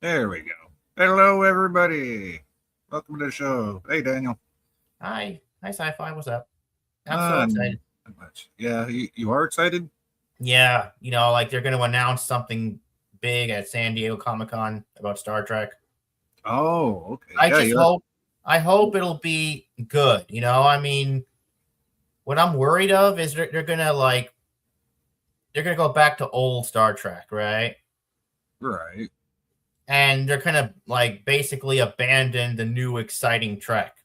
There we go. Hello, everybody. Welcome to the show. Hey, Daniel. Hi, sci-fi. What's up? I'm so Uh, excited. not much. Yeah, you are excited? Yeah, like they're going to announce something big at San Diego Comic Con about Star Trek. Oh, okay. I Yeah, just you're. hope it'll be good. I mean, what I'm worried of is they're gonna go back to old Star Trek, right? Right. And they're gonna basically abandon the new exciting Trek.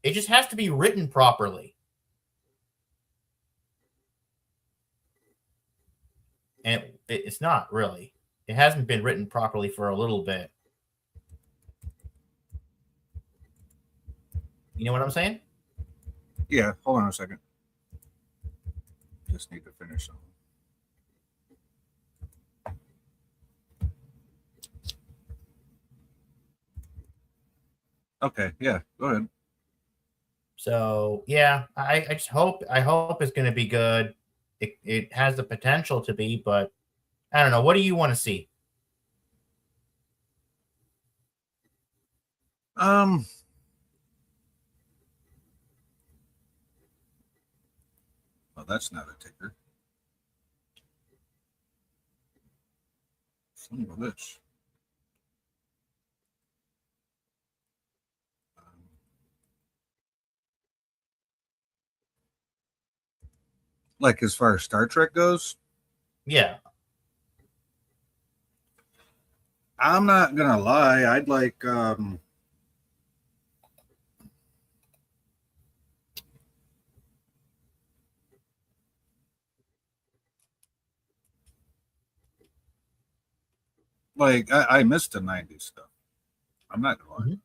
It just has to be written properly, and it's not really. It hasn't been written properly for a little bit. You know what I'm saying? Yeah, hold on a second. Just need to finish something. Okay, yeah, go ahead. So yeah, I just hope it's going to be good. It has the potential to be, but I don't know. What do you want to see? Um, well, that's not a ticker. Son of a bitch. Um, like, as far as Star Trek goes, Yeah. I'm not gonna lie. I'd like I missed the '90s stuff. I'm not gonna lie. Mhm.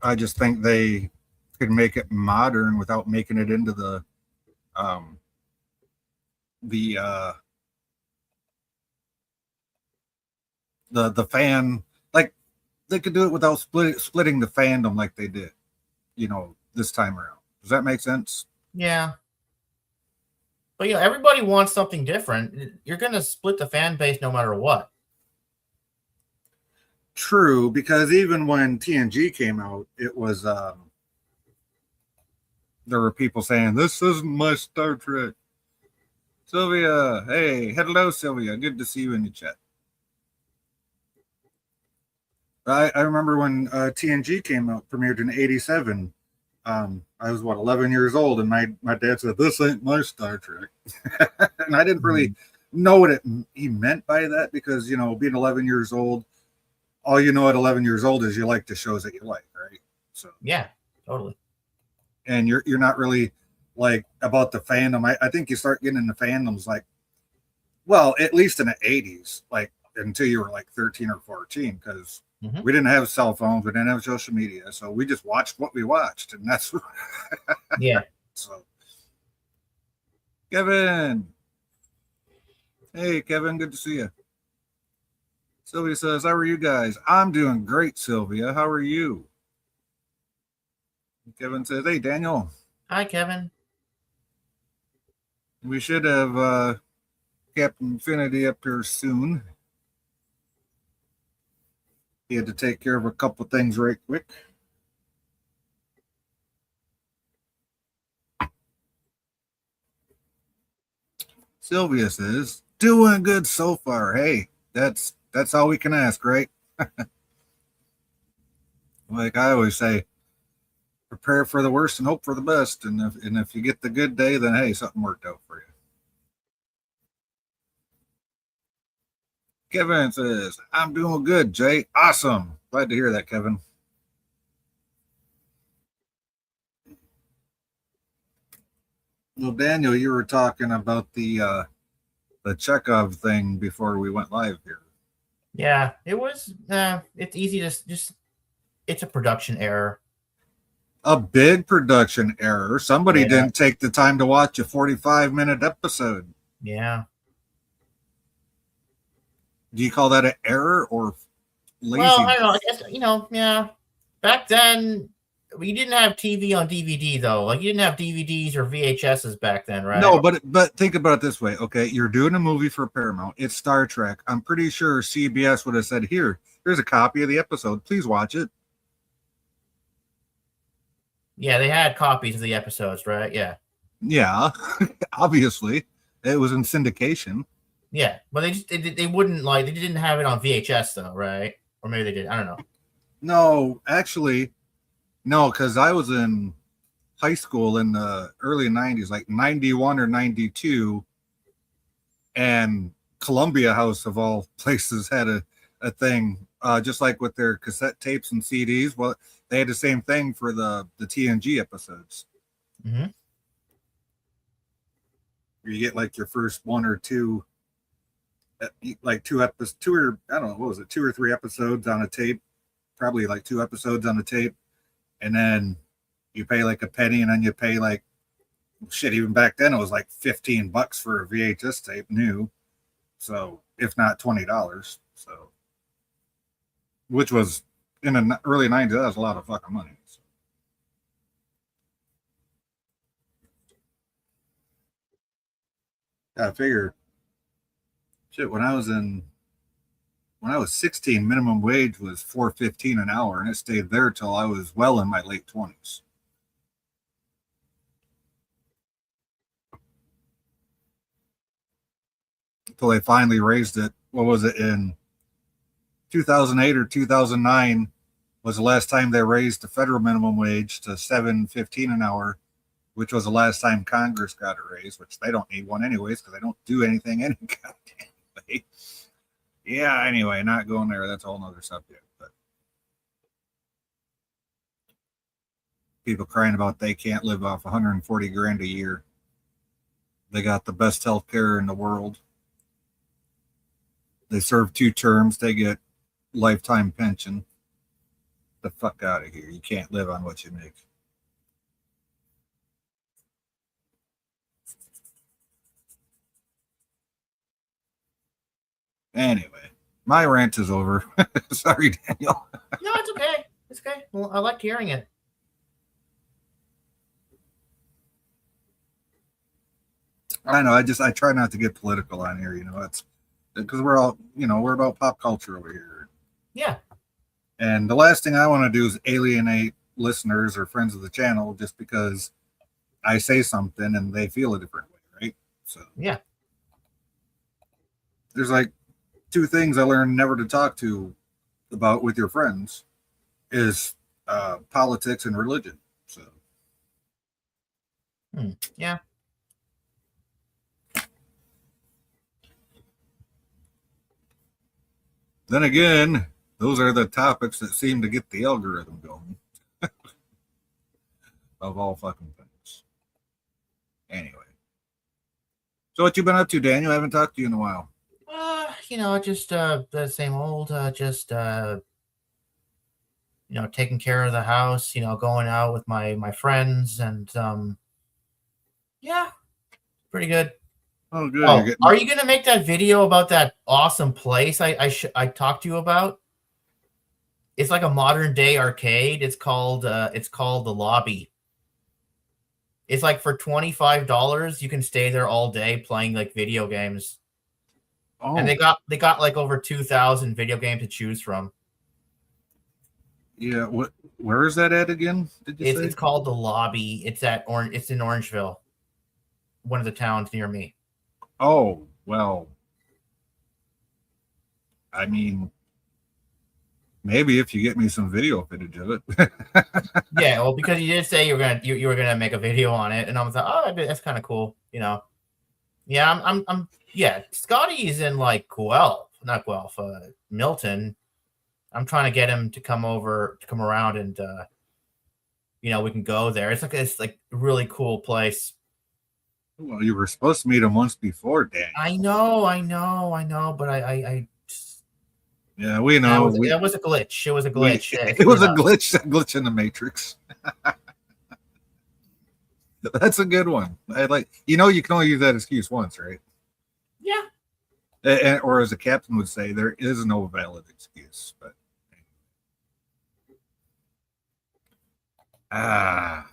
I just think they could make it modern without making it into um the uh the fan, like they could do it without splitting the fandom like they did, this time around. Does that make sense? Yeah. But everybody wants something different. You're going to split the fan base no matter what. True, because even when TNG came out, it was there were people saying this isn't my Star Trek. Sylvia, hey, hello Sylvia, good to see you in the chat. I remember when TNG came out, premiered in '87. I was 11 years old, and my dad said, "This ain't my Star Trek," and I didn't really know what he meant by that because being 11 years old, all you know at 11 years old is you like the shows that you like, right? So Yeah, totally. and you're not really like about the fandom. I think you start getting into fandoms like, well, at least in the '80s, like until you were like 13 or 14, because Mm-hmm. we didn't have cell phones, we didn't have social media, so we just watched what we watched, and that's Yeah. so. Kevin, hey Kevin, good to see you. Sylvia says, "How are you guys?" I'm doing great, Sylvia. How are you? Kevin says, "Hey Daniel, Hi, Kevin. we should have Captain Infinity up here soon. He had to take care of a couple things right quick." Sylvia says, "Doing good so far. Hey, that's all we can ask, right?" Like I always say, prepare for the worst and hope for the best. And if you get the good day, then hey, something worked out for you. Kevin says, "I'm doing good, Jay. Awesome. Glad to hear that, Kevin." Well, Daniel, you were talking about the Chekhov thing before we went live here. Yeah, it was. It's easy to just. It's a production error. A big production error. Somebody Yeah. didn't take the time to watch a 45-minute episode. Yeah. Do you call that an error or Well, I don't know. I laziness? guess Yeah. Back then, you didn't have TV on DVD though. Like you didn't have DVDs or VHSs back then, right? No, but think about it this way. Okay, you're doing a movie for Paramount. It's Star Trek. I'm pretty sure CBS would have said, here's a copy of the episode. Please watch it. Yeah, they had copies of the episodes, right? Yeah. Yeah, obviously. It was in syndication. Yeah, but they wouldn't like they didn't have it on VHS though, right? Or maybe they did. I don't know. No, actually, no, because I was in high school in the early 90s, like 91 or 92, and Columbia House of all places had a thing, just like with their cassette tapes and CDs. Well, they had the same thing for the TNG episodes. Mm-hmm. You get like your first one or two, like two episodes, two or I don't know, what was it, 2 or 3 episodes on a tape, probably like 2 episodes on a tape, and then you pay like a penny, and then you pay like shit. Even back then, it was like $15 for a VHS tape, new, so if not $20. So, which was in the early 90s, that was a lot of fucking money. So. I figure, shit. When I was 16, minimum wage was $4.15 an hour, and it stayed there till I was well in my late 20s. Until they finally raised it. What was it, in 2008 or 2009 was the last time they raised the federal minimum wage to $7.15 an hour, which was the last time Congress got a raise, which they don't need one anyways because they don't do anything any goddamn way. Yeah, anyway, not going there. That's a whole nother subject. But people crying about they can't live off 140 grand a year. They got the best health care in the world. They serve 2 terms. They get lifetime pension. The fuck out of here. You can't live on what you make. Anyway, my rant is over. Sorry, Daniel. No, it's okay. It's okay. Well, I liked hearing it. I know. I try not to get political on here. It's because we're all, we're about pop culture over here. Yeah. And the last thing I want to do is alienate listeners or friends of the channel just because I say something and they feel a different way, right? So yeah, there's like 2 things I learned never to talk to about with your friends is politics and religion. So yeah. Then again, those are the topics that seem to get the algorithm going. Of all fucking things. Anyway. So what you been up to, Daniel? I haven't talked to you in a while. Just the same old, taking care of the house, going out with my friends, and yeah, pretty good. Oh, good. Oh, are you gonna make that video about that awesome place I talked to you about? It's like a modern day arcade. It's called the Lobby. It's like for $25, you can stay there all day playing like video games. Oh. And they got like over 2,000 video games to choose from. Yeah, where is that at again? Did you say? It's called the Lobby. It's in Orangeville, one of the towns near me. Oh, well. I mean, maybe if you get me some video footage of it. Yeah, well, because you did say you were gonna make a video on it, and I was like, oh, that's kind of cool, Yeah, I'm yeah. Scotty's in like not Guelph, Milton. I'm trying to get him to come around, and we can go there. It's like a really cool place. Well, you were supposed to meet him once before, Dan. I know, but I yeah, we know. That was a glitch. It was a glitch. It was a glitch in the Matrix. That's a good one. You can only use that excuse once, right? Yeah. Or as a captain would say, there is no valid excuse. But Ah,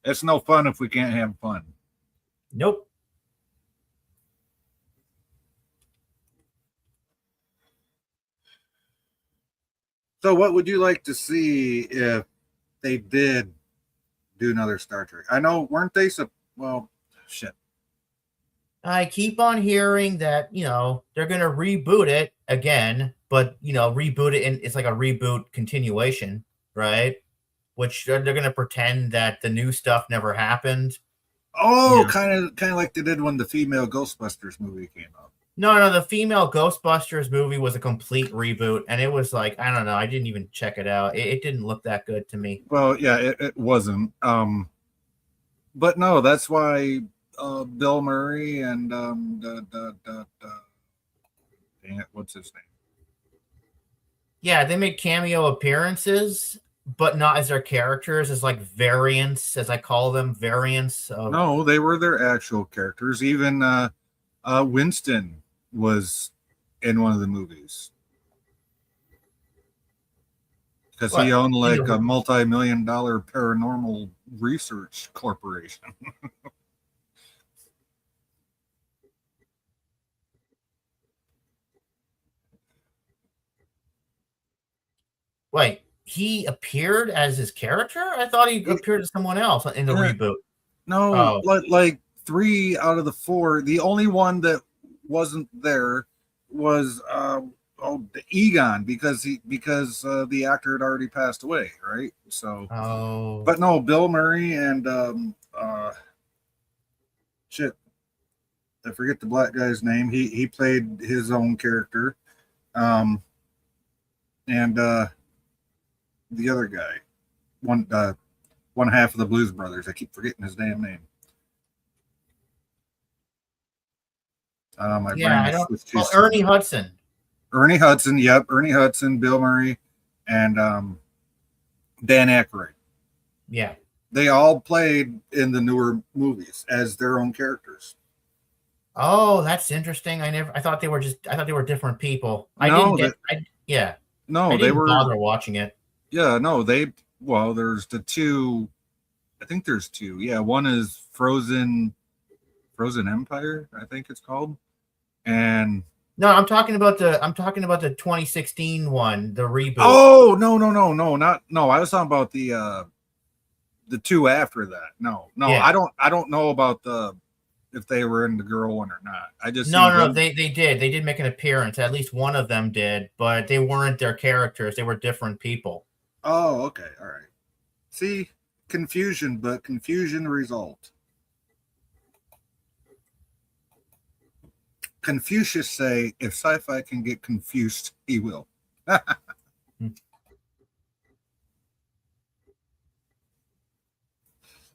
it's no fun if we can't have fun. Nope. So, what would you like to see if they did do another Star Trek? I know, weren't they? Well, shit. I keep on hearing that, they're going to reboot it again, but, reboot it, and it's like a reboot continuation, right? Which they're going to pretend that the new stuff never happened. Oh, kind of like they did when the female Ghostbusters movie came out. No, the female Ghostbusters movie was a complete reboot, and it was like, I don't know, I didn't even check it out. It didn't look that good to me. Well, yeah, it wasn't. But no, that's why Bill Murray and dang it, what's his name? Yeah, they made cameo appearances, but not as their characters, as like variants, as I call them, variants of. No, they were their actual characters. Even Winston was in one of the movies because he owned like a multi-million-dollar paranormal research corporation. Wait, he appeared as his character? I thought he appeared as someone else in the reboot. No, like 3 out of the 4. The only one that wasn't there was the Egon because the actor had already passed away, right? So, but no, Bill Murray and shit, I forget the black guy's name. He played his own character, and the other guy, one half of the Blues Brothers. I keep forgetting his damn name. Ernie Hudson. Ernie Hudson, yep, Ernie Hudson, Bill Murray, and Dan Aykroyd. Yeah, they all played in the newer movies as their own characters. Oh, that's interesting. I thought they were different people. No, I didn't get. No, I they were bother watching it. Yeah, no, there's the 2. I think there's 2. Yeah, one is Frozen Empire, I think it's called. And no, I'm talking about the 2016 one, the reboot. Oh, no, I was talking about the 2 after that. No, yeah. I don't know about if they were in the girl one or not. I just no, they did make an appearance. At least one of them did, but they weren't their characters. They were different people. Oh, okay, all right. See, confusion, but confusion result. Confucius say, if sci-fi can get confused, he will.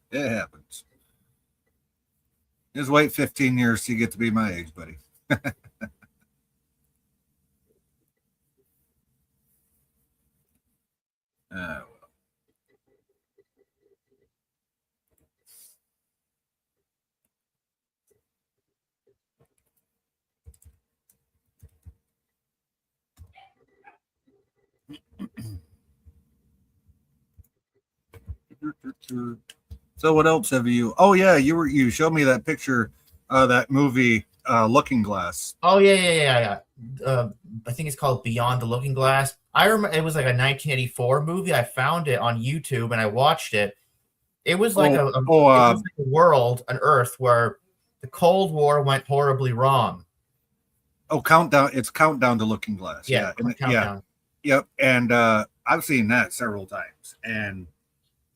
It happens. Just wait 15 years till you get to be my age, buddy. Well. So what else have you? Oh yeah, you showed me that picture, that movie, Looking Glass. Oh yeah. I think it's called Beyond the Looking Glass. I remember it was like a 1984 movie. I found it on YouTube and I watched it. It was like a world, an Earth where the Cold War went horribly wrong. Oh, Countdown! It's Countdown to Looking Glass. Yeah, Countdown. Yep. And I've seen that several times, and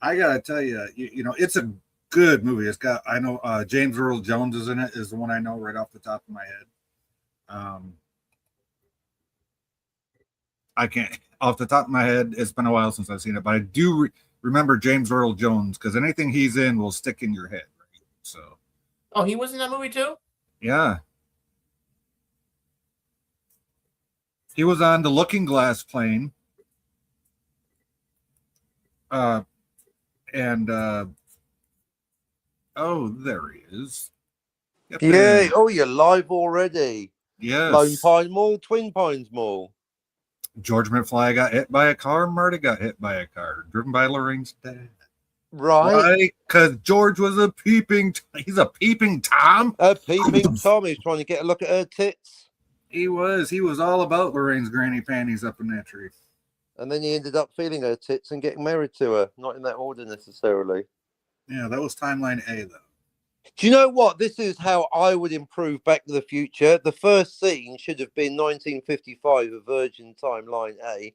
I gotta tell you, it's a good movie. It's got James Earl Jones is in it. Is the one I know right off the top of my head. I can't off the top of my head. It's been a while since I've seen it, but I do remember James Earl Jones because anything he's in will stick in your head. Right? So. Oh, he was in that movie too? Yeah. He was on the Looking Glass plane. Oh, there he is. Yeah. Oh, you're live already. Yes. Lone Pine Mall, Twin Pines Mall. George McFly got hit by a car. Marty got hit by a car, driven by Lorraine's dad. Right. Why? Because George was a peeping. He's a peeping Tom. A peeping Tom is trying to get a look at her tits. He was. He was all about Lorraine's granny panties up in that tree. And then he ended up feeling her tits and getting married to her. Not in that order necessarily. Yeah, that was timeline A, though. Do you know what? This is how I would improve Back to the Future. The first scene should have been 1955, a Virgin Timeline A,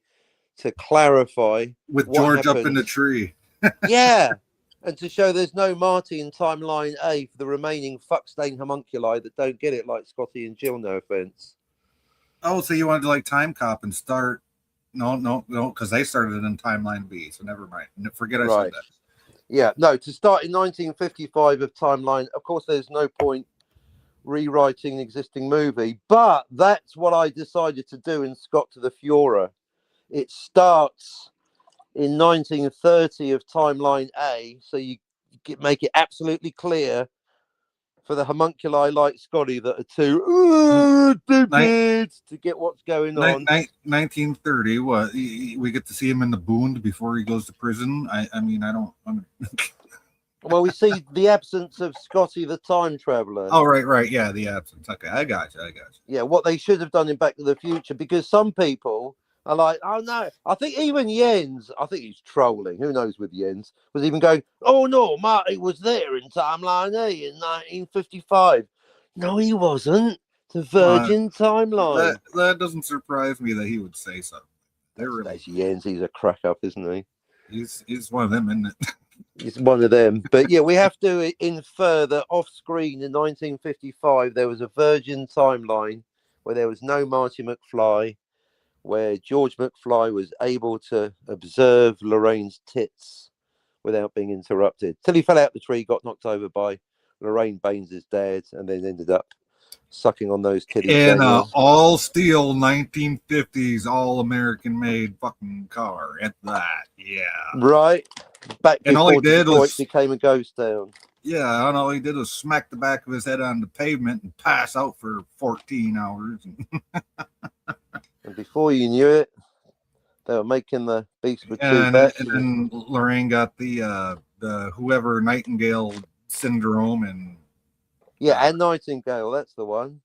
to clarify With what George up in happened. the tree. Yeah. And to show there's no Marty in Timeline A for the remaining fuck-stained homunculi that don't get it, like Scotty and Jill, no offense. Oh, so you wanted to like time cop and start? No, because they started it in timeline B. So never mind. Forget I said that. Yeah, no, to start in 1955 of Timeline, of course, there's no point rewriting an existing movie, but that's what I decided to do in Scott to the Fuhrer. It starts in 1930 of Timeline A, so you make it absolutely clear for the homunculi like Scotty that are too stupid to get what's going on. 1930. What? We get to see him in the Boond before he goes to prison. I mean, I don't. Well, we see the absence of Scotty the time traveler. Oh, right. Yeah, the absence. Okay, I got you. Yeah, what they should have done in Back to the Future, because some people are like, oh no, I think even Jens, I think he's trolling. Who knows with Jens, was even going, oh no, Marty was there in Timeline A in 1955. No, he wasn't. The Virgin Timeline. That doesn't surprise me that he would say something. That's Jens. He's a crack up, isn't he? He's one of them, isn't it? He's one of them. But yeah, we have to infer that off screen in 1955 there was a Virgin Timeline where there was no Marty McFly, where George McFly was able to observe Lorraine's tits without being interrupted till he fell out the tree, got knocked over by Lorraine Baines' dad, and then ended up sucking on those titties. In an all steel 1950s all American made fucking car at that. Yeah. Right. Back and all he did was became a ghost town. Yeah, and all he did was smack the back of his head on the pavement and pass out for 14 hours. And before you knew it, they were making the beast with two backs. And then Lorraine got the whoever Nightingale syndrome and and Nightingale, that's the one.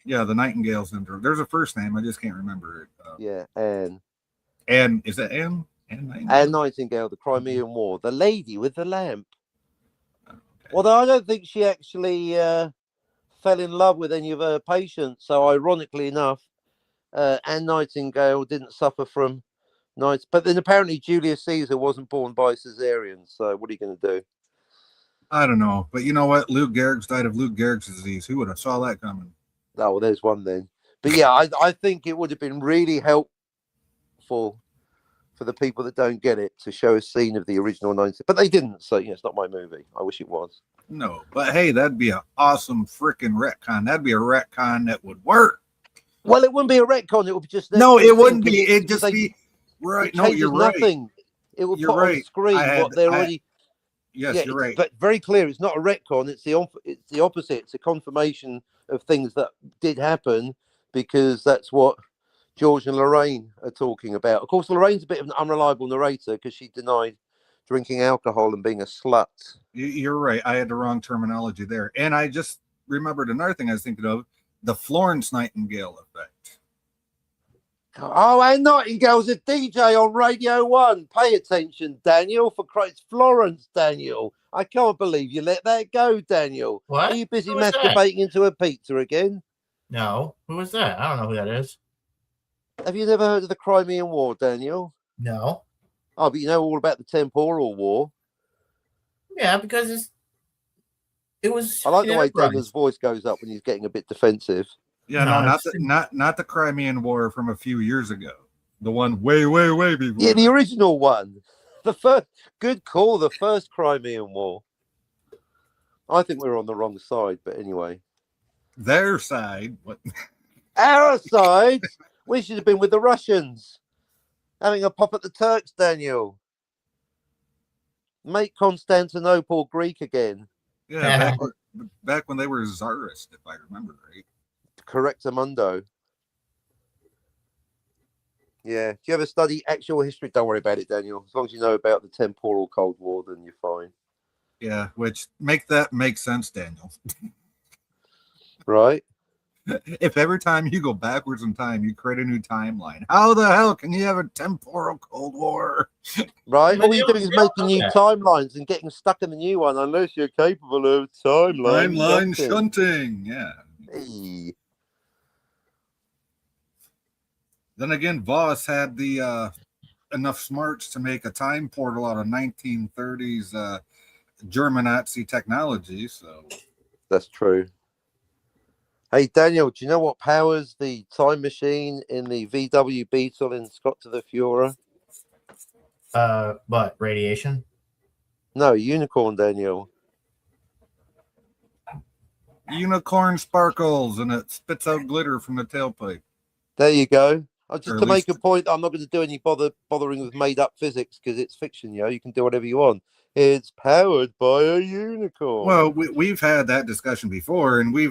Yeah, the Nightingale syndrome. There's a first name, I just can't remember it. Anne. Anne, is that Anne? Anne Nightingale, the Crimean War, the lady with the lamp. Okay. Although I don't think she actually fell in love with any of her patients. So ironically enough, Anne Nightingale didn't suffer from nights. But then apparently Julius Caesar wasn't born by cesarean. So what are you going to do? I don't know. But you know what? Lou Gehrig's died of Lou Gehrig's disease. Who would have saw that coming? Oh, well, there's one then. But yeah, I think it would have been really helpful for the people that don't get it to show a scene of the original 90s. But they didn't. So, it's not my movie. I wish it was. No, but hey, that'd be an awesome freaking retcon. That'd be a retcon that would work. Well, it wouldn't be a retcon. It would be just... No, it wouldn't be. It'd just be... Right. No, you're right. Nothing. It would put on screen what they're already... Yes, you're right. But very clear, it's not a retcon. It's the opposite. It's a confirmation of things that did happen, because that's what George and Lorraine are talking about. Of course, Lorraine's a bit of an unreliable narrator because she denied drinking alcohol and being a slut. You're right. I had the wrong terminology there. And I just remembered another thing I was thinking of, the Florence Nightingale effect. Oh, and Nightingale's a DJ on Radio 1. Pay attention, Daniel, for Christ's Florence, Daniel. I can't believe you let that go, Daniel. What? Are you busy masturbating into a pizza again? No. Who was that? I don't know who that is. Have you never heard of the Crimean War, Daniel? No. Oh, but you know all about the Temporal War. Yeah, because it was... I like the way Daniel's voice goes up when he's getting a bit defensive. Yeah, not the Crimean War from a few years ago. The one way before. Yeah, the original one. The first, good call, the first Crimean War. I think we're on the wrong side, but anyway. Their side? What? Our side? We should have been with the Russians. Having a pop at the Turks, Daniel. Make Constantinople Greek again. Yeah, back when they were Tsarist, if I remember right. Correctamundo. Yeah. Do you ever study actual history? Don't worry about it, Daniel. As long as you know about the temporal Cold War, then you're fine. Yeah, which make sense, Daniel. Right? If every time you go backwards in time, you create a new timeline, how the hell can you have a temporal Cold War? Right? But All you're doing is they don't making know new that. timelines and getting stuck in the new one unless you're capable of timeline Timeline shunting. shunting. Yeah. Hey. Then again, Voss had the enough smarts to make a time portal out of 1930s German Nazi technology. So That's true. Hey, Daniel, do you know what powers the time machine in the VW Beetle in Scott to the Fuhrer? But radiation. No, unicorn, Daniel. unicorn sparkles and it spits out glitter from the tailpipe. There you go. Or Just at to make least- a point, I'm not going to do any bothering with made up physics because it's fiction. You can do whatever you want. It's powered by a unicorn. Well, we've had that discussion before, and we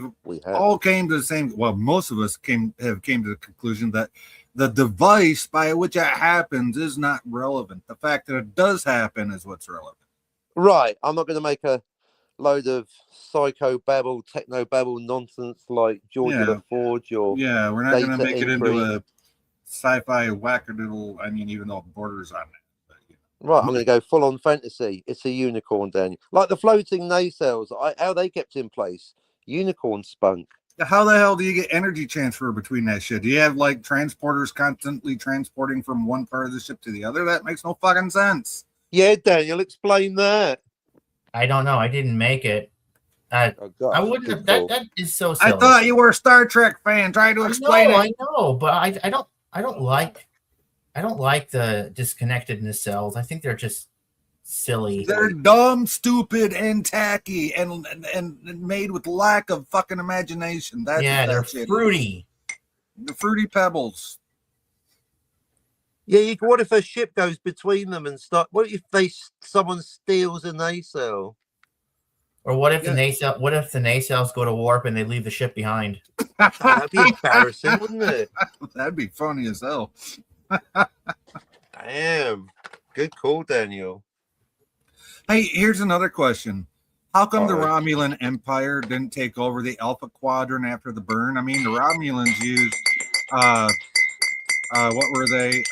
have. all came to the same. Well, most of us came to the conclusion that the device by which it happens is not relevant. The fact that it does happen is what's relevant. Right. I'm not going to make a load of psycho babble, techno babble nonsense like Georgia Yeah. LaForge or Yeah, we're not going to data make it entry. into a sci-fi wackadoodle. I mean, even though it borders on that. But, Right, I'm going to go full on fantasy. It's a unicorn, Daniel. Like the floating nacelles, how they kept in place. Unicorn spunk. How the hell do you get energy transfer between that shit? Do you have like transporters constantly transporting from one part of the ship to the other? That makes no fucking sense. Yeah, Daniel, explain that. I don't know. I didn't make it. Oh, gosh, I wouldn't have. That is so silly. I thought you were a Star Trek fan. Try to explain it. I know, but I don't like the disconnected nacelles. I think they're just silly. They're dumb, stupid, and tacky, and made with lack of fucking imagination. That's Yeah, they're fruity. The fruity pebbles. Yeah, what if a ship goes between them and start? What if someone steals a nacelle? Or what if Yeah. What if the nacelles go to warp and they leave the ship behind? That'd be embarrassing, wouldn't it? That'd be funny as hell. Damn. Good call, Daniel. Hey, here's another question. How come the Alright. Romulan Empire didn't take over the Alpha Quadrant after the burn? I mean, the Romulans used, what were they?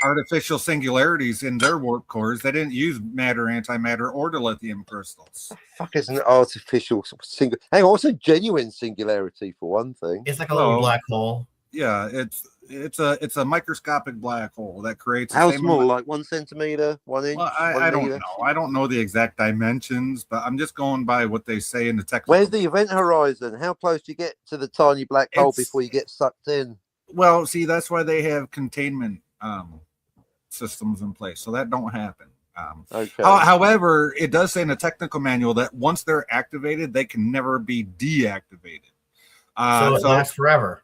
Artificial singularities in their warp cores. They didn't use matter, antimatter, or dilithium crystals. Fuck, it's an artificial single. Hang on, what's a genuine singularity for one thing? It's like a little black hole. Yeah, it's a microscopic black hole that creates. How small? Like 1 centimeter, 1 inch? Well, I don't know. I don't know the exact dimensions, but I'm just going by what they say in the technical. Where's the event horizon? How close do you get to the tiny black hole before you get sucked in? Well, see, that's why they have containment systems in place, so that don't happen. Okay. However, it does say in the technical manual that once they're activated, they can never be deactivated. So it lasts forever.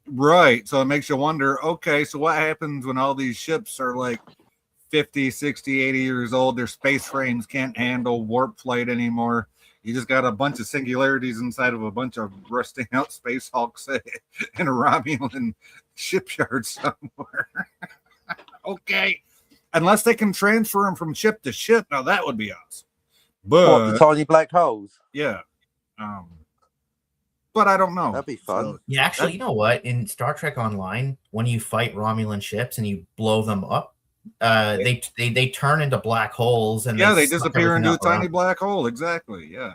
Right. So it makes you wonder, okay, so what happens when all these ships are like 50, 60, 80 years old? Their space frames can't handle warp flight anymore. You just got a bunch of singularities inside of a bunch of rusting out space hulks in a Romulan shipyard somewhere. Okay. Unless they can transfer them from ship to ship, now that would be awesome. But what, the tiny black holes? Yeah. But I don't know. That'd be fun. So, Yeah, actually, you know what? In Star Trek Online, when you fight Romulan ships and you blow them up, they turn into black holes and yeah, they suck disappear into a everything up tiny around. black hole. Exactly. Yeah.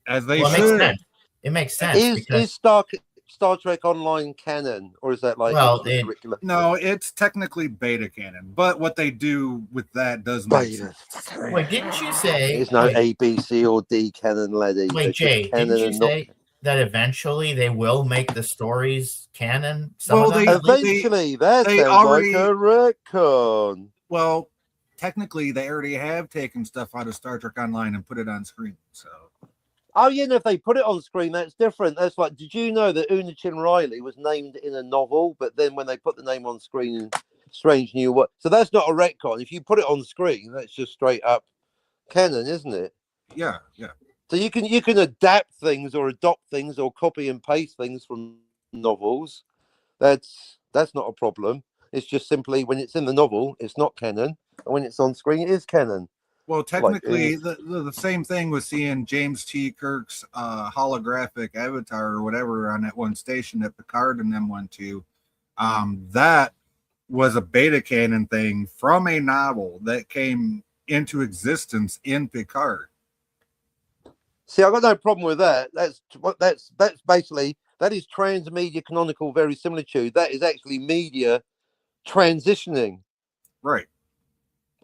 As they Well, should. It makes sense. Is Star Trek Online canon, or is that like extracurricular? No, it's technically beta canon, but what they do with that does make sense. Wait, didn't you say There's no A, B, C, or D canon, lady? Wait, Jay, didn't you say that eventually they will make the stories canon? Eventually, that sounds like a retcon. Well, technically, they already have taken stuff out of Star Trek Online and put it on screen. So. Oh, yeah, and if they put it on screen, that's different. That's like, did you know that Una Chin Riley was named in a novel, but then when they put the name on screen in Strange New World, so that's not a retcon. If you put it on screen, that's just straight up canon, isn't it? Yeah, yeah. So you can adapt things or adopt things or copy and paste things from novels. That's not a problem. It's just simply when it's in the novel, it's not canon, and when it's on screen, it is canon. Well, technically, the same thing with seeing James T. Kirk's holographic avatar or whatever on that one station that Picard and them went to. That was a beta canon thing from a novel that came into existence in Picard. See, I've got no problem with that. That's basically, that is transmedia canonical verisimilitude. That is actually media transitioning. Right.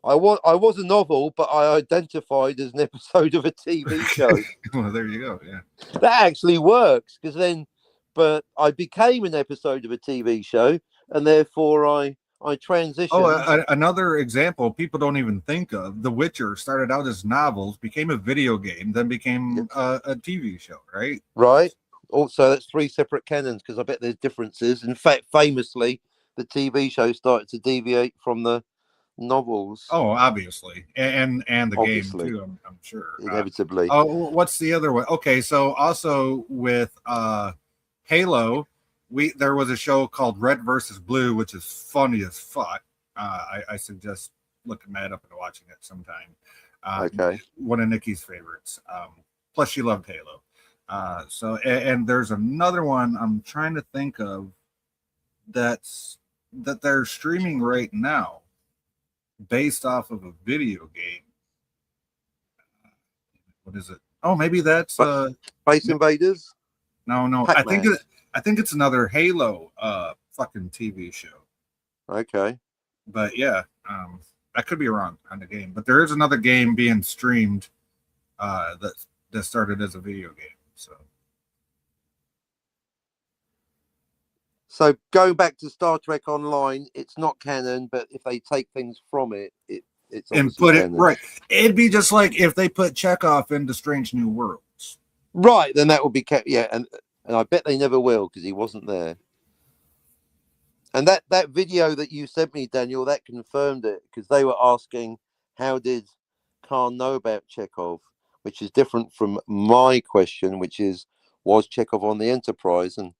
I was a novel, but I identified as an episode of a TV show. Well, there you go. Yeah. That actually works because then, but I became an episode of a TV show, and therefore I transitioned. Oh, another example people don't even think of: The Witcher started out as novels, became a video game, then became a TV show. Right. Right. Also, that's 3 separate canons because I bet there's differences. In fact, famously, the TV show started to deviate from the novels. Oh, obviously, and the Obviously. game too. I'm sure. Inevitably. What's the other one? Okay, so also with Halo, there was a show called Red versus Blue, which is funny as fuck. I suggest looking that up and watching it sometime. Okay. One of Nikki's favorites. Plus, she loved Halo. So and there's another one I'm trying to think of that they're streaming right now, based off of a video game. What is it? Oh, maybe that's Space Invaders. No. Pac-Man. I think it's another Halo fucking TV show. Okay. But yeah, I could be wrong on the game, but there is another game being streamed that started as a video game. So going back to Star Trek Online, it's not canon, but if they take things from it, it's and put canon. it right. It'd be just like if they put Chekhov into Strange New Worlds. Right, then that would be yeah, and I bet they never will because he wasn't there. And that video that you sent me, Daniel, that confirmed it because they were asking how did Khan know about Chekhov, which is different from my question, which is was Chekhov on the Enterprise? And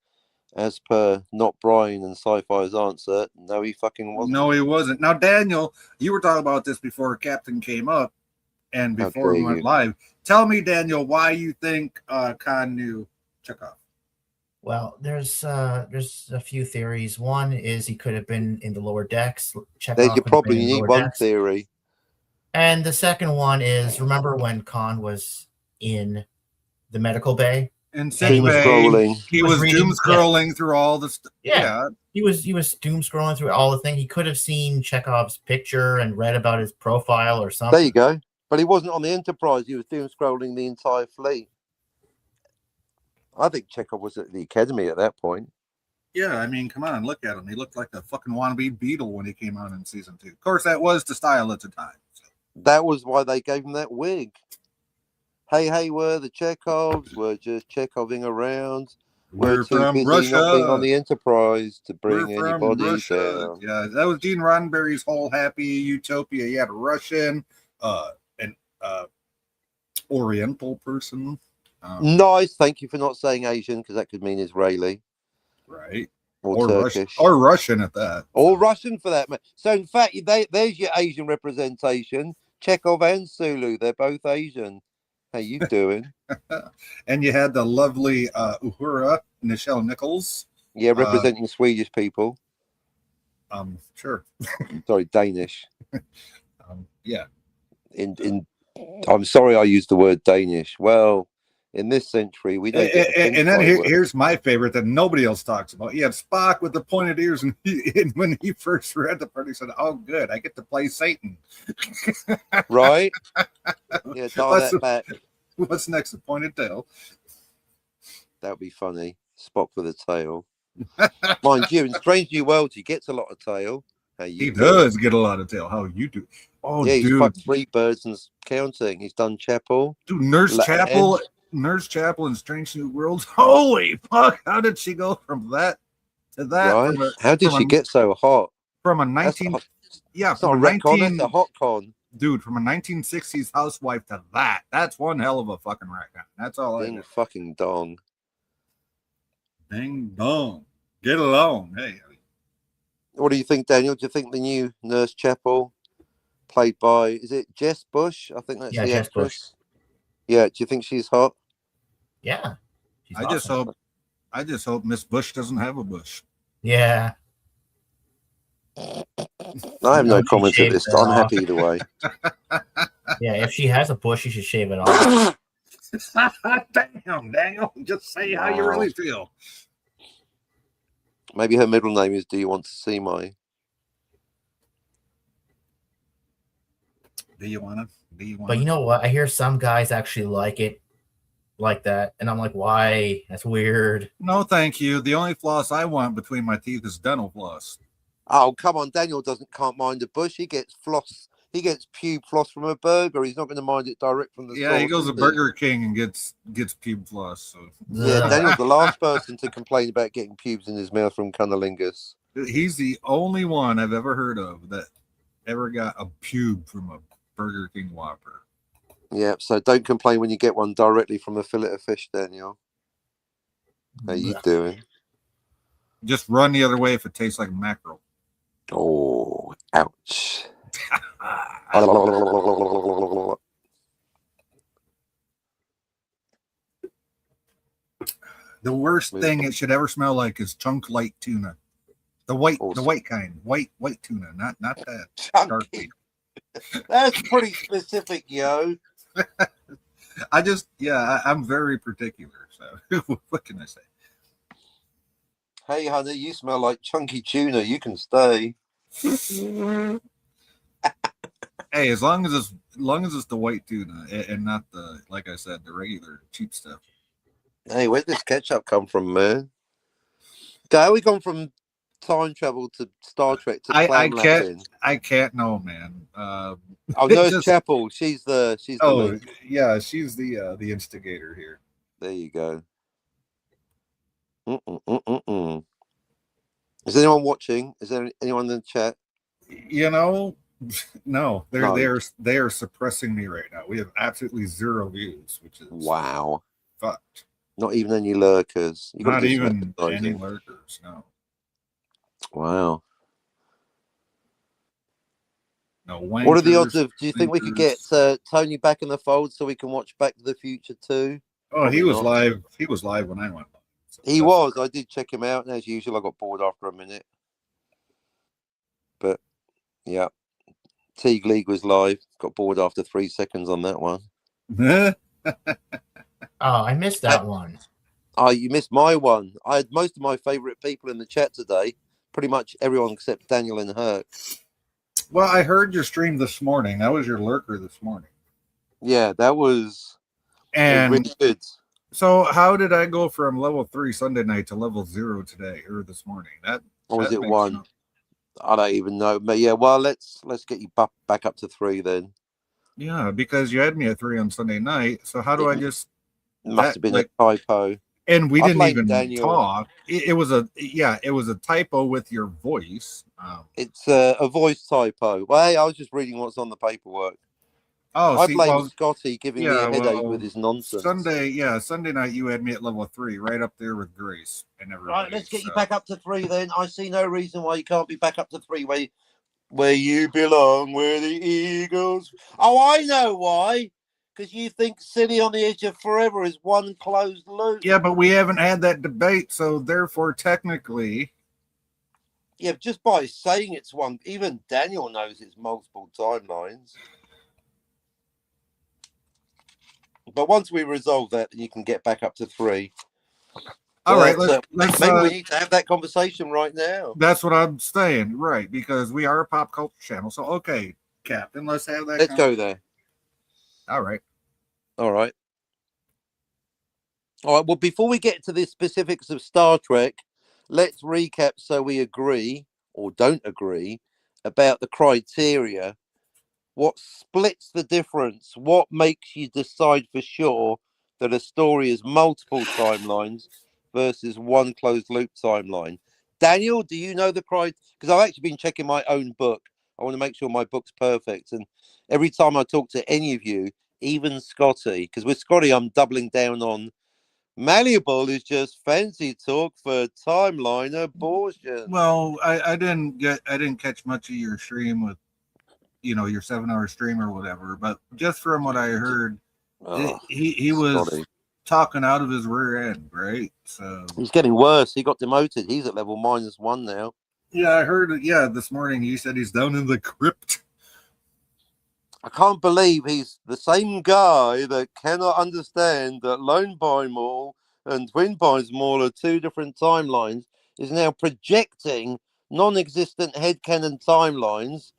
as per Not Brian and Sci-Fi's answer, no, he fucking wasn't. No, he wasn't. Now, Daniel, you were talking about this before Captain came up and before we went live. Tell me, Daniel, why you think Khan knew Chekhov? Well, there's a few theories. One is he could have been in the lower decks. There's your problem. You need one theory. And the second one is, remember when Khan was in the medical bay? And he was doom scrolling through all the stuff. Yeah. He was doom scrolling through all the things. He could have seen Chekhov's picture and read about his profile or something. There you go. But he wasn't on the Enterprise. He was doom scrolling the entire fleet. I think Chekhov was at the Academy at that point. Yeah, I mean, come on, look at him. He looked like a fucking wannabe Beetle when he came out in season 2. Of course, that was the style at the time. So. That was why they gave him that wig. Hey, we're the Chekhovs. We're just Chekhoving around. We're from Russia. Not being on the Enterprise to bring anybody down. Yeah, that was Gene Roddenberry's whole happy utopia. You had a Russian, an Oriental person. Nice. Thank you for not saying Asian because that could mean Israeli. Right. Or Turkish. Or Russian at that. Or Russian for that. So, in fact, there's your Asian representation. Chekhov and Sulu. They're both Asian. How you doing? And you had the lovely Uhura, Nichelle Nichols. Yeah, representing Swedish people. Sure. Sorry, Danish. Yeah. I'm sorry I used the word Danish. Well, in this century, we don't. And then here's my favorite that nobody else talks about. You have Spock with the pointed ears, and when he first read the part, he said, "Oh, good, I get to play Satan." Right? Yeah, dial that back. What's next? The pointed tail. That would be funny. Spock with a tail. Mind you, in Strange New Worlds, he gets a lot of tail. He does get a lot of tail. How you do? Oh, yeah, dude. he's fucked 3 birds and counting. He's done Chapel. Dude, Nurse Chapel in Strange New Worlds. Holy fuck! How did she go from that to that? Right. How did she get so hot? From a 19, yeah, from a 19, that's a hot con. Dude, from a 1960s housewife to that. That's one hell of a fucking retcon. That's all I know. Ding fucking dong. Ding dong. Get along. Hey. What do you think, Daniel? Do you think the new Nurse Chapel, played by, is it Jess Bush? I think that's Yeah, the Jess Bush. actress. Yeah. Do you think she's hot? Yeah, she's I just awesome. hope Miss Bush doesn't have a bush. Yeah. I have no She comments at shaved this. it I'm off. happy either way. Yeah, if she has a bush, you should shave it off. Damn, Daniel, just say how you really feel. Maybe her middle name is Do You Want to See My? Do you wanna? But you know what? I hear some guys actually like it like that, and I'm like, why? That's weird. No, thank you. The only floss I want between my teeth is dental floss. Oh, come on. Daniel can't mind a bush. He gets floss. He gets pube floss from a burger. He's not going to mind it direct from the Yeah, source. he goes to Burger King and gets pube floss. So Yeah, Daniel's the last person to complain about getting pubes in his mouth from cunnilingus. he's the only one I've ever heard of that ever got a pube from a Burger King Whopper. Yeah, so don't complain when you get one directly from a fillet of fish, Daniel. How you doing? Just run the other way if it tastes like mackerel. Oh, ouch. The worst thing it should ever smell like is chunk light tuna. The white kind. White tuna, not that dark meat. That's pretty specific, yo. I'm very particular. So what can I say? Hey, honey, you smell like chunky tuna. You can stay. Hey, as long as it's the white tuna and not the, like I said, the regular cheap stuff. Hey, where'd this ketchup come from, man? How we gone from time travel to Star Trek to clown laughing? I can't know, man. Nurse Chapel. She's the lead. Yeah, she's the instigator here. There you go. Is anyone watching? Is there anyone in the chat? You know, no. They are suppressing me right now. We have absolutely 0 views, which is wow. Fucked. Not even any lurkers. Not even any lurkers. No. Wow. No wankers, what are the odds of? Do you think we could get Tony back in the fold so we can watch Back to the Future 2? Oh, probably he was not. Live. He was live when I went. So he was. I did check him out, and as usual, I got bored after a minute. But yeah, Teague League was live. Got bored after 3 seconds on that one. Oh, I missed that one. Oh, you missed my one. I had most of my favorite people in the chat today. Pretty much everyone except Daniel and Herc. Well, I heard your stream this morning. That was your lurker this morning. Yeah, that was really good. So how did I go from level 3 Sunday night to level 0 today or this morning? Or was it 1? I don't even know. But yeah, well, let's get you back up to 3 then. Yeah, because you had me at 3 on Sunday night. So how do I just? Must have been a typo. And we didn't even talk. It was a typo with your voice. It's a voice typo. Well, hey, I was just reading what's on the paperwork. Oh, I blame Scotty giving me a headache with his nonsense. Sunday night you had me at level 3, right up there with Grace and everybody. Right, let's get you back up to 3 then. I see no reason why you can't be back up to 3 where you belong, where the Eagles. Oh, I know why. Because you think City on the Edge of Forever is one closed loop. Yeah, but we haven't had that debate, so therefore, technically. Yeah, just by saying it's one, even Daniel knows it's multiple timelines. But once we resolve that, you can get back up to 3. All right, maybe we need to have that conversation right now. That's what I'm saying, right? Because we are a pop culture channel. So, okay, Captain, let's have that. Let's go there. All right. Well, before we get to the specifics of Star Trek, let's recap so we agree or don't agree about the criteria. What splits the difference? What makes you decide for sure that a story is multiple timelines versus one closed loop timeline? Daniel, do you know the criteria? Because I've actually been checking my own book. I want to make sure my book's perfect. And every time I talk to any of you, even Scotty, because with Scotty, I'm doubling down on Malleable is just fancy talk for timeline abortion. Well, I didn't catch much of your stream with, your 7-hour stream or whatever, but just from what I heard, Oh, he was sorry. talking out of his rear end, right? So He's getting worse. He got demoted. He's at level -1 now. yeah, I heard it. Yeah, this morning he said he's down in the crypt. I can't believe he's the same guy that cannot understand that Lone Pine Mall and Twin Pines Mall are two different timelines, is now projecting non-existent headcanon timelines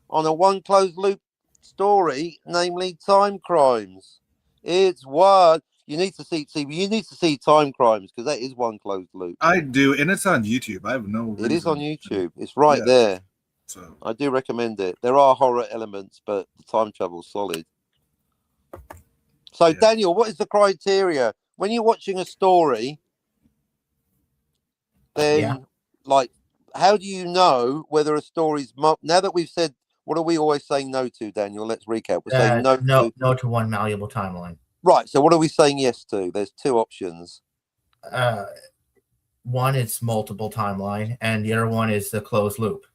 on a one closed loop story, namely Time Crimes. It's what you need to see. You need to see Time Crimes because that is one closed loop. I do, and it's on YouTube. I have no reason. It is on YouTube. It's right there. So I do recommend it. There are horror elements, but the time travel's solid. So, yeah. Daniel, what is the criteria when you're watching a story? Then, like, how do you know whether a story's now that we've said? What are we always saying no to, Daniel? Let's recap. We're saying no to one malleable timeline. Right. So, what are we saying yes to? There's two options. One is multiple timeline, and the other one is the closed loop.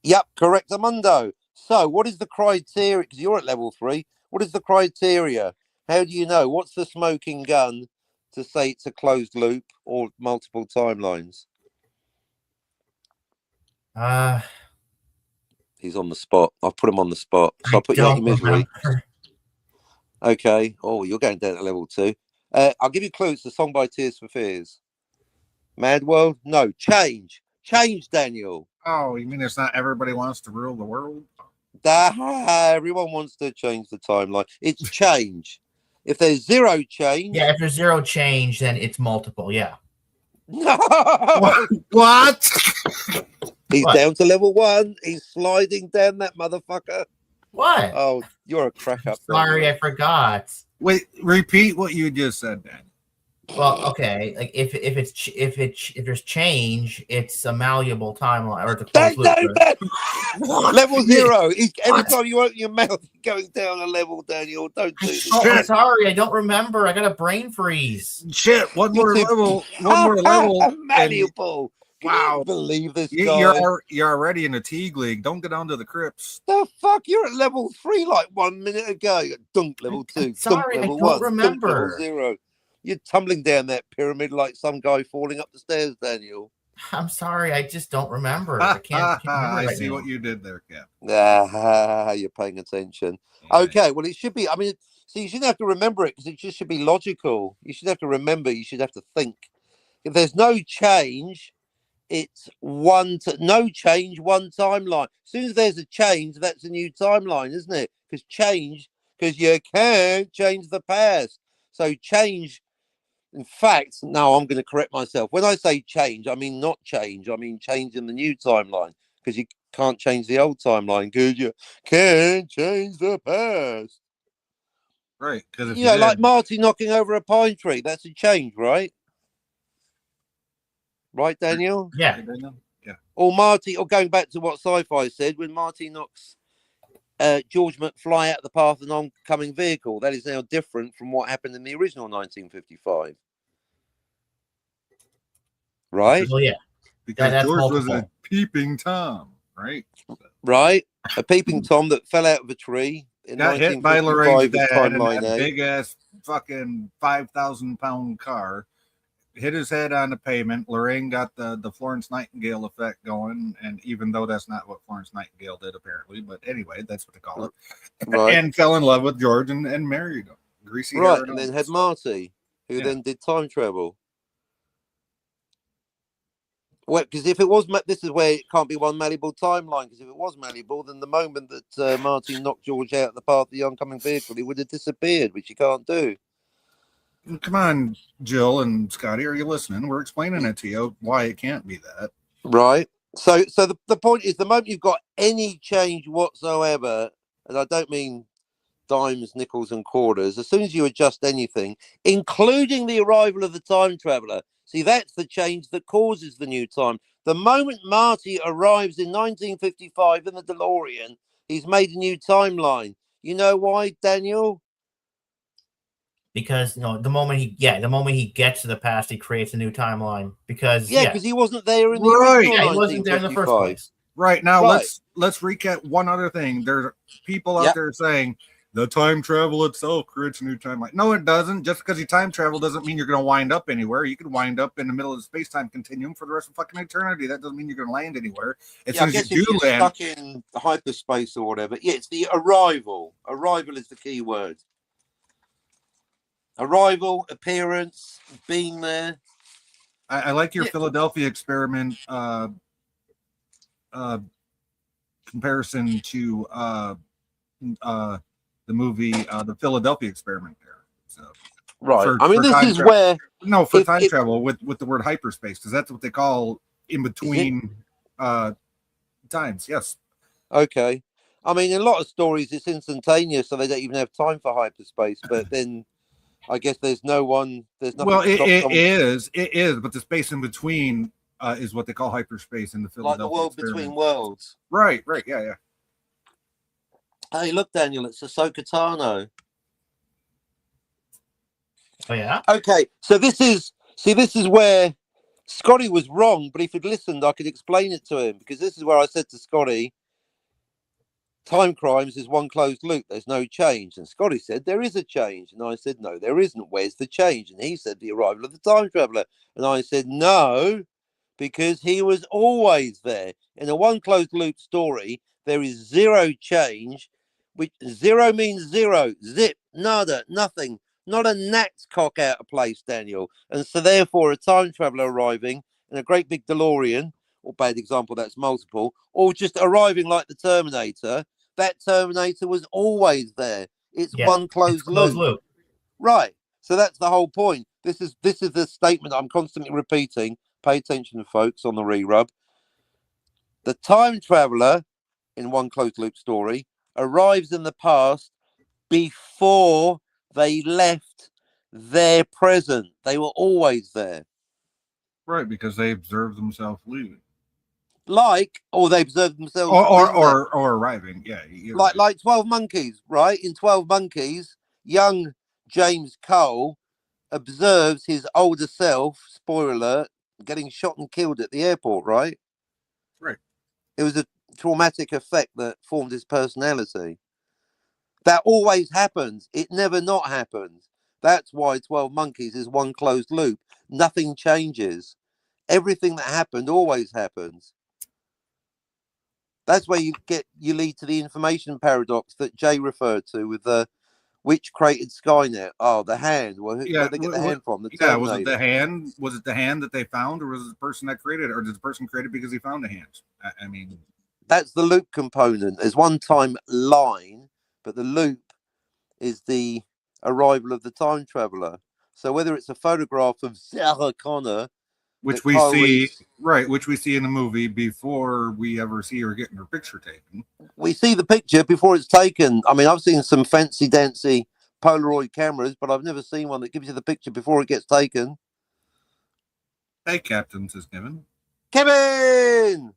Yep, correct, Amundo. So, what is the criteria? Because you're at level 3. What is the criteria? How do you know? What's the smoking gun to say it's a closed loop or multiple timelines? He's on the spot. I've put him on the spot. So I'll put you out your misery. Okay. Oh, you're going down to level 2. I'll give you clues. The song by Tears for Fears. Mad World? No. Change. Change, Daniel. Oh, you mean it's not everybody wants to rule the world? Everyone wants to change the timeline. It's change. If there's zero change. Yeah, if there's zero change, then it's multiple. Yeah. No. What? He's down to level 1. He's sliding down that motherfucker. What? Oh, you're a crack up. Sorry, I forgot. Wait, repeat what you just said, Dan. Well, okay. Like if there's change, it's a malleable timeline or the closed loop. Level 0. Every time you open your mouth, you're going down a level, Daniel. Don't do this. I'm sorry, I don't remember. I got a brain freeze. Shit, one more level. Malleable. Wow. I believe this guy. You're already in a Teague League. Don't get onto the crypts. The fuck? You're at level 3 like 1 minute ago. Dunk level 2. Sorry, dunk level I don't 1. remember. Dunk level 0. You're tumbling down that pyramid like some guy falling up the stairs, Daniel. I'm sorry, I just don't remember. I can't remember I right see now. what you did there, Cap. You're paying attention. Yeah. Okay, well, it should be. I mean, see, you shouldn't have to remember it because it just should be logical. You should have to remember. You should have to think. If there's no change, it's no change, one timeline. As soon as there's a change, that's a new timeline, isn't it? Because you can't change the past. So change. In fact, no, I'm going to correct myself. When I say change, I mean not change. I mean change in the new timeline because you can't change the old timeline because you can't change the past. Right. Because like Marty knocking over a pine tree. That's a change, right? Right, Daniel? Yeah. Yeah. Or going back to what Sci-Fi said, when Marty knocks George McFly out of the path of an oncoming vehicle, that is now different from what happened in the original 1955. Right? Well, yeah. Because that's George multiple. was a peeping Tom, right? Right. A peeping Tom that fell out of a tree. Got hit by Lorraine's dad in timeline, that big ass fucking 5,000-pound car. Hit his head on the pavement. Lorraine got the Florence Nightingale effect going, and even though that's not what Florence Nightingale did, apparently, but anyway, that's what they call it. Right. And fell in love with George and married him. Greasy right, hair and then had Marty, who then did time travel. Well, because if it was, this is where it can't be one malleable timeline. Because if it was malleable, then the moment that Marty knocked George out of the path of the oncoming vehicle, he would have disappeared, which you can't do. Come on, Jill and Scotty, are you listening? We're explaining it to you why it can't be that. Right. So the point is, the moment you've got any change whatsoever, and I don't mean dimes, nickels, and quarters, as soon as you adjust anything, including the arrival of the time traveler, see, that's the change that causes the new time. The moment Marty arrives in 1955 in the DeLorean, he's made a new timeline. You know why, Daniel? because the moment he gets to the past, he creates a new timeline. Because because he wasn't there in the Right. original he wasn't there in the first 1955. place. Right now, Right. let's recap one other thing. There's people out Yep. there saying the time travel itself creates a new timeline. No, it doesn't. Just because you time travel doesn't mean you're going to wind up anywhere. You could wind up in the middle of the space-time continuum for the rest of fucking eternity. That doesn't mean you're going to land anywhere. As soon I as guess you if do you're land, stuck in hyperspace or whatever, it's the arrival. Arrival is the key word. Arrival, appearance, being there. I like your Yeah. Philadelphia experiment comparison to the movie the Philadelphia experiment there. So Right. for This time is travel. where No, for time travel with the word hyperspace, because that's what they call in between times. Yes. Okay. In a lot of stories it's instantaneous, so they don't even have time for hyperspace. But then I guess there's nothing. Well, to stop someone, it is, but the space in between is what they call hyperspace in the like Philadelphia the world experiment. between worlds. Right, yeah. Hey, look, Daniel, it's Ahsoka Tano. Oh yeah. Okay, so this is where Scotty was wrong, but if he'd listened, I could explain it to him, because this is where I said to Scotty, time crimes is one closed loop. There's no change. And Scotty said, there is a change. And I said, no, there isn't. Where's the change? And he said, the arrival of the time traveler. And I said, no, because he was always there. In a one closed loop story, there is zero change, which zero means zero, zip, nada, nothing. Not a gnat's cock out of place, Daniel. And so therefore a time traveler arriving in a great big DeLorean, or bad example, that's multiple, or just arriving like the Terminator, that Terminator was always there. It's one closed loop. Right. So that's the whole point. This is the statement I'm constantly repeating. Pay attention, folks, on the re-rub. The time traveler in one closed loop story arrives in the past before they left their present. They were always there. Right, because they observed themselves leaving. Or they observed themselves or arriving. Yeah. Like 12 Monkeys, right? In 12 Monkeys, young James Cole observes his older self, spoiler alert, getting shot and killed at the airport, right? Right. It was a traumatic effect that formed his personality. That always happens. It never not happens. That's why 12 Monkeys is one closed loop. Nothing changes. Everything that happened always happens. That's where you lead to the information paradox that Jay referred to with the which created Skynet. Oh, the hand. Well, where'd they get the hand from? The Terminator. Was it the hand? Was it the hand that they found, or was it the person that created it, or did the person create it because he found the hands? I mean, that's the loop component. There's one time line, but the loop is the arrival of the time traveler. So whether it's a photograph of Sarah Connor, which we see, which we see in the movie before we ever see her getting her picture taken. We see the picture before it's taken. I've seen some fancy dancy Polaroid cameras, but I've never seen one that gives you the picture before it gets taken. Hey, Captain, says Kevin. Kevin!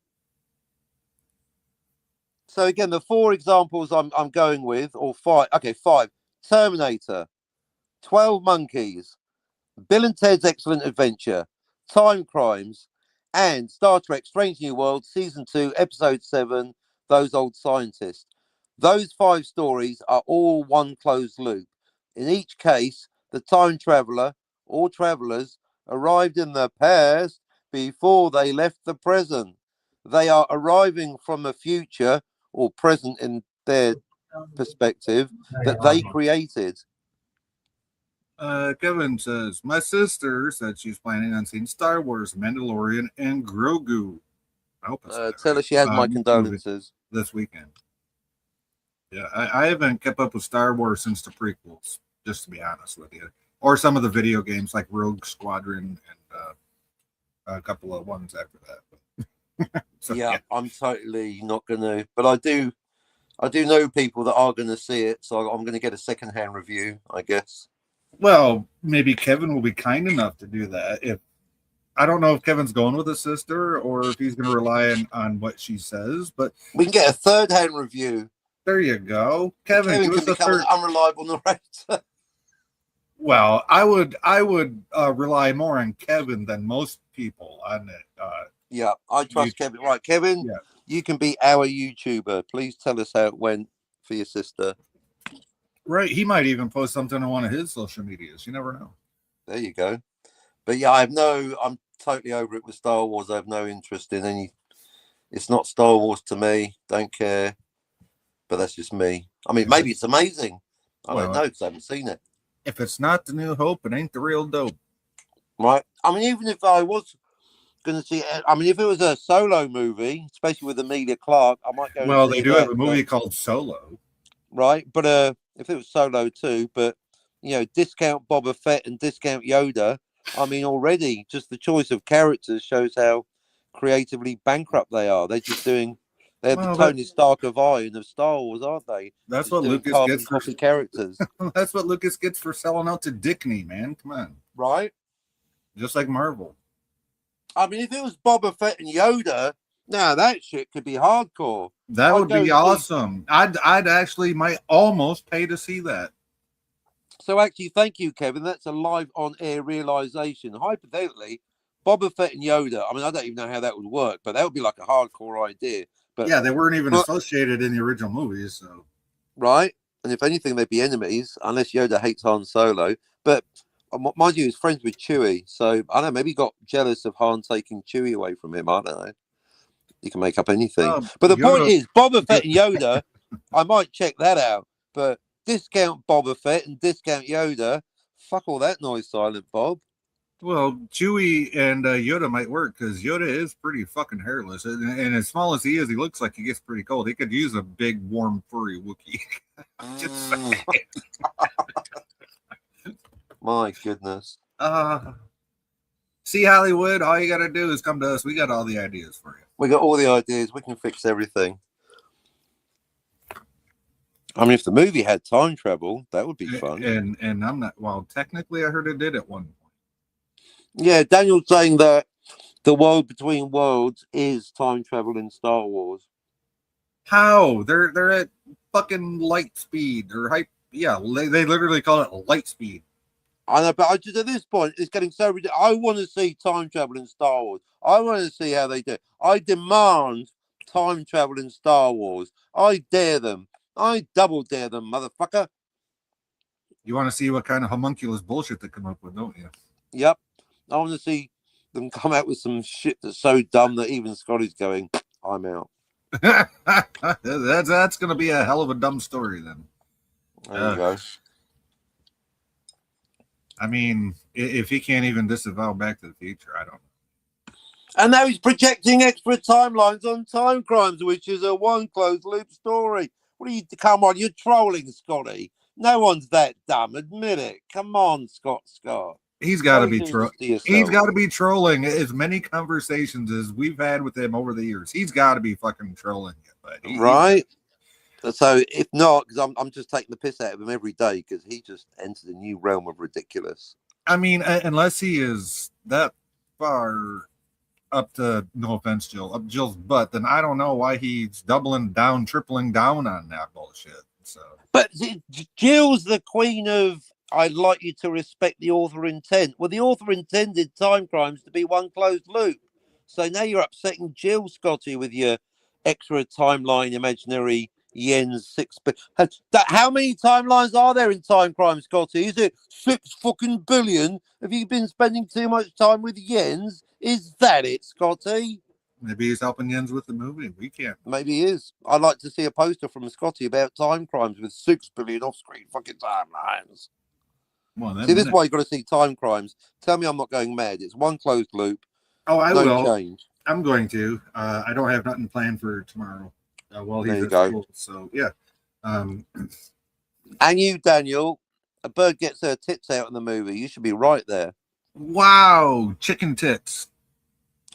So again, the 4 examples I'm going with, or 5. Okay, 5. Terminator, 12 Monkeys, Bill and Ted's Excellent Adventure, Time Crimes, and Star Trek Strange New World Season 2, Episode 7, Those Old Scientists. Those 5 stories are all one closed loop. In each case, the time traveler or travelers arrived in the past before they left the present. They are arriving from a future or present in their perspective that they created. Kevin says, my sister said she's planning on seeing Star Wars, Mandalorian, and Grogu. I hope tell her she has my condolences this weekend. Yeah, I haven't kept up with Star Wars since the prequels, just to be honest with you, or some of the video games like Rogue Squadron and a couple of ones after that. So, yeah, I'm totally not gonna, but I do know people that are gonna see it, so I'm gonna get a secondhand review, I guess. Well, maybe Kevin will be kind enough to do that. If I don't know if Kevin's going with his sister or if he's going to rely on what she says, but we can get a third-hand review. There you go, Kevin. Kevin can become an unreliable narrator. Well, I would rely more on Kevin than most people on it. Yeah, I trust You- Kevin. Right, Kevin, yeah, you can be our YouTuber. Please tell us how it went for your sister. right. He might even post something on one of his social medias. You never know. There you go. But yeah, I'm totally over it with Star Wars. I have no interest in any. It's not Star Wars to me. Don't care. But that's just me. I mean, maybe it's amazing. I don't know because I haven't seen it. If it's not the New Hope, it ain't the real dope. Right. I mean, even if I was going to see it, I mean, if it was a solo movie, especially with Amelia Clark, I might go and Well, see they do that. have a movie called Solo. Right. But if it was solo too, but discount Boba Fett and discount Yoda. I mean, already just the choice of characters shows how creatively bankrupt they are. They're just doing. They're the Tony Stark of Iron of Star Wars, aren't they? That's Just what doing Lucas carbon gets for copy characters, that's what Lucas gets for selling out to Dickney, man. Come on. right? Just like Marvel. I mean, if it was Boba Fett and Yoda, now that shit could be hardcore. That I'd would go be and see- awesome. I'd actually might almost pay to see that. So actually, thank you, Kevin. That's a live on-air realization. Hypothetically, Boba Fett and Yoda. I mean, I don't even know how that would work, but that would be like a hardcore idea. But Yeah, they weren't even associated in the original movies, so right, and if anything, they'd be enemies unless Yoda hates Han Solo. But mind you, he's friends with Chewie, so I don't know. Maybe he got jealous of Han taking Chewie away from him. I don't know. You can make up anything. But the point is, Boba Fett and Yoda, I might check that out. But discount Boba Fett and discount Yoda. Fuck all that noise, Silent Bob. well, Chewie and Yoda might work because Yoda is pretty fucking hairless, and as small as he is, he looks like he gets pretty cold. He could use a big, warm, furry Wookiee. Just saying. My goodness. See, Hollywood, all you got to do is come to us. We got all the ideas for you. We got all the ideas. We can fix everything. I mean, if the movie had time travel, that would be fun. And I'm not. Well, technically, I heard it did at one point. Yeah, Daniel's saying that the world between worlds is time travel in Star Wars. How? They're at fucking light speed or hype. Yeah, they literally call it light speed. I know, but I just at this point, it's getting so ridiculous. I want to see time travel in Star Wars. I want to see how they do it. I demand time travel in Star Wars. I dare them. I double dare them, motherfucker. You want to see what kind of homunculus bullshit they come up with, don't you? Yep. I want to see them come out with some shit that's so dumb that even Scotty's going, I'm out. that's going to be a hell of a dumb story then. There you go. I mean, if he can't even disavow Back to the Future, I don't know. And now he's projecting extra timelines on time crimes, which is a one closed loop story. What are you? Come on, you're trolling, Scotty. No one's that dumb. Admit it. Come on, Scott. He's got to be He's got to be trolling as many conversations as we've had with him over the years. He's got to be fucking trolling it, but right. So if not, because I'm just taking the piss out of him every day because he just entered a new realm of ridiculous. I mean, unless he is that far up to, no offense, Jill, up Jill's butt, then I don't know why he's doubling down, tripling down on that bullshit. So, but Jill's the queen of. I'd like you to respect the author intent. Well, the author intended time crimes to be one closed loop. So now you're upsetting Jill, Scotty, with your extra timeline imaginary Yen's 6. How many timelines are there in time crime, Scotty? Is it 6 fucking billion? Have you been spending too much time with Yens? Is that it, Scotty? Maybe he's helping Jens with the movie. We can't. Maybe he is. I'd like to see a poster from Scotty about time crimes with 6 billion off-screen fucking timelines. Well, see, this is why you've got to see time crimes. Tell me I'm not going mad. It's one closed loop. Oh, I will. Change. I'm going to. I don't have nothing planned for tomorrow. While he's at school. So, yeah. And you, Daniel, a bird gets her tits out in the movie. You should be right there. Wow. Chicken tits.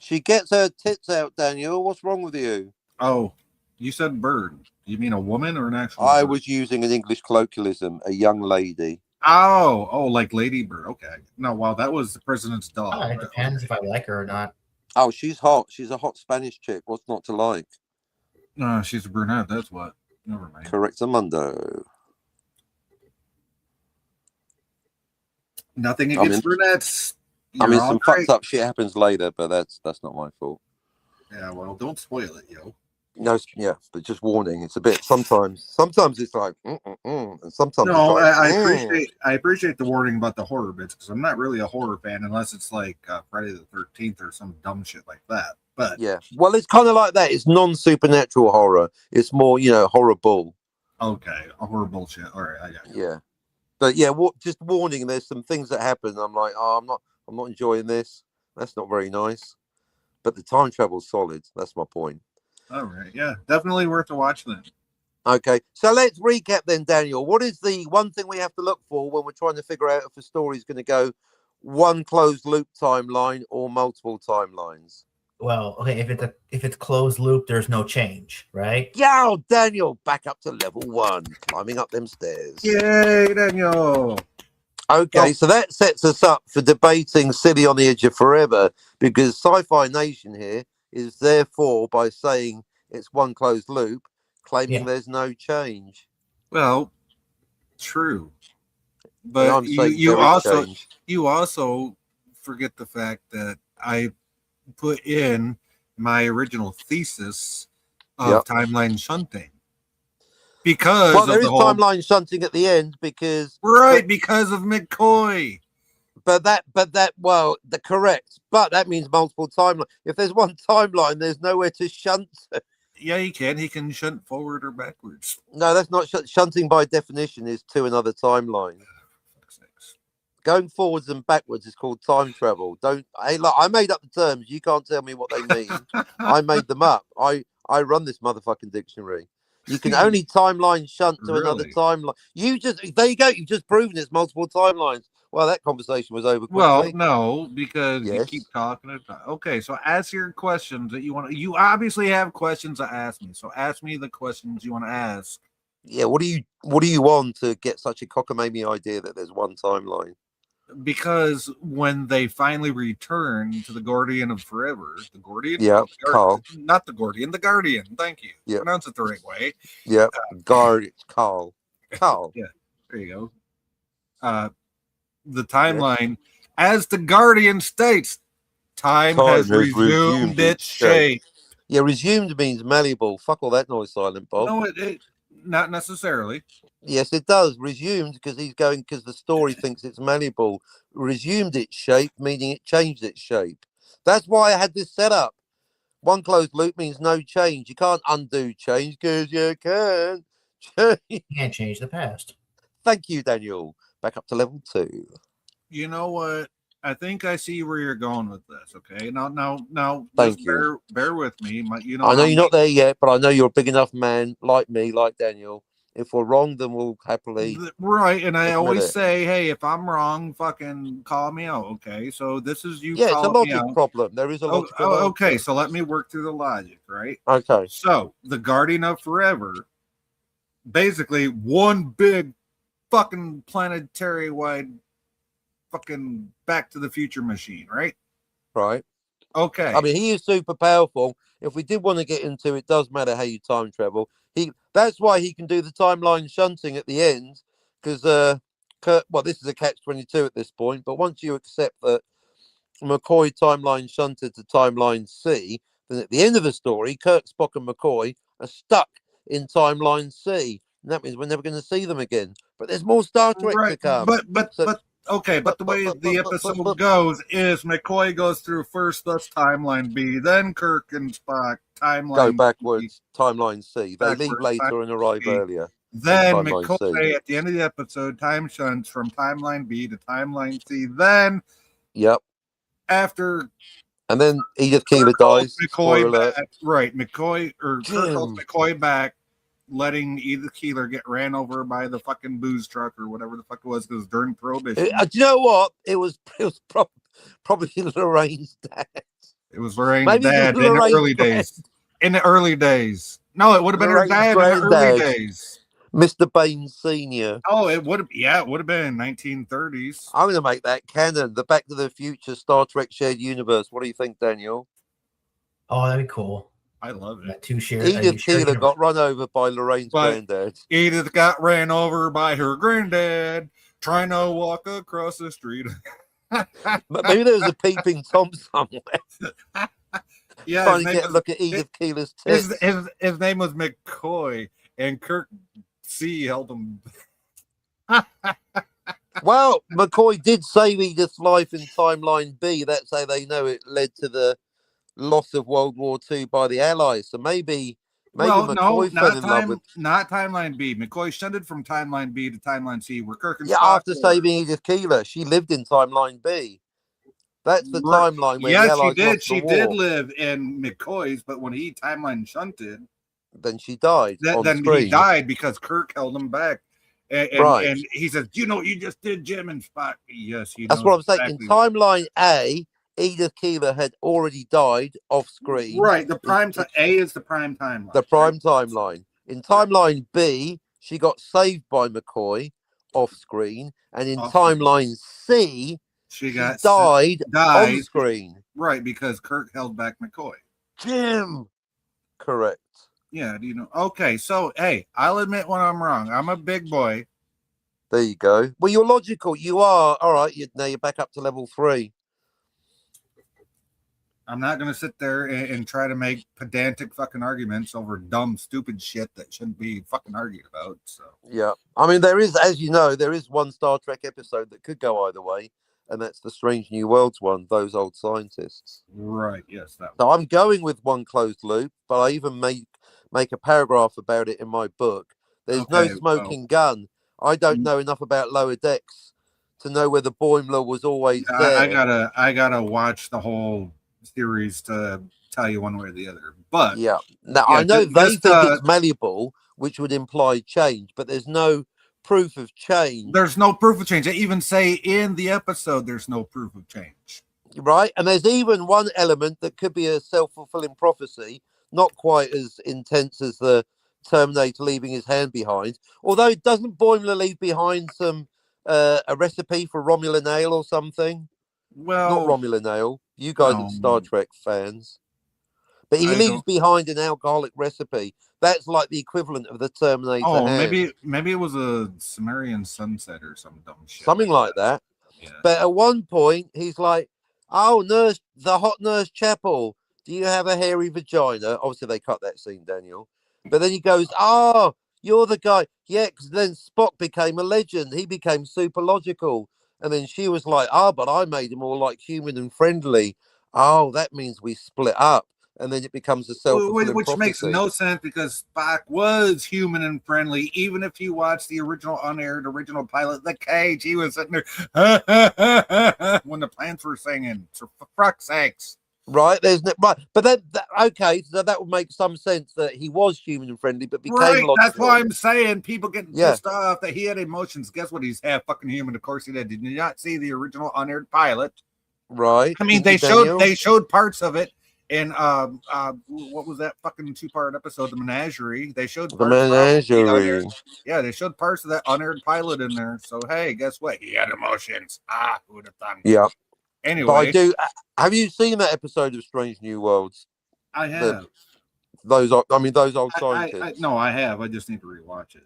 She gets her tits out, Daniel. What's wrong with you? Oh, you said bird. You mean a woman or an actual I bird? was using an English colloquialism, a young lady. Oh, like Lady Bird. Okay. No, well, that was the president's dog. It depends if I like her or not. Oh, she's hot. She's a hot Spanish chick. What's not to like? No, she's a brunette. That's what. Never mind. Correctamundo. Nothing I against mean, brunettes. I You're mean, all some great. fucked up shit happens later, but that's not my fault. Yeah, well, don't spoil it, yo. No, yeah, but just warning. It's a bit. Sometimes it's like, and sometimes it's No, like, I appreciate the warning about the horror bits because I'm not really a horror fan unless it's like Friday the 13th or some dumb shit like that. But yeah. Well, it's kind of like that. It's non-supernatural horror. It's more, horrible. okay, a horror bullshit. All right, I got you. Yeah, but yeah, just warning. There's some things that happen. I'm like, oh, I'm not enjoying this. That's not very nice. But the time travel's solid. That's my point. All right, yeah, definitely worth a watch then. Okay, so let's recap then, Daniel. What is the one thing we have to look for when we're trying to figure out if a story is going to go one closed loop timeline or multiple timelines? Well, okay, if it's closed loop, there's no change, right? Yeah, Daniel, back up to level 1, climbing up them stairs. Yay, Daniel! Okay, so that sets us up for debating City on the Edge of Forever, because Sci-Fi Nation here is therefore, by saying it's one closed loop, claiming there's no change. Well, true, And but I'm saying there is change. you also forget the fact that I put in my original thesis of timeline shunting because Well, there of is the whole timeline shunting at the end because because of McCoy. But the correct. But that means multiple timeline. If there's one timeline, there's nowhere to shunt. Yeah, he can. He can shunt forward or backwards. No, that's not shunting by definition is to another timeline. Going forwards and backwards is called time travel. I made up the terms. You can't tell me what they mean. I made them up. I run this motherfucking dictionary. You can only timeline shunt to another timeline. There you go. You've just proven it's multiple timelines. Well, that conversation was over quickly. Well, no, because you keep talking. Okay, so ask your questions that you want. You obviously have questions to ask me. So ask me the questions you want to ask. Yeah, what do you want to get such a cockamamie idea that there's one timeline? Because when they finally return to the Guardian of Forever, the Guardian, Carl, not the Guardian, the Guardian. Thank you. Pronounce it the right way. Yeah, Carl. Yeah, there you go. The timeline, as the Guardian states, time has resumed its shape. Yeah, resumed means malleable. Fuck all that noise, Silent Bob. No, it not necessarily. Yes, it does. Resumed because because the story thinks it's malleable. Resumed its shape, meaning it changed its shape. That's why I had this set up. One closed loop means no change. You can't undo change because you can. You can't change the past. Thank you, Daniel. Back up to level 2. You know what? I think I see where you're going with this. Okay, now. Thank you. Bear with me. I know you're not there yet, but I know you're a big enough man like me, like Daniel. If we're wrong, then we'll happily. Right, and I always say, hey, if I'm wrong, fucking call me out. Okay, so this is you. Yeah, it's a logic problem. There is a logic problem. Okay, so let me work through the logic. Right. Okay. So the Guardian of Forever, basically one big fucking planetary wide fucking Back to the Future machine, right? Right. Okay. I mean, he is super powerful. If we did want to get into it, does matter how you time travel. That's why he can do the timeline shunting at the end, because this is a catch-22 at this point. But once you accept that McCoy timeline shunted to timeline C, then at the end of the story, Kirk, Spock, and McCoy are stuck in timeline C, and that means we're never going to see them again. But there's more Star Trek to come. But the way the episode goes is McCoy goes through first that's timeline B, then Kirk and Spock timeline go backwards, B, timeline C. They leave later and arrive earlier. Then McCoy at the end of the episode time shunts from timeline B to timeline C. Then after and then Edith Keeler dies. McCoy back, right? McCoy calls McCoy back, letting Edith Keeler get ran over by the fucking booze truck or whatever the fuck it was, because during Prohibition. Do you know what? It was probably Lorraine's dad. It was Lorraine's dad in the early days. In the early days. No, it would have been her dad in the early days. Mr. Baines Sr. Oh, it would have been 1930s. I'm going to make that canon. The Back to the Future Star Trek shared universe. What do you think, Daniel? Oh, that'd be cool. I love it. Edith Keeler got run over by Lorraine's granddad. Edith got ran over by her granddad. Trying to walk across the street. But maybe there was a peeping Tom somewhere Yeah, trying to get a look at Edith Keeler's tits. his name was McCoy, and Kirk C held him. Well, McCoy did save Edith's life in timeline B. That's how they know it led to the loss of World War II by the Allies. So maybe Well, McCoy fell in love with. not timeline B. McCoy shunted from timeline B to timeline C, where Kirk and Yeah, Spock after were. saving Edith Keeler, she lived in timeline B. That's the timeline where the Yeah, she Allies did. lost She the did war. live in McCoy's, but when he timeline shunted, Then she died on then screen. he died because Kirk held him back. And Right. he says, "You know what you just did, Jim and Spock." Yes, he. That's knows what I'm saying. exactly In timeline A, Edith Keeler had already died off screen. Right. The prime time A is the prime timeline. The prime timeline. In timeline B, she got saved by McCoy off screen, and in timeline C, she died on screen. Right, because Kirk held back McCoy. Jim. Correct. Yeah, do you know? Okay, so hey, I'll admit when I'm wrong. I'm a big boy. There you go. Well, you're logical. You are. All right. Now you're back up to level 3. I'm not going to sit there and try to make pedantic fucking arguments over dumb, stupid shit that shouldn't be fucking argued about. So yeah, I mean, there is, as you know, there is one Star Trek episode that could go either way, and that's the Strange New Worlds one. Those old scientists. Right. Yes. That. So I'm going with One Closed Loop, but I even make a paragraph about it in my book. There's no smoking gun. I don't know enough about Lower Decks to know whether Boimler was always there. I gotta watch the whole series to tell you one way or the other. But yeah, now I know they think it's malleable, which would imply change, but there's no proof of change. There's no proof of change. They even say in the episode there's no proof of change. Right, and there's even one element that could be a self-fulfilling prophecy, not quite as intense as the Terminator leaving his hand behind. Although, doesn't Boimler leave behind some a recipe for Romulan ale or something? Well, not Romulan ale. You guys are Star Trek fans, but he leaves behind an alcoholic recipe. That's like the equivalent of the Terminator. Oh, hand. maybe it was a Sumerian sunset or some dumb shit. Something like that. Yeah. But at one point, he's like, "Oh, nurse, the hot nurse Chapel. Do you have a hairy vagina?" Obviously, they cut that scene, Daniel. But then he goes, "Oh, you're the guy." Yeah, because then Spock became a legend. He became super logical. And then she was like, "Oh, but I made him all like human and friendly." Oh, that means we split up. And then it becomes a self-fulfilling which prophecy. Makes no sense because Spock was human and friendly. Even if you watch the original unaired original pilot, The Cage, he was sitting there when the plants were singing. So for fuck's sakes. Right, there's no right, but then okay, so that would make some sense that he was human and friendly, but became logical. That's why I'm saying people get pissed off that he had emotions. Guess what? He's half fucking human. Of course he did. Did you not see the original unaired pilot? Right. I mean, they showed parts of it in what was that fucking 2-part episode, The Menagerie? They showed the Menagerie. They showed parts of that unaired pilot in there. So hey, guess what? He had emotions. Who would have thought? Yeah. Anyway, but I do. Have you seen that episode of Strange New Worlds? I have. Those old scientists. No, I have. I just need to rewatch it.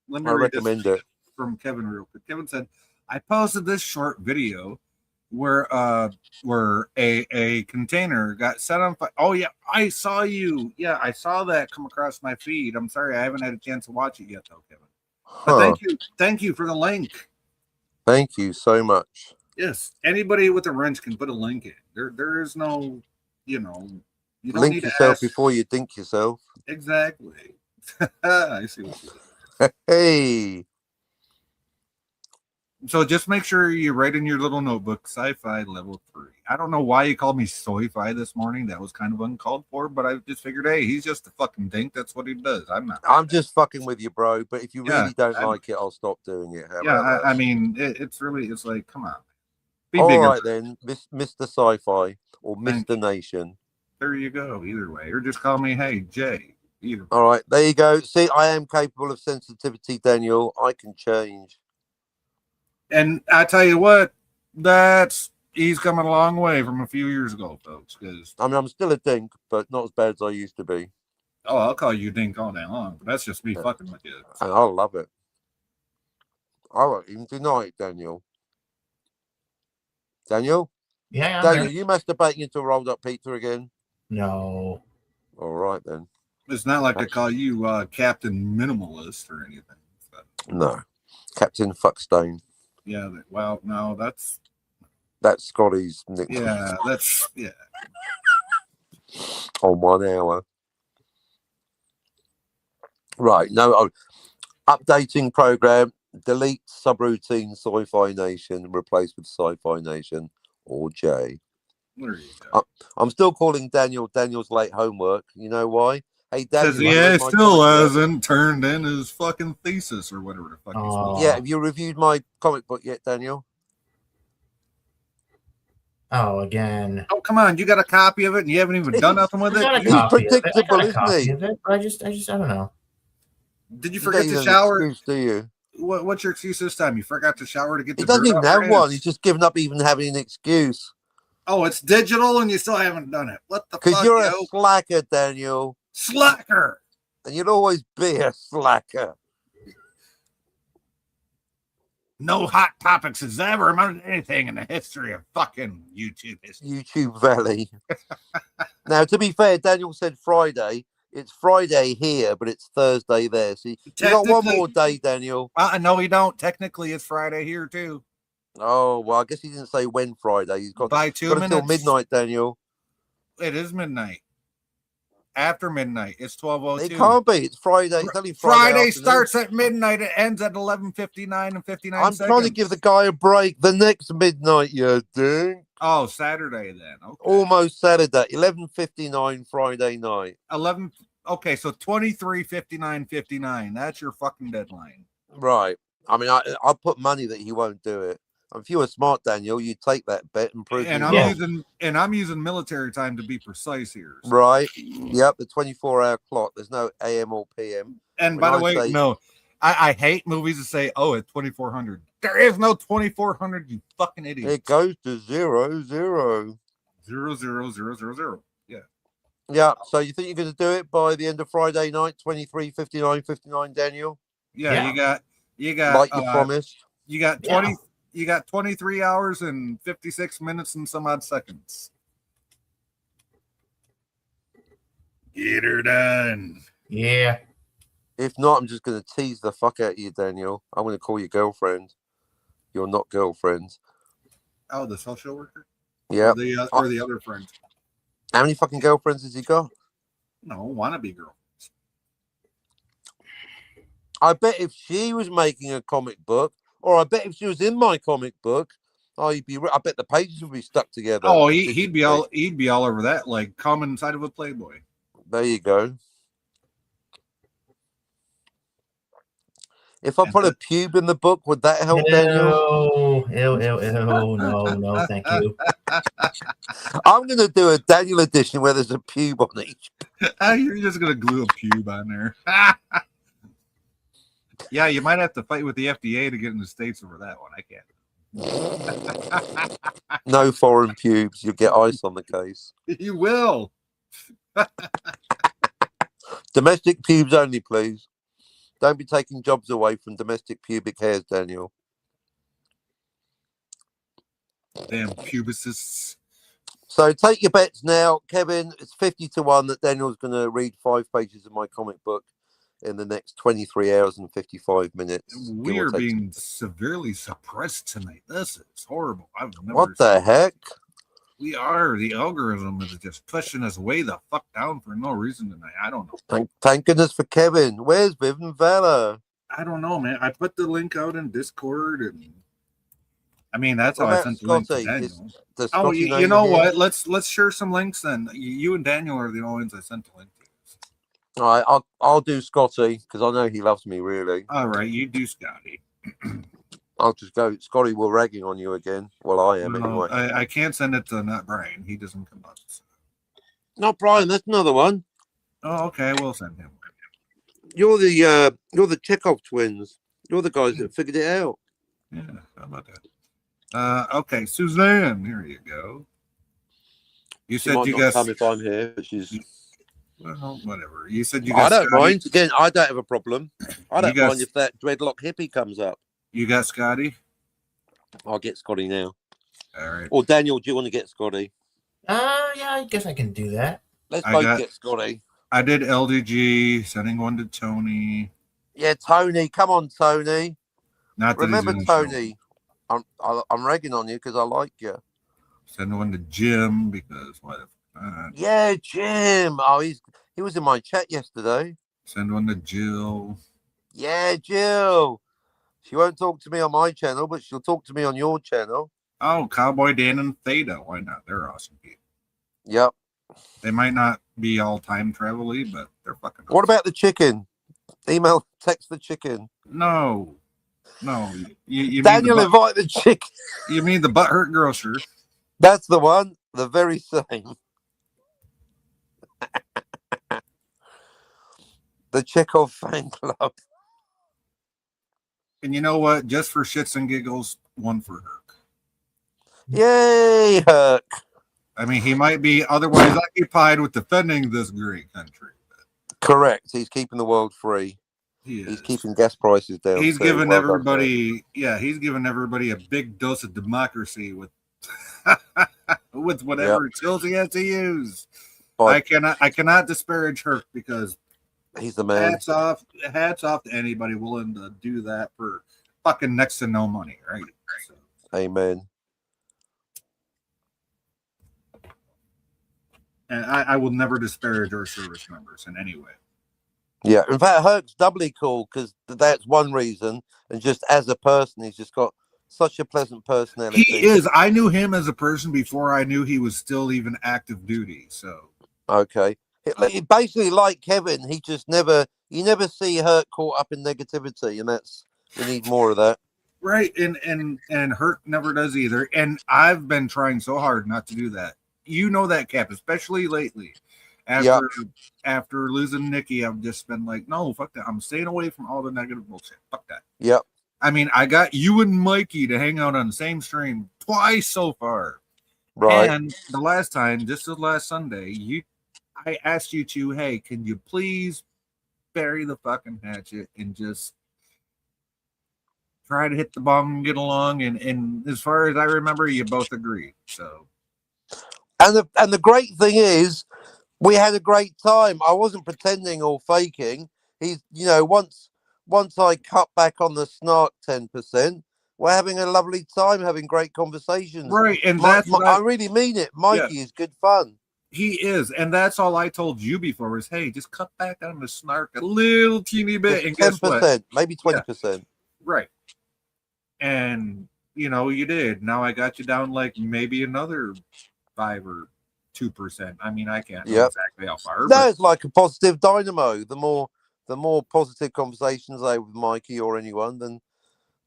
Let me recommend it from Kevin real quick. Kevin said, "I posted this short video where a container got set on fire." Oh yeah, I saw you. Yeah, I saw that come across my feed. I'm sorry, I haven't had a chance to watch it yet, though, Kevin. But thank you for the link. Thank you so much. Yes, anybody with a wrench can put a link in. There is no, you don't link need yourself to before you dink yourself. Exactly. I see what you did. Hey. So just make sure you write in your little notebook, sci-fi level 3. I don't know why you called me sci-fi this morning. That was kind of uncalled for, but I just figured, hey, he's just a fucking dink. That's what he does. I'm just fucking with you, bro. But if you really don't like it, I'll stop doing it. I mean, it's like, come on. All right, then, Mr. Sci-Fi or Mr. Nation. There you go. Either way, or just call me, hey, Jay. Either. All right, there you go. See, I am capable of sensitivity, Daniel. I can change. And I tell you what, he's coming a long way from a few years ago, folks. Because I mean, I'm still a dink, but not as bad as I used to be. Oh, I'll call you dink all day long, but that's just me fucking with you. And I love it. I won't even deny it, Daniel. Daniel? Yeah, I'm Daniel, there. you masturbating into a rolled up pizza again? No. All right, then. It's not like I call you Captain Minimalist or anything. But, No. Captain Fuckstain. yeah. Well, no, that's Scotty's nickname yeah. on 1 hour. Right. No. Updating program. Delete subroutine Sci-Fi Nation. Replace with Sci-Fi Nation or J. There you go. I'm still calling Daniel's late homework. You know why? Hey, Daniel. Because he still hasn't turned in his fucking thesis or whatever the fuck he's supposed to. Yeah, have you reviewed my comic book yet, Daniel? Oh, again. Oh, come on. You got a copy of it and you haven't even done nothing with it? He's predictable, isn't he? I just I don't know. Did you forget to shower? Excuse, do you? What's your excuse this time? You forgot to shower to get the He doesn't dirt even off your have one. hands? He's just given up even having an excuse. Oh, it's digital and you still haven't done it. What the fuck? Because you're a slacker, Daniel. Slacker. And you'll always be a slacker. No hot topics has ever amounted to anything in the history of fucking YouTube history. YouTube Valley. Now, to be fair, Daniel said Friday. It's Friday here, but it's Thursday there. So you got one more day, Daniel. No, we don't. Technically, it's Friday here, too. Oh, well, I guess he didn't say when Friday. He's got, By 2 minutes. Until midnight, Daniel. It is midnight. After midnight. It's 12:02. It can't be. It's Friday. It's only Friday starts at midnight. It ends at 11:59 and 59 I'm trying to give the guy a break. The next midnight, you ding. Oh, Saturday then. Okay. Almost Saturday. 11:59 Friday night. 11. Okay, so 23:59:59. That's your fucking deadline. Right. I mean, I'll put money that he won't do it. If you were smart, Daniel, you'd take that bet and prove. And I'm using military time to be precise here. So. Right. Yep. The 24-hour clock. There's no AM or PM. And by the way, no, I hate movies that say, "Oh, it's 2400." There is no 2400. You fucking idiot. It goes to 0000. 00000. Yeah. Yeah. So you think you're going to do it by the end of Friday night, 23:59:59, Daniel? Yeah. You got. Like you promised. You got 20. Yeah. You got 23 hours and 56 minutes and some odd seconds. Get her done. Yeah. If not, I'm just going to tease the fuck out of you, Daniel. I'm going to call you girlfriend. You're not girlfriends. Oh, the social worker? Yeah. Or the other friend. How many fucking girlfriends has he got? No, wannabe girl. I bet if she was making a comic book, or I bet if she was in my comic book, I bet the pages would be stuck together. Oh, he'd be all over that, like come inside of a Playboy. There you go. If I put a pube in the book, would that help, Daniel? No, thank you. I'm going to do a Daniel edition where there's a pube on each. You're just going to glue a pube on there. Yeah, you might have to fight with the FDA to get in the States over that one. I can't. No foreign pubes. You'll get ice on the case. You will. Domestic pubes only, please. Don't be taking jobs away from domestic pubic hairs, Daniel. Damn pubicists. So take your bets now, Kevin. It's 50-1 that Daniel's going to read 5 pages of my comic book in the next 23 hours and 55 minutes. We are being severely suppressed tonight. This is horrible. What the heck? We are. The algorithm is just pushing us way the fuck down for no reason tonight. I don't know. Thank goodness for Kevin. Where's Viv and Vala? I don't know, man. I put the link out in Discord, and I mean that's how I sent the link to Daniel. Oh, you know what? Let's share some links then. You and Daniel are the only ones I sent the link to. All right, I'll do Scotty because I know he loves me really. All right, you do Scotty. I'll just go. Scotty, we're ragging on you again. Well, I am anyway. I can't send it to not Brian. He doesn't come up. So. Not Brian. That's another one. Oh, okay. We'll send him. You're the Chekhov twins. You're the guys that figured it out. Yeah, how about that? Okay, Suzanne. Here you go. You said you guys come if I'm here, but she's. Well, whatever. You said you guys. I don't mind. Again, I don't have a problem. I don't mind if that dreadlock hippie comes up. You got Scotty? I'll get Scotty now. All right. Or Daniel, do you want to get Scotty? Yeah, I guess I can do that. Let's I both got- get Scotty. I did LDG, sending one to Tony. Yeah, Tony. Come on, Tony. Not that Remember, he's gonna show. Tony, I'm ragging on you because I like you. Send one to Jim because why the fuck? Yeah, Jim. Oh, he was in my chat yesterday. Send one to Jill. Yeah, Jill. She won't talk to me on my channel, but she'll talk to me on your channel. Oh, Cowboy Dan and Theta. Why not? They're awesome people. Yep. They might not be all time travel-y, but they're fucking awesome. What about the chicken? Email, text the chicken. No. You Daniel, mean invite the chicken. you mean the butthurt grocer. That's the one. The very same. The Chekhov fan club. And you know what? Just for shits and giggles, one for Herc. Yay, Herc. I mean, he might be otherwise occupied with defending this great country. Correct. He's keeping the world free. He's keeping gas prices down. He's too. giving Well done, everybody, he's giving everybody a big dose of democracy with with whatever tools he has to use. But I cannot disparage Herc because he's the man. hats off to anybody willing to do that for fucking next to no money, right? So. Amen. And I will never disparage our service members in any way. Yeah, in fact, Herc's doubly cool because that's one reason, and just as a person, he's just got such a pleasant personality. He is. I knew him as a person before I knew he was still even active duty. So okay, it basically like Kevin, he just you never see Herc caught up in negativity, and we need more of that. Right, and Herc never does either. And I've been trying so hard not to do that. You know that, Cap, especially lately. After losing Nikki, I've just been like, no, fuck that. I'm staying away from all the negative bullshit. Fuck that. Yep. I mean, I got you and Mikey to hang out on the same stream twice so far. Right. And the last time, just the last Sunday, I asked you to, hey, can you please bury the fucking hatchet and just try to hit the bong and get along? And as far as I remember, you both agreed. So. And the great thing is, we had a great time. I wasn't pretending or faking. He's, once I cut back on the snark 10%, we're having a lovely time, having great conversations. Right, and that's what I really mean it. Mikey is good fun. He is, and that's all I told you before was, hey, just cut back on the snark a little teeny bit, and 10%, maybe 20%. Yeah. Right. And you did. Now I got you down like maybe another 5 or 2%. I mean, I can't know exactly how far. No, it's like a positive dynamo. The more positive conversations I have with Mikey or anyone, then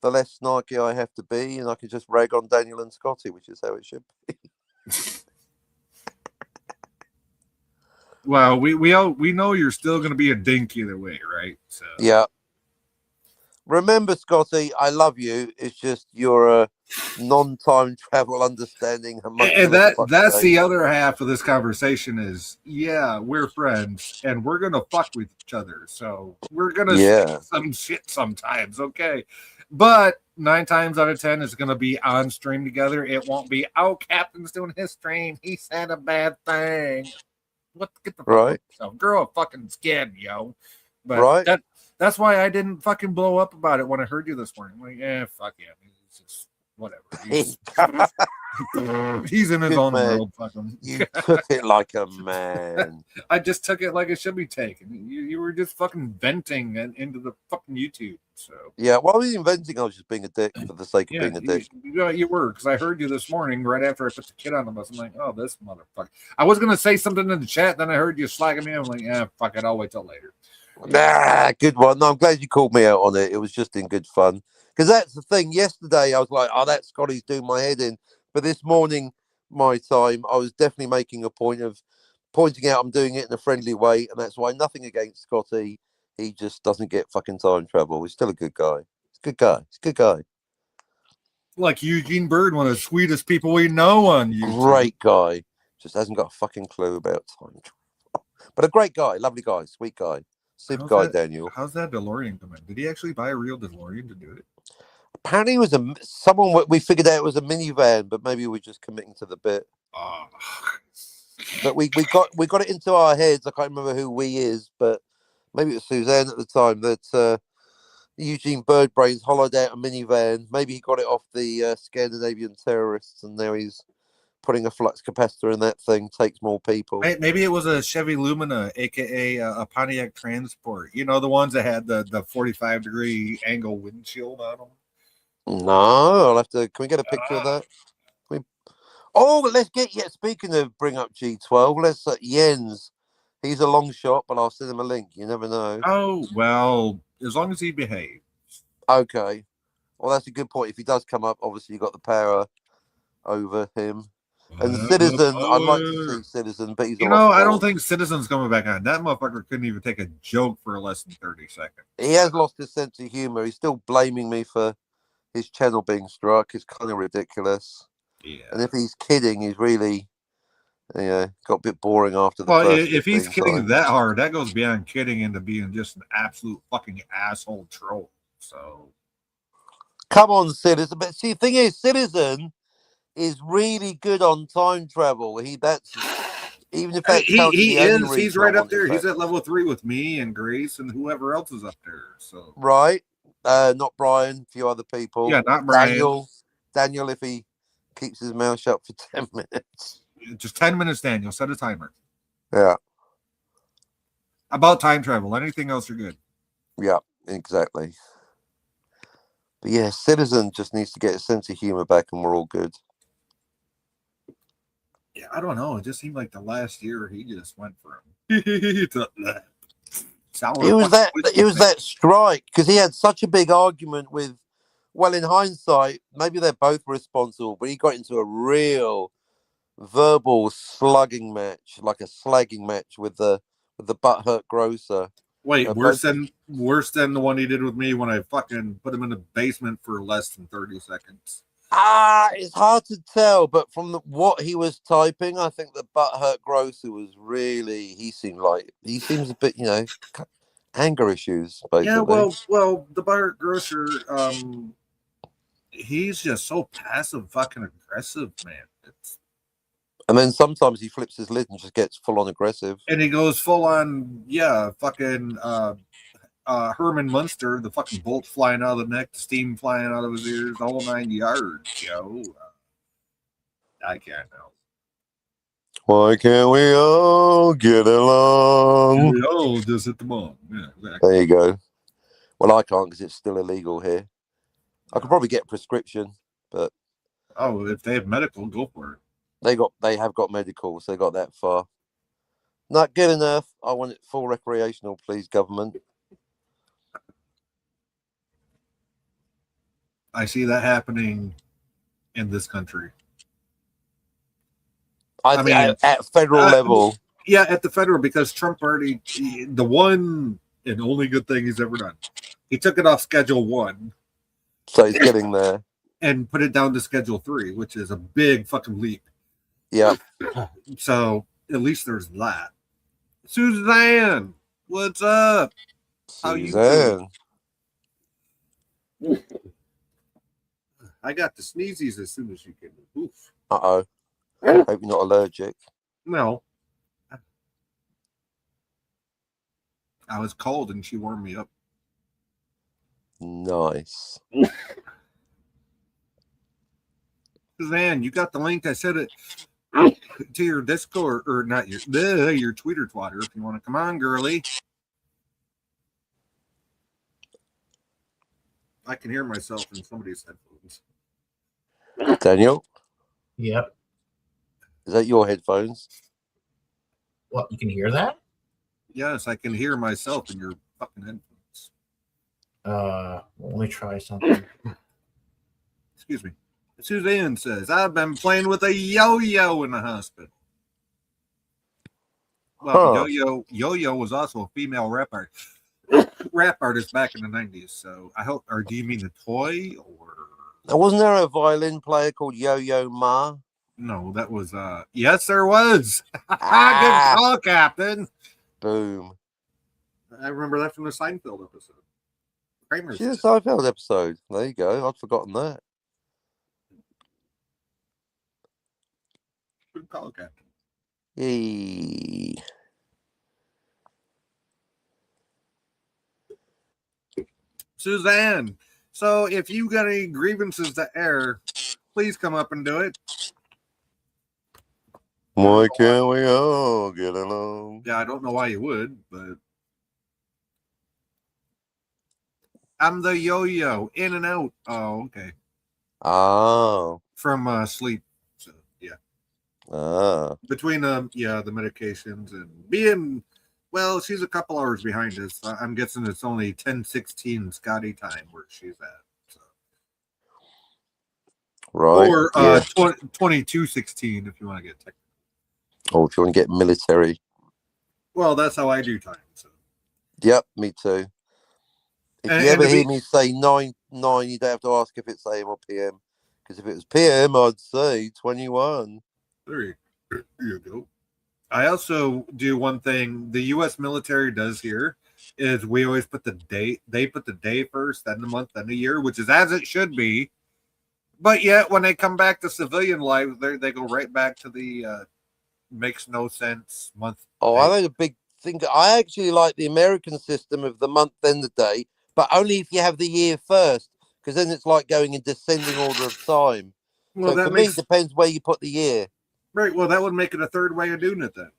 the less snarky I have to be, and I can just rag on Daniel and Scotty, which is how it should be. Well, we know you're still going to be a dink either way, right? So yeah. Remember, Scotty, I love you. It's just you're a non-time travel understanding. And that's the other half of this conversation is, we're friends and we're going to fuck with each other. So we're going to say some shit sometimes, okay? But 9 times out of 10 is going to be on stream together. It won't be, Captain's doing his stream. He said a bad thing. Get the fuck out of yourself. Grow a fucking skin, yo. But that's why I didn't fucking blow up about it when I heard you this morning. I'm like, fuck yeah. It's just whatever. He's in his own world. Fuck him. You took it like a man. I just took it like it should be taken. You were just fucking venting into the fucking YouTube. So yeah, well, I was inventing. I was just being a dick for the sake of being a dick. You were, because I heard you this morning right after I put the kid on the bus. I'm like, oh, this motherfucker. I was gonna say something in the chat, then I heard you slagging me. I'm like, fuck it, I'll wait till later. Nah, good one. No, I'm glad you called me out on it. It was just in good fun. Because that's the thing. Yesterday, I was like, that Scotty's doing my head in. But this morning, my time, I was definitely making a point of pointing out I'm doing it in a friendly way. And that's why nothing against Scotty. He just doesn't get fucking time trouble. He's still a good guy. He's a good guy. He's a good guy. Like Eugene Bird, one of the sweetest people we know on YouTube. Great guy. Just hasn't got a fucking clue about time travel. But a great guy. Lovely guy. Sweet guy. Super guy, Daniel. How's that DeLorean coming? Did he actually buy a real DeLorean to do it? Apparently, it was someone we figured out it was a minivan, but maybe we're just committing to the bit. Oh. But we got it into our heads. I can't remember who we is, but maybe it was Suzanne at the time that Eugene Birdbrains hollowed out a minivan. Maybe he got it off the Scandinavian terrorists, and now he's putting a flux capacitor in that thing. Takes more people. Maybe it was a Chevy Lumina, aka a Pontiac Transport. You know, the ones that had the 45-degree angle windshield on them. No, I'll have to. Can we get a picture of that? Oh, let's get. Yeah, speaking of bring up G12, let's Jens. He's a long shot, but I'll send him a link. You never know. Oh well, as long as he behaves. Okay. Well, that's a good point. If he does come up, obviously you got the power over him. And Citizen, I'd like to see Citizen, but he's. You know, I don't think Citizen's coming back on. That motherfucker couldn't even take a joke for less than 30 seconds. He has lost his sense of humor. He's still blaming me for his channel being struck. It's kind of ridiculous. Yeah. And if he's kidding, he's really, got a bit boring after the well, first. If he's kidding times. that hard, that goes beyond kidding into being just an absolute fucking asshole troll. So, come on, Citizen. But see, the thing is, Citizen is really good on time travel. That's even if that's he is. He's right up there. He's at level 3 with me and Grace and whoever else is up there. So right, not Brian, a few other people. Yeah, not Brian. Daniel, if he keeps his mouth shut for 10 minutes. Just 10 minutes, Daniel. Set a timer. Yeah. About time travel. Anything else, you're good. Yeah, exactly. But yeah, Citizen just needs to get a sense of humor back, and we're all good. Yeah, I don't know. It just seemed like the last year he just went for him. It was that strike because he had such a big argument with. Well, in hindsight, maybe they're both responsible, but he got into a real verbal slugging match, like a slagging match with the butthurt grocer. Wait, worse than the one he did with me when I fucking put him in the basement for less than 30 seconds. It's hard to tell, but from what he was typing, I think the butthurt grocer was really. He seems a bit, anger issues. Basically. Yeah, well, the butthurt grocer, he's just so passive, fucking aggressive, man. And then sometimes he flips his lid and just gets full on aggressive. And he goes full on, fucking Herman Munster, the fucking bolt flying out of the neck, the steam flying out of his ears, the whole 9 yards, yo. I can't help. Why can't we all get along? We all just hit the ball. Yeah, exactly. There you go. Well, I can't because it's still illegal here. I could probably get a prescription, but if they have medical, go for it. They have got medical, so they got that far. Not good enough. I want it full recreational, please, government. I see that happening in this country. I mean, at federal level. Yeah, at the federal, because Trump already, the one and only good thing he's ever done, he took it off Schedule 1. So he's getting there. And put it down to Schedule 3, which is a big fucking leap. Yeah. So at least there's that. Suzanne, what's up? How you doing? I got the sneezies as soon as you came in. Oof. Uh-oh. Hope you're not allergic. No. I was cold and she warmed me up. Nice. Suzanne, you got the link. I said it to your Discord, or not your Tweeter twatter, if you want to come on, girly. I can hear myself in somebody's headphones. Daniel? Yep. Is that your headphones? What, you can hear that? Yes, I can hear myself in your fucking headphones. Let me try something. Excuse me. Suzanne says, I've been playing with a yo-yo in the hospital. Well, Yo-Yo was also a female rap artist back in the 90s. So I hope, or do you mean the toy, or? Wasn't there a violin player called Yo-Yo Ma? No, that was, yes, there was. Good call, Captain. Boom. I remember that from the Seinfeld episode. Kramer's She's a Seinfeld episode. There you go. I'd forgotten that. good call, Captain. Yay. Suzanne. So if you got any grievances to air, please come up and do it. Why can't we all get along? Yeah, I don't know why you would, but I'm the yo-yo, in and out. Oh, okay. Oh. From sleep. So yeah. Between the medications and being, well, she's a couple hours behind us. I'm guessing it's only 10:16 Scotty time where she's at. So. Right. Or 22:16 if you want to get technical. Or if you want to get military. Well, that's how I do time. So. Yep, me too. If you ever hear me say 9, you don't have to ask if it's AM or PM. Because if it was PM, I'd say 21. There you go. I also do one thing the U.S. military does here is we always put the date. They put the day first, then the month, then the year, which is as it should be. But yet, when they come back to civilian life, they go right back to the makes no sense month. Oh, I think a big thing. I actually like the American system of the month then the day, but only if you have the year first, because then it's like going in descending order of time. Well, so for me, it depends where you put the year. Right. Well, that would make it a third way of doing it then.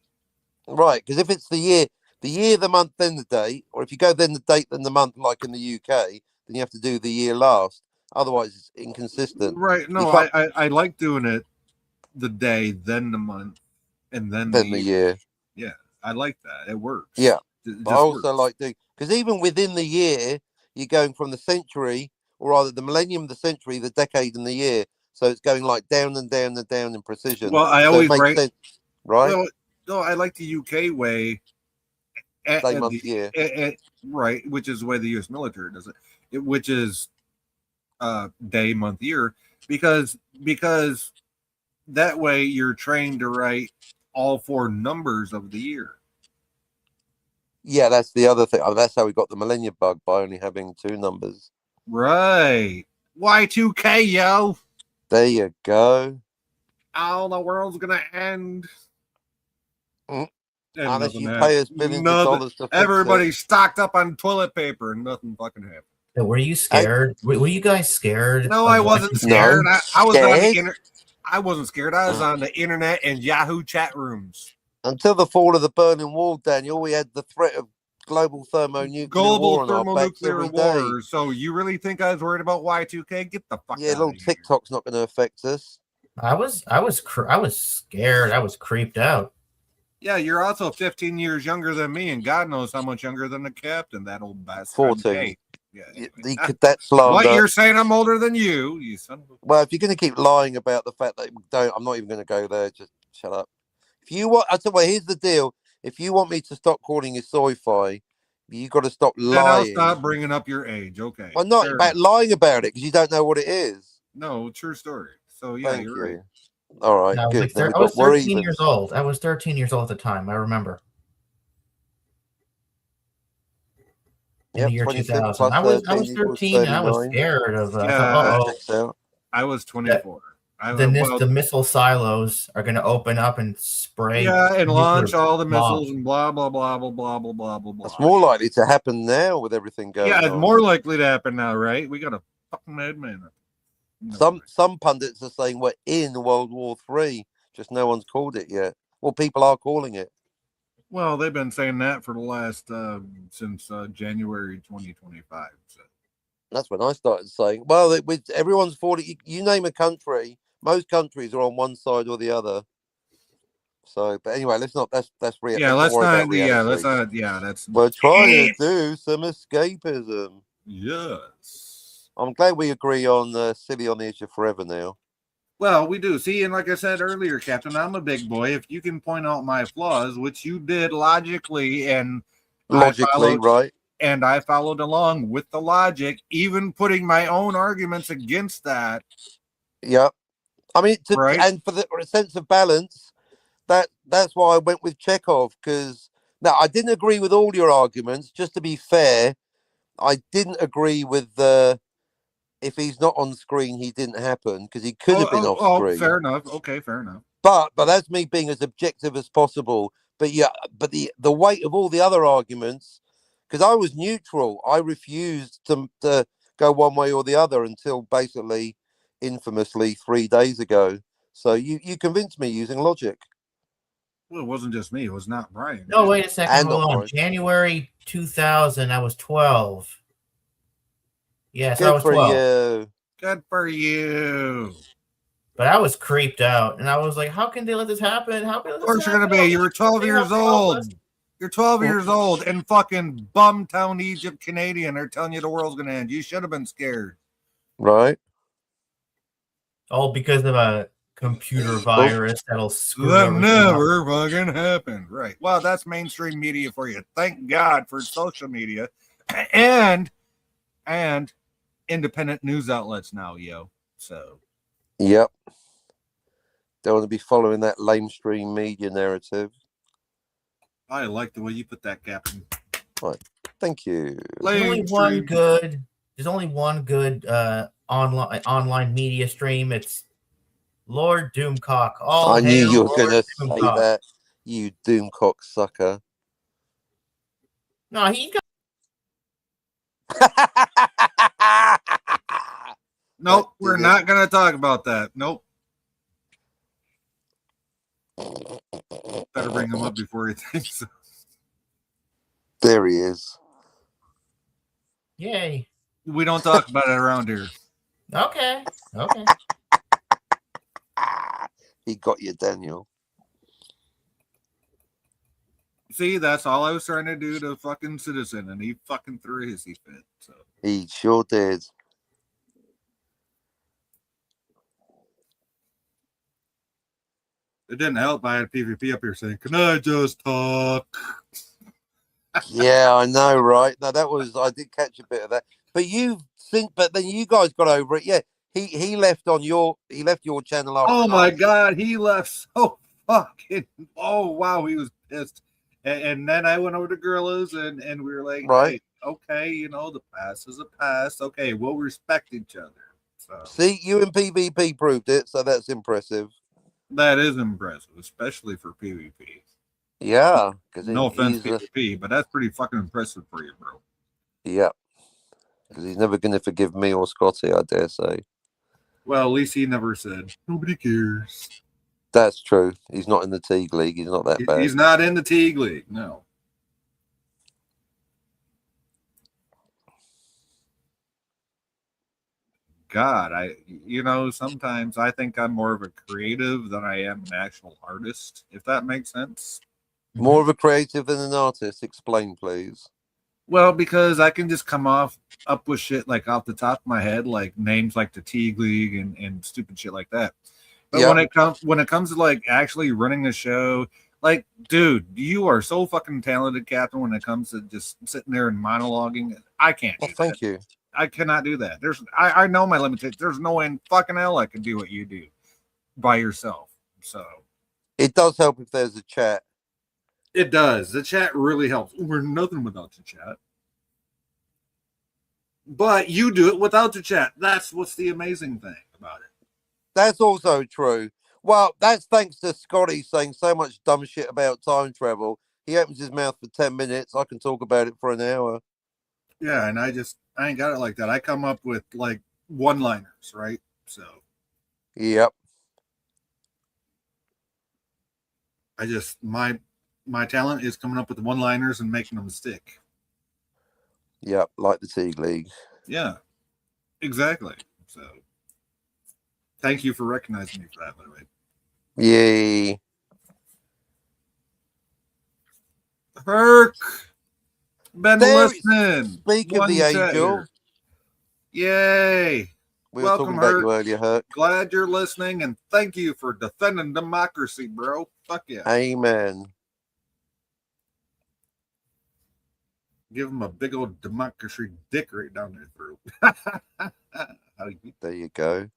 Right, because if it's the year, the month, then the day, or if you go then the date, then the month, like in the UK, then you have to do the year last. Otherwise, it's inconsistent. Right. No, I like doing it the day, then the month, and then the year. Yeah, I like that. It works. Yeah. But I also like doing, because even within the year, you're going from the century, or rather the millennium, the century, the decade, and the year. So it's going like down and down and down in precision. Well, I always write sense, right? Well, no, I like the UK way. Day, month, year. Right, which is the way the U.S. military does it, which is day, month, year, because that way you're trained to write all four numbers of the year. Yeah, that's the other thing. That's how we got the millennium bug, by only having two numbers. Right. Y2K, yo. There you go. Oh, the world's gonna end. Unless you pay us billions of dollars to fix everybody's stocked up on toilet paper and nothing fucking happened. Were you scared? Were you guys scared? No, I wasn't scared. No. I was on the I wasn't scared. I was on the internet and Yahoo chat rooms. Until the fall of the Berlin Wall, Daniel, we had the threat of global thermonuclear war. So you really think I was worried about Y2K? Get the fuck out of here. Yeah, little TikTok's not going to affect us. I was scared. I was creeped out. Yeah, you're also 15 years younger than me, and God knows how much younger than the captain, that old bastard. 14. Yeah, anyway. That's slander. What, you're saying I'm older than you son of a... Well, if you're going to keep lying about the fact that I'm not even going to go there. Just shut up. If you want, I tell you, here's the deal. If you want me to stop calling you sci-fi, you got to stop lying. Then I'll stop bringing up your age. Okay. I'm not about lying about it because you don't know what it is. No, true story. So yeah, you're right. All right, I good. I was 13 years old. I was 13 years old at the time. I remember. In the year 2000. I was 13 and I was scared of I was 24. The missile silos are going to open up and spray. Yeah, and launch all the missiles and blah, blah, blah, blah, blah, blah, blah, blah, blah. It's more likely to happen now with everything going on. Yeah, it's more likely to happen now, right? We got a fucking madman. No. Some pundits are saying we're in World War III, just no one's called it yet. Well, people are calling it. Well, they've been saying that for the last since January 2025. So. That's when I started saying, well, everyone's 40. You name a country, most countries are on one side or the other. So, but anyway, let's not. That's real. Yeah, let's not. Yeah, let's not. Yeah, that's. We're trying to do some escapism. Yes. I'm glad we agree on silly on the edge of forever now. Well, we do. See, and like I said earlier, Captain, I'm a big boy. If you can point out my flaws, which you did logically, right? And I followed along with the logic, even putting my own arguments against that. Yeah, I mean, right? And for the sense of balance, that's why I went with Chekhov, because now I didn't agree with all your arguments. Just to be fair, I didn't agree with the if he's not on screen, he didn't happen because he could have been off screen. Fair enough. Okay, fair enough. But that's me being as objective as possible. But yeah, but the weight of all the other arguments, because I was neutral, I refused to go one way or the other until basically, infamously, 3 days ago. So you convinced me using logic. Well, it wasn't just me. It was not Brian. No, wait a second. And Hold not on. Brian. January 2000, I was 12. Yes, I Good was for 12. you. Good for you. But I was creeped out, and I was like, "How can they let this happen? How can Of course you're gonna be. You were 12 years old. You're 12 years old, and fucking bumtown Egypt Canadian are telling you the world's gonna end. You should have been scared. Right. All because of a computer virus that'll screw That everything up. never fucking happened. Right. Well, that's mainstream media for you. Thank God for social media and independent news outlets now, yo. So Yep. Don't want to be following that lamestream media narrative. I like the way you put that, Captain. Thank you. There's only one good. There's only one good online media stream. It's Lord Doomcock. All I knew hail you were Lord going to say Doomcock. that, you doomcock sucker. No, he got. Nope, we're not going to talk about that. Nope. Better bring him up before he thinks. There he is. Yay. We don't talk about it around here. Okay. Okay. He got you, Daniel. See, that's all I was trying to do to fucking Citizen, and he fucking threw his fit. So He sure did. it didn't help. I had PvP up here saying, "Can I just talk?" Yeah, I know, right? No, that was I did catch a bit of that. But but then you guys got over it. Yeah. He left your channel after. Oh my god, he left so fucking. Oh wow, he was pissed. And then I went over to Gorillas and we were like, Right. hey, okay, you know, the past is a past. Okay, we'll respect each other. So See, you and PvP proved it, so that's impressive. that is impressive, especially for PvP. Yeah, because No offense, PvP, but that's pretty fucking impressive for you, bro. Yeah, because he's never going to forgive me or Scotty, I dare say. Well, at least he never said nobody cares. That's true. He's not in the Teague League. He's not that bad. He's not in the Teague League. No. God, sometimes I think I'm more of a creative than I am an actual artist, if that makes sense. More of a creative than an artist. Explain, please. Well, because I can just come up with shit like off the top of my head, like names like the Teague League and stupid shit like that. But when it comes to like actually running a show, like, dude, you are so fucking talented, Captain, when it comes to just sitting there and monologuing. I can't do that. Thank you. I cannot do that. I know my limitations. There's no way in fucking hell I can do what you do by yourself. So it does help if there's a chat. It does. The chat really helps. We're nothing without the chat. But you do it without the chat. That's what's the amazing thing about it. That's also true. Well, that's thanks to Scotty saying so much dumb shit about time travel. He opens his mouth for 10 minutes. I can talk about it for an hour. Yeah, and I ain't got it like that. I come up with like one-liners, right? So yep. My talent is coming up with one-liners and making them stick. Yep, like the Teague League. Yeah, exactly. So thank you for recognizing me for that, by the way. Yay. Herc, been listening. Speak of the angel. Yay. We were talking about you earlier, Herc. Glad you're listening, and thank you for defending democracy, bro. Fuck yeah. Amen. Give him a big old democracy dick right down their throat. There you go.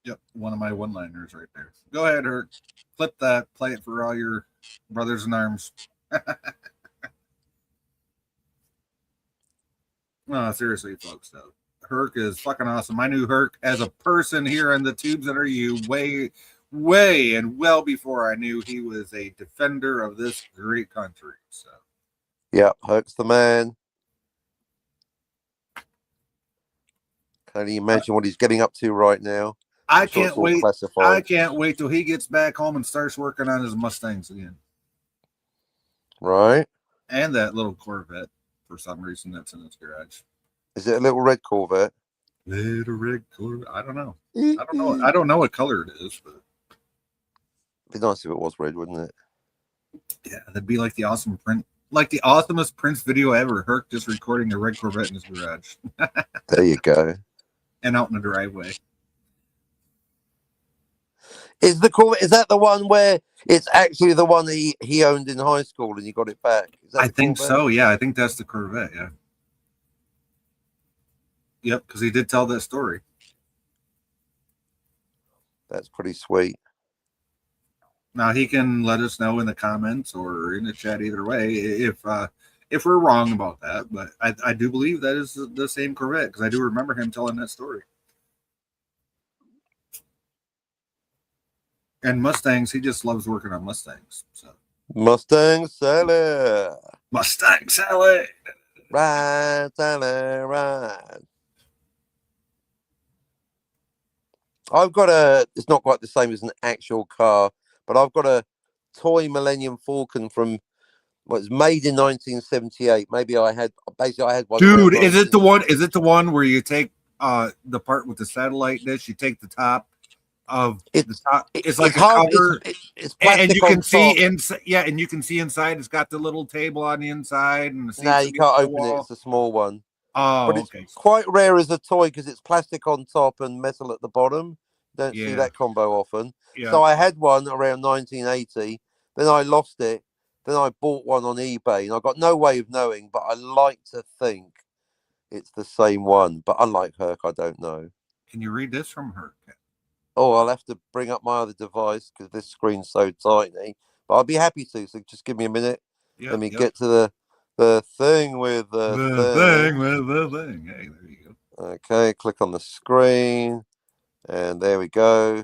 Yep, one of my one-liners right there. Go ahead, Herc. Clip that. Play it for all your Brothers in arms. No, seriously, folks, though. Herc is fucking awesome. I knew Herc as a person here in the tubes that are you way and well before I knew he was a defender of this great country. So Yeah, Herc's the man. Can you imagine what he's getting up to right now? I sure can't it's all wait. classified. I can't wait till he gets back home and starts working on his Mustangs again. Right. And that little Corvette for some reason that's in his garage. Is it a little red Corvette? Little red Corvette. I don't know. I don't know what color it is, but It'd be nice if it was red, wouldn't it? yeah, that'd be like the awesome print, like the awesomest Prince video ever. Herc just recording a red Corvette in his garage. There you go. And out in the driveway. Is that the one where it's actually the one he owned in high school and you got it back? Is that I think Corvette? so. Yeah, I think that's the Corvette. Yeah. Yep, because he did tell that story. That's pretty sweet. Now he can let us know in the comments or in the chat either way if we're wrong about that. But I do believe that is the same Corvette because I do remember him telling that story. And Mustangs, he just loves working on Mustangs. So Mustang Sally. Mustang Sally. Ride, Sally, ride. I've got it's not quite the same as an actual car, but I've got a toy Millennium Falcon from was made in 1978. Maybe I had one. Dude, is it the one? Is it the one where you take the part with the satellite dish? You take the top of the top. It's like a cover, it's plastic, and you can see top. inside. Yeah, and you can see inside. It's got the little table on the inside, and the no, you can't open it. It's a small one. Oh, but it's quite rare as a toy because it's plastic on top and metal at the bottom. Don't see that combo often. Yeah. So I had one around 1980. Then I lost it. Then I bought one on eBay, and I got no way of knowing. But I like to think it's the same one. But unlike Herc, I don't know. Can you read this from Herc? Oh, I'll have to bring up my other device because this screen's so tiny. But I'll be happy to. So just give me a minute. Let me get to the thing with the thing. Hey, there you go. Okay, click on the screen. And there we go.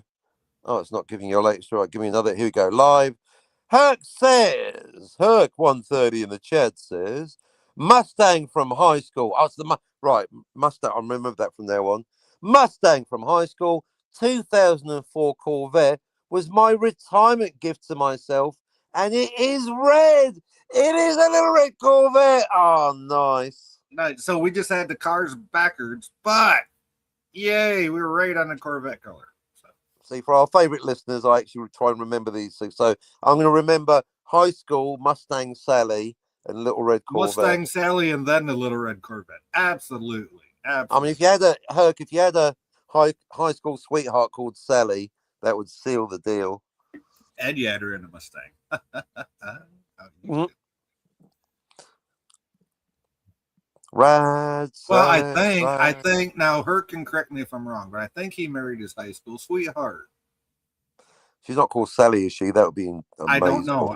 Oh, it's not giving you a latest. Right, give me another. Here we go. Live. Herc says, Herc 130 in the chat says, Mustang from high school. Oh, it's the right Mustang. I remember that from now on. Mustang from high school, 2004 Corvette was my retirement gift to myself, and it is red. It is a little red Corvette. Oh, nice. Nice. So we just had the cars backwards, but yay, we were right on the Corvette color. So. See, for our favorite listeners, I actually try and remember these things. So I'm going to remember high school, Mustang Sally, and Little Red Corvette. Mustang Sally, and then the Little Red Corvette. Absolutely. I mean, if you had a high school sweetheart called Sally, that would seal the deal. And you had her in a Mustang. Right. Well, I think now Herc can correct me if I'm wrong, but I think he married his high school sweetheart. She's not called Sally, is she? That would be amazing. I don't know.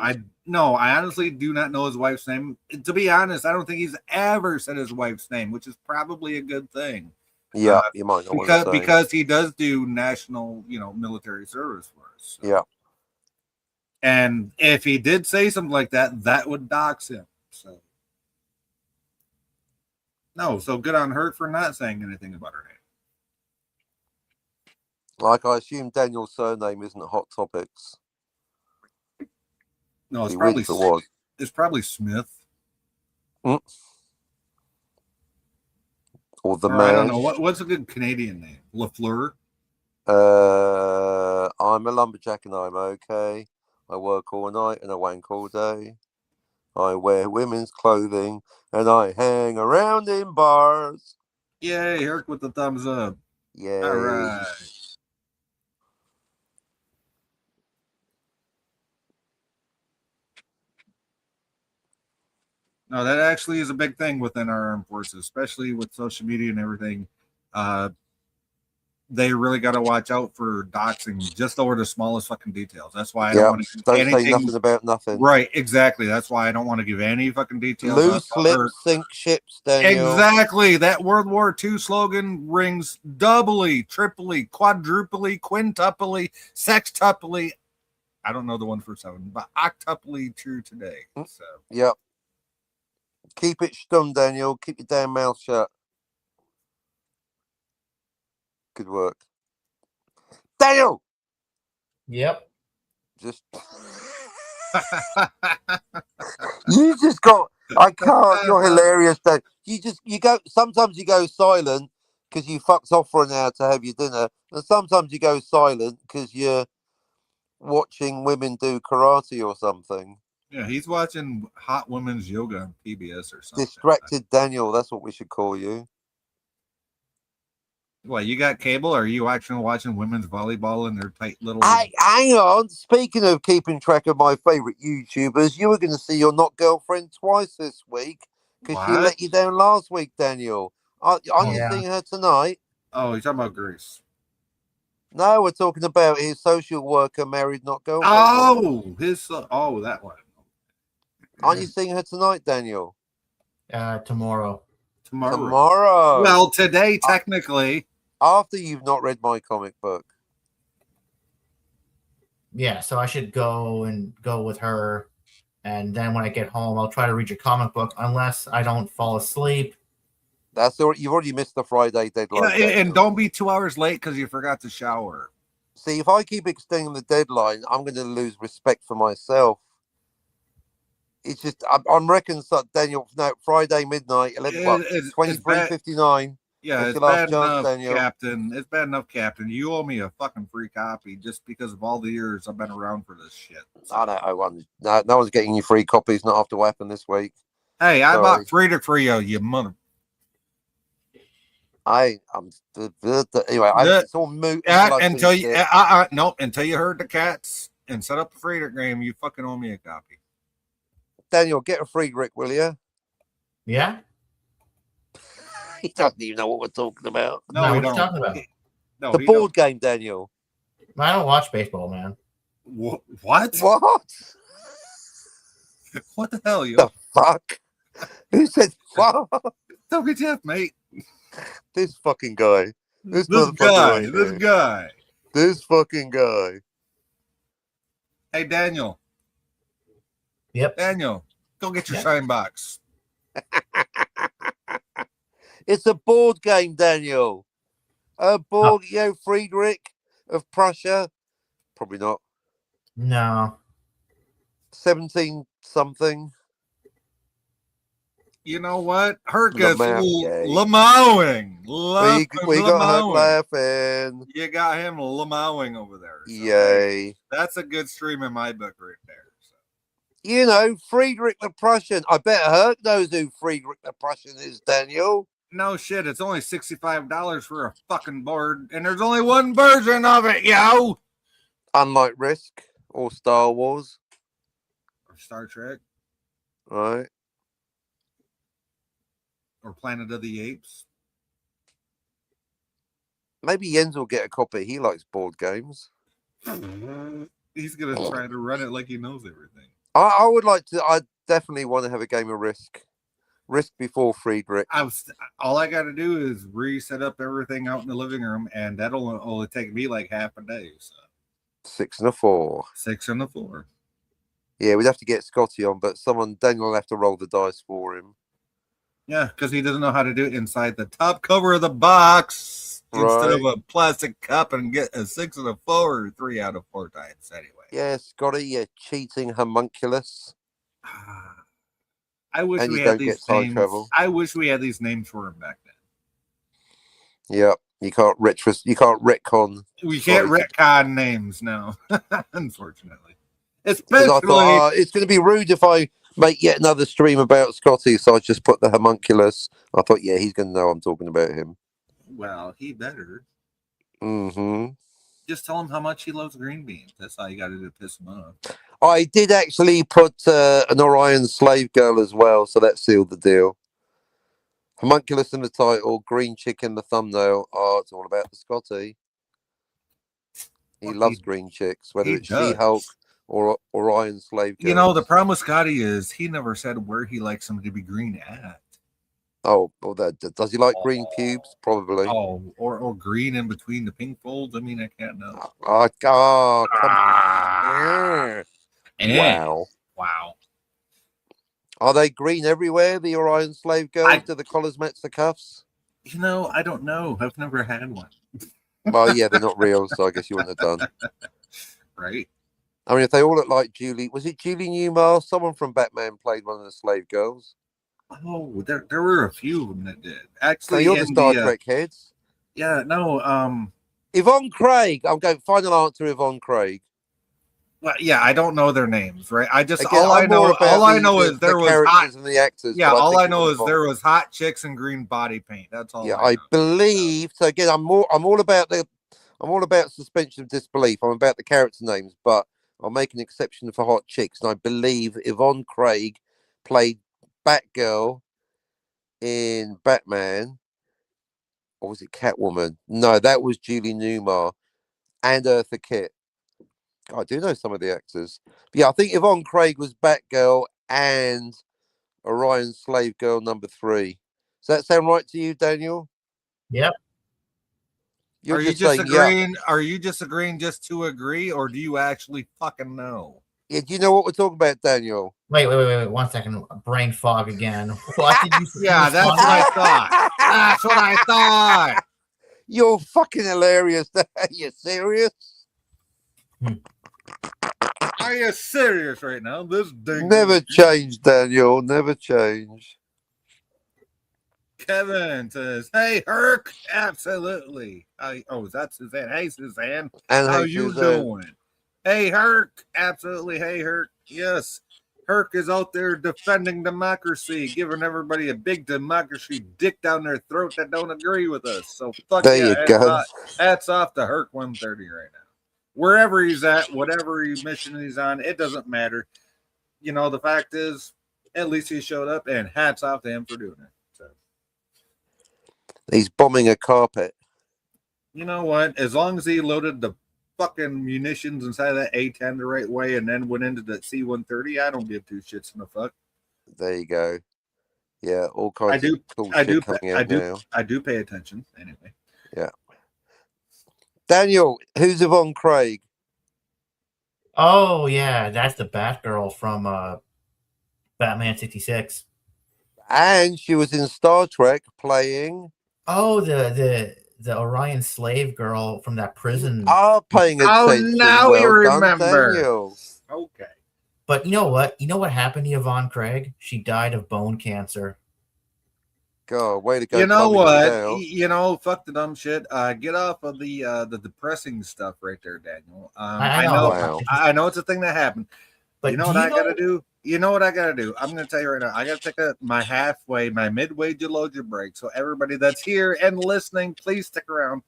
I honestly do not know his wife's name. To be honest, I don't think he's ever said his wife's name, which is probably a good thing. Yeah, you might know because he does do national, military service for us. So. Yeah. And if he did say something like that, that would dox him. So. No, so good on her for not saying anything about her name. Like, I assume Daniel's surname isn't Hot Topics. No, it's probably Smith. Or the man. I don't know. What's a good Canadian name? LaFleur? I'm a lumberjack and I'm okay. I work all night and I wank all day. I wear women's clothing and I hang around in bars. Yay, Herc with the thumbs up. Yay. All right. No, that actually is a big thing within our armed forces, especially with social media and everything. they really got to watch out for doxing just over the smallest fucking details. That's why I Yeah, don't want to don't give say anything. nothing about nothing. Right, exactly. That's why I don't want to give any fucking details. Loose lips sink ships, Daniel. Exactly. That World War II slogan rings doubly, triply, quadruply, quintuply, sextuply. I don't know the one for 7, but octuply true today. So Yep. Keep it stum, Daniel. Keep your damn mouth shut. Good work. Daniel! Yep. Just you just got I can't, you're hilarious, Dan. You go sometimes you go silent because you fucked off for an hour to have your dinner, and sometimes you go silent because you're watching women do karate or something. yeah, he's watching hot women's yoga on PBS or something. Distracted Daniel, that's what we should call you. What, you got cable? Or are you actually watching women's volleyball in their tight little? Hey, hang on. Speaking of keeping track of my favourite YouTubers, you were going to see your not girlfriend twice this week because she What? let you down last week, Daniel. Aren't you Yeah. seeing her tonight? Oh, you're talking about Grace. No, we're talking about his social worker married not girlfriend. Oh, that one. Aren't you seeing her tonight, Daniel? Tomorrow. Tomorrow. Well, today, technically. After you've not read my comic book. Yeah, so I should go with her, and then when I get home, I'll try to read your comic book, unless I don't fall asleep. That's all. You've already missed the Friday deadline. Yeah, and don't be 2 hours late because you forgot to shower. See, if I keep extending the deadline, I'm going to lose respect for myself. It's just, I'm reckoning, Daniel, no, Friday midnight, 23:59. Yeah, it's bad enough, Captain. It's bad enough, Captain. You owe me a fucking free copy just because of all the years I've been around for this shit. So. I know. No one's getting you free copies, not after what happened this week. Hey, I bought Friedrich for you mother. Anyway, it's all moot until you until you heard the cats and set up the Friedrich game, you fucking owe me a copy. Daniel, get a Friedrich, will you? Yeah. He doesn't even know what we're talking about. No, what are you talking about? No, the board game, Daniel. I don't watch baseball, man. What? What? What the hell, yo? The fuck? Who said fuck? WTF, mate. This fucking guy. This fucking guy. Hey, Daniel. Yep. Daniel, go get your shine box. It's a board game, Daniel. A board, Friedrich of Prussia. Probably not. No. 17 something. You know what? Hurt gets lamowing. We got Hurt laughing. You got him lamowing over there. So yay. That's a good stream in my book right there. So. You know, Friedrich the Prussian. I bet Hurt knows who Friedrich the Prussian is, Daniel. No shit. It's only $65 for a fucking board, and there's only one version of it, yo. Unlike Risk or Star Wars. Or Star Trek. Right. Or Planet of the Apes. Maybe Jens will get a copy. He likes board games. He's going to try to run it like he knows everything. I would like to. I definitely want to have a game of Risk. Risk before Friedrich. All I got to do is reset up everything out in the living room, and that'll only take me like half a day. So. 6 and a 4. 6 and a 4. Yeah, we'd have to get Scotty on, but Daniel will have to roll the dice for him. Yeah, because he doesn't know how to do it inside the top cover of the box instead of a plastic cup and get a 6 and a 4 or 3 out of 4 times anyway. Yeah, Scotty, you cheating homunculus. I wish we had these names. I wish we had these names for him back then. Yeah, you can't retcon. We can't retcon names now, unfortunately. Especially, I thought, it's going to be rude if I make yet another stream about Scotty, so I just put the homunculus. I thought, yeah, he's going to know I'm talking about him. Well, he better. Mm-hmm. Just tell him how much he loves green beans. That's all you got to do to piss him off. I did actually put an Orion slave girl as well, so that sealed the deal. Homunculus in the title, green chick in the thumbnail. Oh, it's all about the Scotty. He Fuck, loves green chicks, whether he it's She-Hulk does. or Orion Slave Girls. You know, the problem with Scotty is he never said where he likes him to be green at. Oh, well, does he like green pubes? Probably. Oh, or green in between the pink folds. I mean, I can't know. Oh, come on. Wow. Wow. Are they green everywhere, the Orion Slave Girls? Do the collars match the cuffs? You know, I don't know. I've never had one. Well, yeah, they're not real, so I guess you wouldn't have done. Right. I mean, if they all look like Julie, was it Julie Newmar? Someone from Batman played one of the slave girls. Oh, there were a few of them that did. So Actually, you're the Star Trek heads. Yeah, no. Yvonne Craig. I'm going final answer. Yvonne Craig. Well, yeah, I don't know their names, right? I just Again, all I know is there was hot and the actors. Yeah, all I know is there was hot chicks and green body paint. That's all. Yeah, I know. believe so. Again, I'm all about suspension of disbelief. I'm about the character names, but I'll make an exception for hot chicks. And I believe Yvonne Craig played Batgirl in Batman, or was it Catwoman? No, that was Julie Newmar and Eartha Kitt. I do know some of the actors. But yeah, I think Yvonne Craig was Batgirl and Orion Slave Girl number 3. Does that sound right to you, Daniel? Yep. Are you just agreeing? Yeah. Are you just agreeing just to agree, or do you actually fucking know? Yeah, do you know what we're talking about, Daniel? Wait. 1 second. Brain fog again. What did you say? Yeah, that's what I thought. That's what I thought. You're fucking hilarious. Are you serious? Are you serious right now? This thing never changed, Daniel. Never change. Kevin says, "Hey, Herc, absolutely." Oh, that's Suzanne. Hey, Suzanne, and how hey, you Suzanne. doing? Hey, Herc, absolutely. Hey, Herc, yes. Herc is out there defending democracy, giving everybody a big democracy dick down their throat that don't agree with us. So fuck there yeah, you go. Hats off to Herc 130 right now. Wherever he's at, whatever mission he's on, it doesn't matter. You know, the fact is, at least he showed up, and hats off to him for doing it. So. He's bombing a carpet. You know what? As long as he loaded the fucking munitions inside of that A-10 the right way and then went into the C-130, I don't give two shits in the fuck. There you go. Yeah, all kinds of cool shit coming out now. I do pay attention anyway. Yeah. Daniel, who's Yvonne Craig? Oh yeah, that's the Batgirl from Batman 66. And she was in Star Trek playing. Oh, the Orion slave girl from that prison. You are paying attention. Oh, now well you remember. Daniel. Okay. But you know what? You know what happened to Yvonne Craig? She died of bone cancer. God, way to go. You know what? You know, fuck the dumb shit. Get off of the depressing stuff right there, Daniel. I know. Wow. I know it's a thing that happened. But you know what I gotta do? You know what I gotta do? I'm gonna tell you right now. I gotta take my midway deload your break. So everybody that's here and listening, please stick around.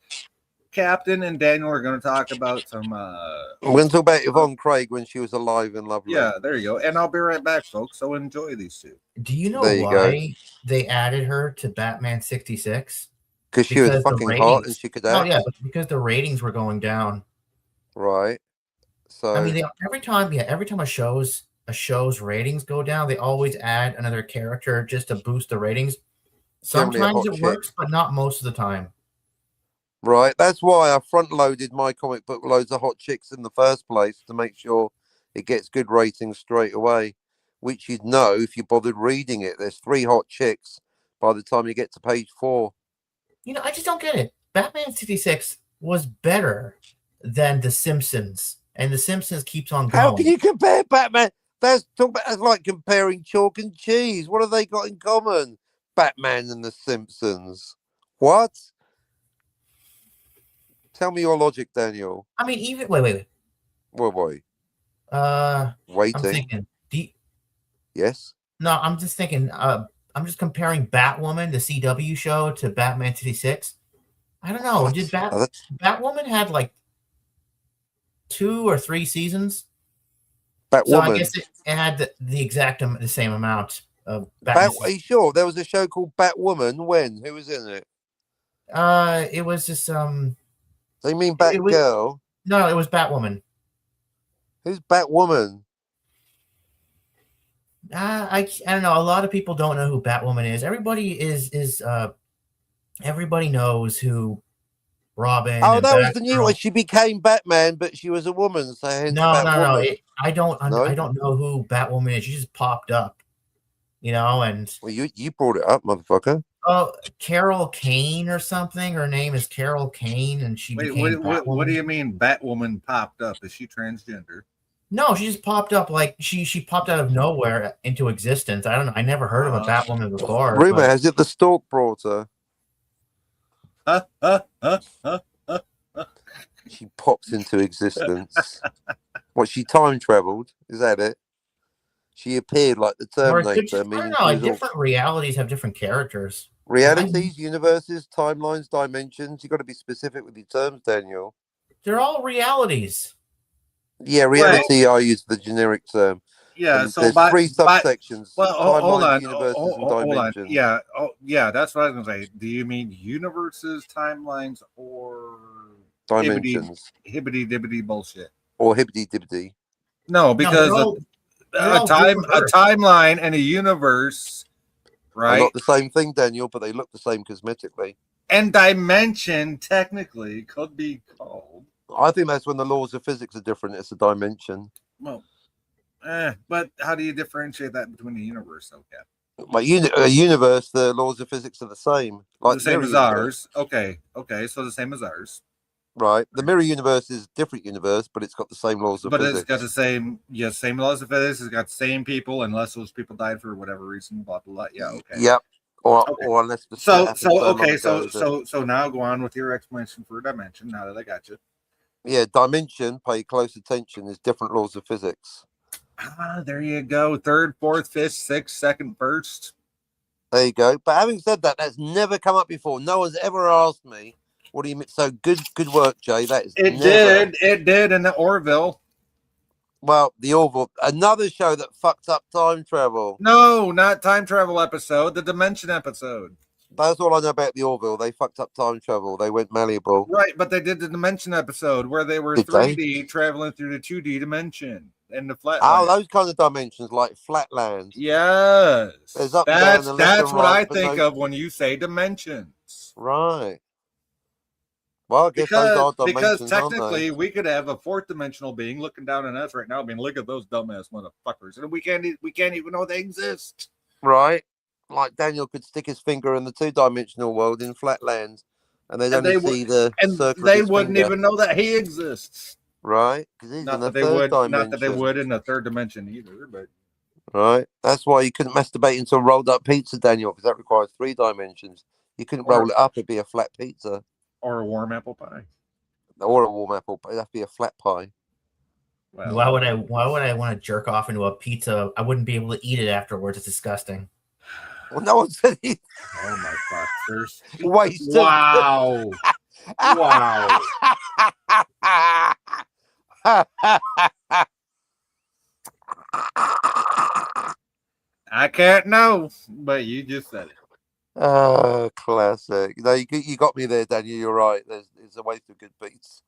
Captain and Daniel are going to talk about some. We're going to talk about Yvonne Craig when she was alive and lovely. Yeah, there you go. And I'll be right back, folks. So enjoy these two. Do you know why they added her to Batman 66? Because she was fucking hot and she could act. Oh yeah, because the ratings were going down. Right. So I mean, every time a show's ratings go down, they always add another character just to boost the ratings. Sometimes it works, but not most of the time. Right, that's why I front-loaded my comic book loads of hot chicks in the first place to make sure it gets good ratings straight away, which you'd know if you bothered reading it. There's 3 hot chicks by the time you get to page 4. You know, I just don't get it. Batman 66 was better than The Simpsons, and The Simpsons keeps on going. How can you compare Batman? That's like comparing chalk and cheese. What have they got in common? Batman and The Simpsons. What? Tell me your logic, Daniel. I mean, even wait. Well, boy. I'm Waiting. thinking. Yes. No, I'm just thinking. I'm just comparing Batwoman, the CW show, to Batman 66. I don't know. Did Batwoman had like 2 or 3 seasons? Batwoman. So I guess it had the same amount Are you sure there was a show called Batwoman? When? Who was in it? It was just They mean it was, Batgirl? no, it was Batwoman. Who's Batwoman? I don't know. A lot of people don't know who Batwoman is. Everybody knows who Robin Oh, and that was the new one. Batgirl. She became Batman, but she was a woman, so hence No. Batwoman. I don't No? know who Batwoman is. She just popped up, and Well, you brought it up, motherfucker. oh, Carol Kane or something. Her name is Carol Kane, and she Wait, became Batwoman. what do you mean Batwoman popped up? Is she transgender? No, she just popped up like she popped out of nowhere into existence. I don't know. I never heard of a Batwoman before. Rumor but has it the Stork brought her. She pops into existence. What, she time traveled? Is that it? She appeared like the or it could, Terminator. I Meaning don't know. Like different realities have different characters. realities, universes, timelines, dimensions. You got to be specific with your terms, Daniel. They're all realities. Yeah, reality. I use the generic term. Yeah, And so there's three subsections: hold timelines, on, universes, and hold on. dimensions. Yeah, that's what I was gonna say. Do you mean universes, timelines, or Dimensions, hibbity dibbity bullshit? or hibbity dibbity. No, because they're all different a Earths. timeline and a universe, Are right? not the same thing, Daniel, but they look the same cosmetically. And dimension technically could be called. I think that's when the laws of physics are different. It's a dimension. Well, but how do you differentiate that between a universe? Okay, Like a universe, the laws of physics are the same. Like the same mirror as universe. ours. Okay, so the same as ours. Right. The mirror universe is a different universe, but it's got the same laws of But physics. it's got the same laws of physics. It's got the same people, unless those people died for whatever reason. Blah blah blah. Yeah. Okay. Yep. Or Okay. or unless the So now go on with your explanation for dimension. Now that I got you. yeah, dimension. Pay close attention. Is different laws of physics. There you go. Third, fourth, fifth, sixth, second, first. There you go. But having said that, that's never come up before. No one's ever asked me. What do you mean? So good work, Jay. That is It did in the Orville. Well, the Orville, another show that fucked up time travel. No, not time travel episode. The dimension episode. That's all I know about the Orville. They fucked up time travel. They went malleable. Right, but they did the dimension episode where they were 3D traveling through the 2D dimension and the flat. Oh, those kind of dimensions, like flatland. Yes, There's up that's and down, what I think of when you say dimensions. Right. Well, I guess those are dimensions, because technically we could have a fourth dimensional being looking down on us right now, being, look at those dumbass motherfuckers, and we can't even know they exist. Right. Like Daniel could stick his finger in the two-dimensional world in flatlands, and they'd only see the circle. They wouldn't even know that he exists. Right. Because he's in the third dimension. Not that they would in the third dimension either, but. Right. That's why you couldn't masturbate into a rolled up pizza, Daniel, because that requires 3 dimensions. You couldn't roll it up, it'd be a flat pizza. Or a warm apple pie. Or a warm apple pie. That'd be a flat pie. Well, why would I want to jerk off into a pizza? I wouldn't be able to eat it afterwards. It's disgusting. Well, no one said it. Oh my fuck. There's wasted. Wow. Wow. I can't know, but you just said it. Oh, classic. No, you got me there, Daniel. You're right. It's a waste of good pizza.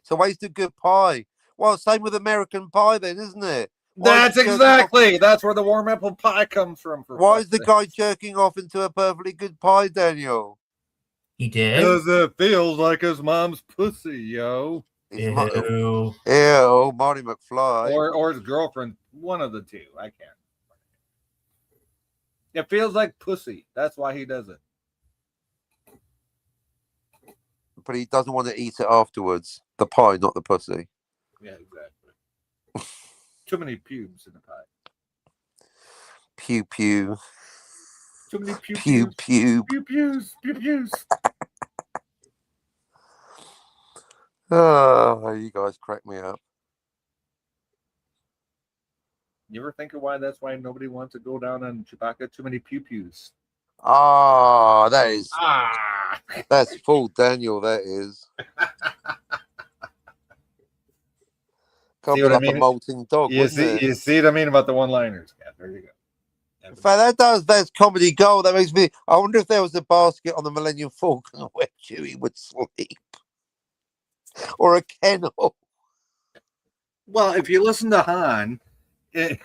It's a waste of good pie. Well, same with American Pie, then, isn't it? That's where the warm apple pie comes from. Why is the guy jerking off into a perfectly good pie, Daniel? He did. Because it feels like his mom's pussy, yo. Ew. Marty McFly. Or his girlfriend. One of the two. I can't. It feels like pussy. That's why he does it. But he doesn't want to eat it afterwards. The pie, not the pussy. Yeah, exactly. Too many pubes in the pie. Pew pew. Too many pew pew. Pew pews. Pew pews. Oh, you guys crack me up. You ever think of why nobody wants to go down on Chewbacca? Too many pew pews. Ah, that is. That's full Daniel. That is. Can't See be what I like a mean? molting dog, wouldn't it? You see what I mean about the one-liners? Yeah, there you go. In fact, that's comedy gold. That makes me. I wonder if there was a basket on the Millennium Falcon where Chewie would sleep, or a kennel. Well, if you listen to Han in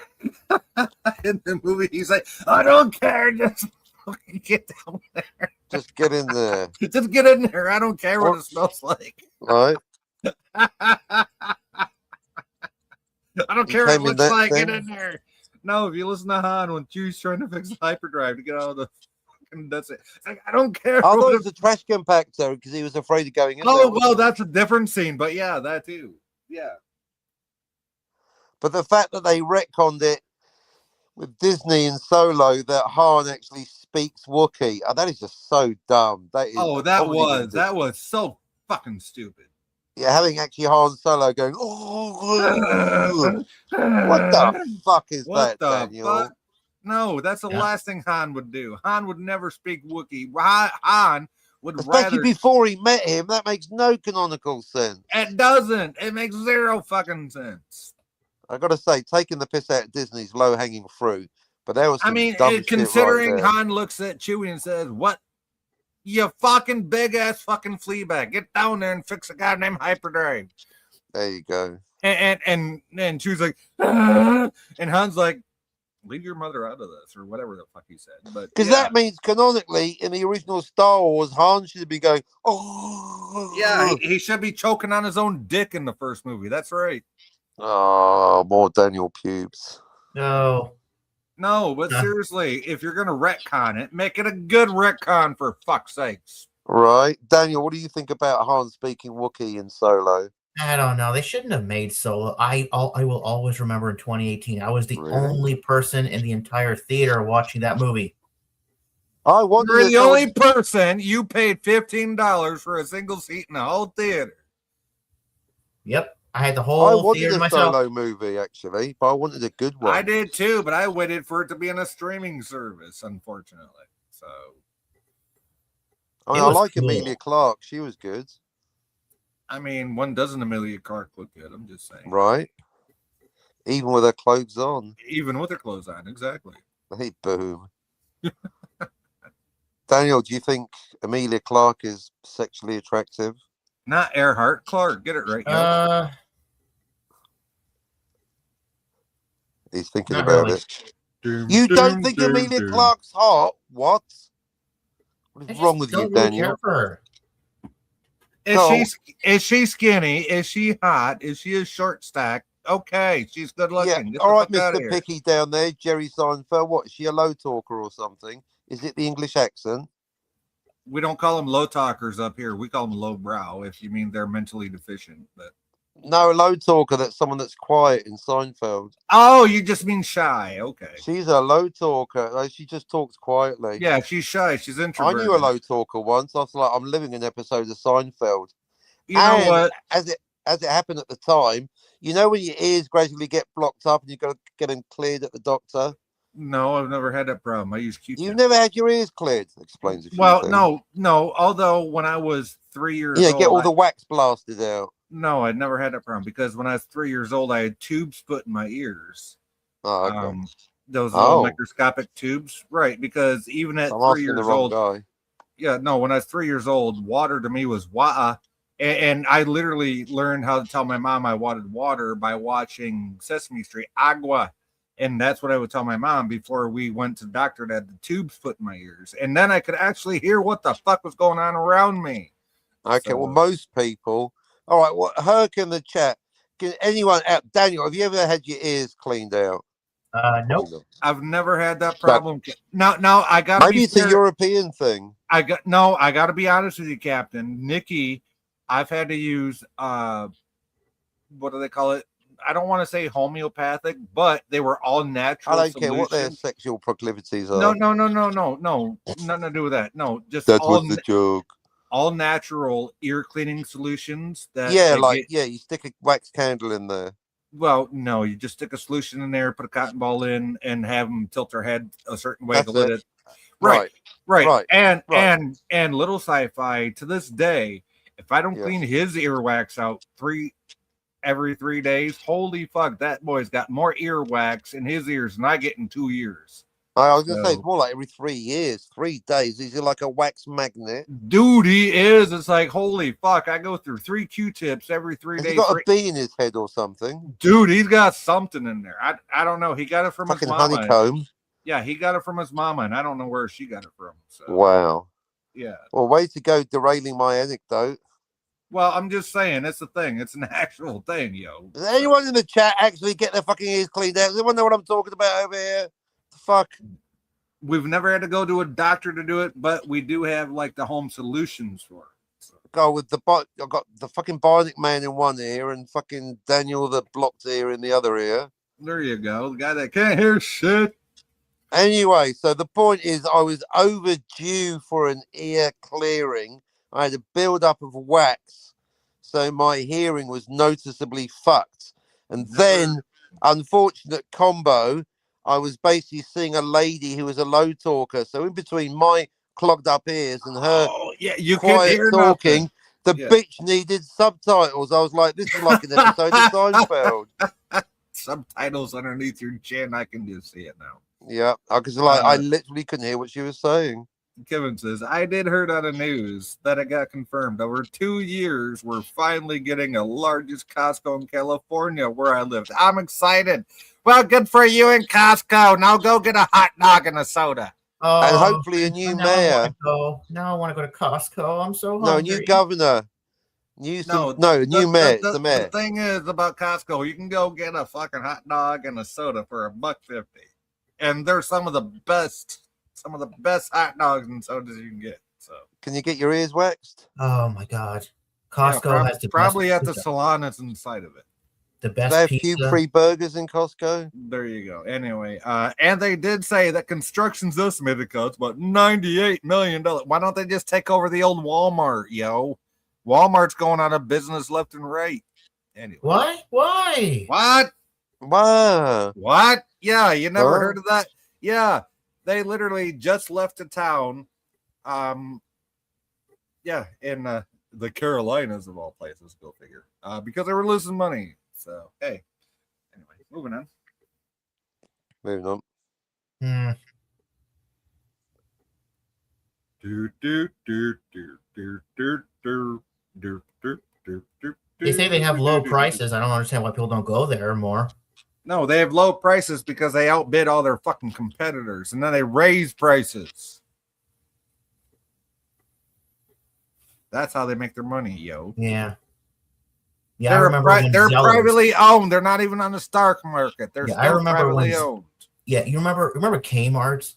the movie, he's like, "I don't care, just fucking get down there, Just get in there, just get in there. I don't care what it smells like. right? I don't He care what it came in looks that like. Get thing. in there." No, if you listen to Han when Chewie's trying to fix the hyperdrive to get out of the fucking, that's it. It's like, I don't care. I thought what it was a trash compactor because he was afraid of going in there. Oh well, wasn't he? that's a different scene, but yeah, that too. Yeah. But the fact that they retconned it with Disney and Solo that Han actually speaks Wookiee, that is just so dumb. That is Oh, that was so fucking stupid. yeah, having actually Han Solo going, oh, what the fuck is What that, the Daniel? fuck? No, that's the last thing Han would do. Han would never speak Wookiee. Han would Especially rather. before he met him, that makes no canonical sense. It doesn't. It makes zero fucking sense. I gotta say, taking the piss out of Disney's low hanging fruit, but there was some I mean, dumb shit considering right there. Han looks at Chewie and says, "What? You fucking big ass fucking flea bag. Get down there and fix a goddamn hyperdrive." There you go. And Chewie's like, "Ah," and Han's like, "Leave your mother out of this," or whatever the fuck he said. But Because that means canonically, in the original Star Wars, Han should be going, oh, yeah, he should be choking on his own dick in the first movie. That's right. oh, more Daniel pubes. No. No, but seriously, if you're gonna retcon it, make it a good retcon for fuck's sakes. Right, Daniel, what do you think about Han speaking Wookiee in Solo? I don't know. They shouldn't have made Solo. I will always remember in 2018, I was the Really? only person in the entire theater watching that movie. I wonder. You're the only person. You paid $15 for a single seat in the whole theater. Yep, I had the I whole wanted theater a myself. Solo movie actually, but I wanted a good one. I did too, but I waited for it to be in a streaming service, unfortunately. So I mean, I like Emilia Clarke. She was good. I mean, when doesn't Emilia Clarke look good? I'm just saying. Right. Even with her clothes on. Even with her clothes on, exactly. Hey, boom. Daniel, do you think Emilia Clarke is sexually attractive? Not Earhart, Clark. Get it right. He's thinking not about really. it. You don't think Emilia Clarke's hot? What? What is wrong with you, Daniel? Is she skinny? Is she hot? Is she a short stack? Okay, she's good looking. Yeah. All right, Mr. Picky down there, Jerry Seinfeld. What, is she a low talker or something? Is it the English accent? We don't call them low talkers up here. We call them low brow, if you mean they're mentally deficient. But no, a low talker, that's someone that's quiet in Seinfeld. Oh, you just mean shy. Okay. She's a low talker. She just talks quietly. Yeah, she's shy. She's introverted. I knew a low talker once. I was like, I'm living an episode of Seinfeld. You know what? As it happened at the time, you know when your ears gradually get blocked up and you've got to get them cleared at the doctor? No, I've never had that problem. I use Q-tips. You've never had your ears cleared? Explains a few things. No. Although when I was 3 years old, get all the wax blasted out. No, I'd never had that problem because when I was 3 years old, I had tubes put in my ears. Oh, okay. Those little microscopic tubes, right? Because even at 3 years old, when I was 3 years old, water to me was water. And I literally learned how to tell my mom I wanted water by watching Sesame Street, agua. And that's what I would tell my mom before we went to the doctor that had the tubes put in my ears. And then I could actually hear what the fuck was going on around me. Okay, well, most people. All right, well, Herc in the chat. Can anyone out? Daniel, have you ever had your ears cleaned out? Nope. I've never had that problem. Now I got maybe it's a European thing. I got to be honest with you, Captain Nikki. I've had to use what do they call it? I don't want to say homeopathic, but they were all natural. I don't care what their sexual proclivities are. No, nothing to do with that. No, just that was the joke. All natural ear cleaning solutions. That you stick a wax candle in there. Well, no, you just stick a solution in there, put a cotton ball in, and have them tilt their head a certain way to let it. Right. And little sci-fi to this day, if I don't clean his earwax out every 3 days. Holy fuck, that boy's got more earwax in his ears than I get in 2 years. I was gonna say it's So, more like every 3 years, 3 days. Is he like a wax magnet? dude, he is. It's like, holy fuck, I go through 3 Q-tips every 3 Has days. he got a bee in his head or something? Dude, he's got something in there. I don't know. He got it from Fucking his mama. honeycomb. Yeah, he got it from his mama, and I don't know where she got it from. So, Wow. yeah. Well, way to go derailing my anecdote. Well, I'm just saying, it's a thing. It's an actual thing, yo. Does anyone in the chat actually get their fucking ears cleaned out? Does anyone know what I'm talking about over here? The fuck? We've never had to go to a doctor to do it, but we do have like the home solutions for it. So. Go with I've got the fucking bionic man in one ear and fucking Daniel the blocked ear in the other ear. There you go. The guy that can't hear shit. Anyway, so the point is I was overdue for an ear clearing. I had a build-up of wax, so my hearing was noticeably fucked. And then, unfortunate combo, I was basically seeing a lady who was a low talker. So in between my clogged up ears and her you quiet hear talking, nothing. the bitch needed subtitles. I was like, this is like an episode of Seinfeld. Subtitles underneath your chin. I can just see it now. Yeah, because I literally couldn't hear what she was saying. Kevin says, I did heard on the news that it got confirmed. Over 2 years, we're finally getting a largest Costco in California where I lived. I'm excited. Well, good for you in Costco. Now go get a hot dog and a soda. Oh, and hopefully a new mayor. Now I want to go to Costco. I'm so hungry. No, a new governor. New mayor. It's the mayor. The thing is about Costco, you can go get a fucking hot dog and a soda for $1.50. And they're some of the best hot dogs and sodas you can get. So can you get your ears waxed? Oh my god. Costco has the probably best at the salon that's inside of it. The best they have pizza. few free burgers in Costco. There you go. Anyway, and they did say that construction's estimated costs about $98 million. Why don't they just take over the old Walmart, yo? Walmart's going out of business left and right. Anyway. What? Why? What? Wow. What? Yeah, you never heard of that? Yeah, they literally just left the town. Yeah, in the Carolinas of all places, go figure. Because they were losing money. So, hey. Anyway, moving on. Moving on. They say they have low prices. I don't understand why people don't go there more. No, they have low prices because they outbid all their fucking competitors, and then they raise prices. That's how they make their money, yo. Yeah. Yeah, they're privately owned. They're not even on the stock market. They're still privately owned. Yeah, you remember Kmart?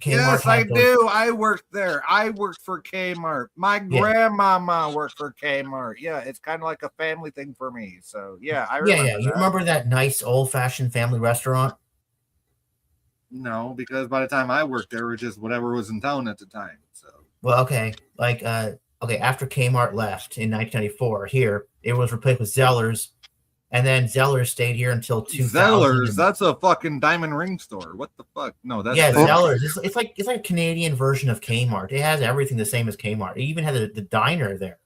Yes, I do. I worked there. I worked for Kmart. My grandmama worked for Kmart. Yeah, it's kind of like a family thing for me. So yeah, I remember. Yeah. You remember that nice old-fashioned family restaurant? No, because by the time I worked there, it was just whatever was in town at the time. So well, okay, after Kmart left in 1994, here it was replaced with Zellers. And then Zellers stayed here until 2000. Zellers, that's a fucking diamond ring store. What the fuck? No, that's Zellers. It's like a Canadian version of Kmart. It has everything the same as Kmart. It even has the diner there.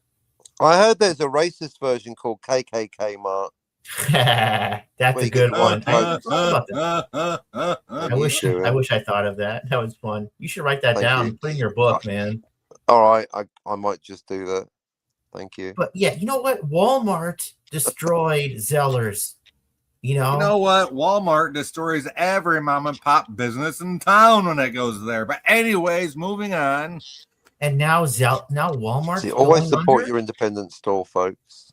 I heard there's a racist version called KKK Mart. That's a good one. I wish I thought of that. That was fun. You should write that down. Put in your book, man. All right, I might just do that. Thank you. But yeah, you know what? Walmart destroyed Zellers. You know what? Walmart destroys every mom and pop business in town when it goes there. But anyways, moving on. And now Walmart. Always support your independent store, folks.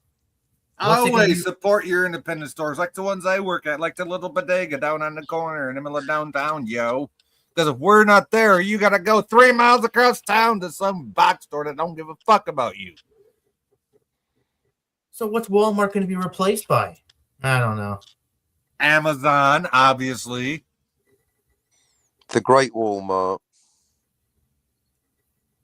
Always support your independent stores, like the ones I work at, like the little bodega down on the corner in the middle of downtown, yo. Because if we're not there, you got to go 3 miles across town to some box store that don't give a fuck about you. So what's Walmart going to be replaced by? I don't know. Amazon, obviously. The Great Walmart.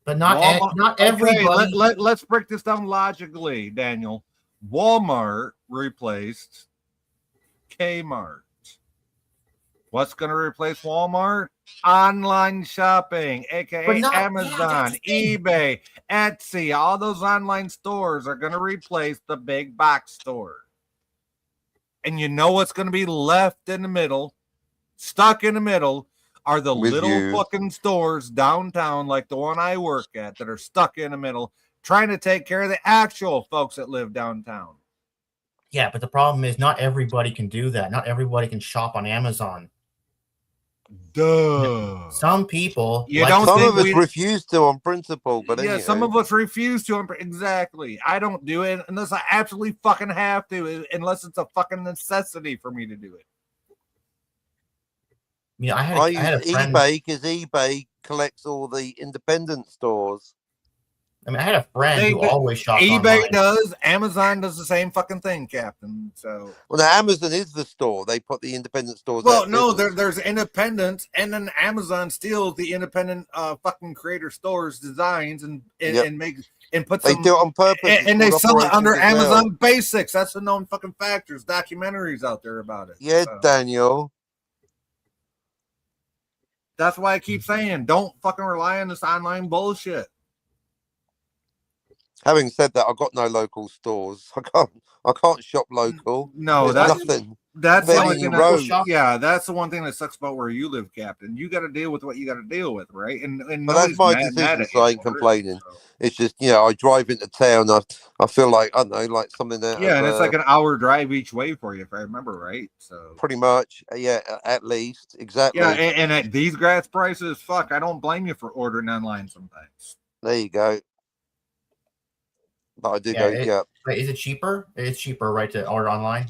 But not everybody. Okay, let's break this down logically, Daniel. Walmart replaced Kmart. What's going to replace Walmart? Online shopping, aka Amazon, eBay, Etsy. All those online stores are going to replace the big box store. And you know what's going to be left in the middle, stuck in the middle, are the With little you. fucking stores downtown, like the one I work at, that are stuck in the middle, trying to take care of the actual folks that live downtown. Yeah, but the problem is not everybody can do that. Not everybody can shop on Amazon. Duh. Some people You don't Some think of us we- refuse to on principle, but yeah, some of us refuse to. Exactly. I don't do it unless I absolutely fucking have to, unless it's a fucking necessity for me to do it. I I had use a friend. eBay because eBay collects all the independent stores. I mean, I had a friend who always shopped eBay online. does, Amazon does the same fucking thing, Captain. So, well, now Amazon is the store. They put the independent stores. well, out no, of business. there's independents, and then Amazon steals the independent fucking creator stores designs and makes and puts They them, do it on purpose. and they It's sell called it under Operation Gazelle. Amazon Basics. That's the known fucking fact. There's documentaries out there about it. Yeah, So, Daniel. that's why I keep saying, don't fucking rely on this online bullshit. Having said that, I've got no local stores. I can't shop local. No, There's that's nothing. that's the Many only in thing your road. yeah, that's the one thing that sucks about where you live, Captain. You got to deal with what you got to deal with, right? And But that's nobody's my mad decision, at so you I ain't for it, complaining. so. It's just, I drive into town. I feel like, I don't know, like something that. Yeah, and it's like an hour drive each way for you, if I remember right. So pretty much, yeah, at least, exactly. yeah, and at these gas prices, fuck, I don't blame you for ordering online sometimes. There you go. But I do Wait, is it cheaper? It's cheaper, right, to order online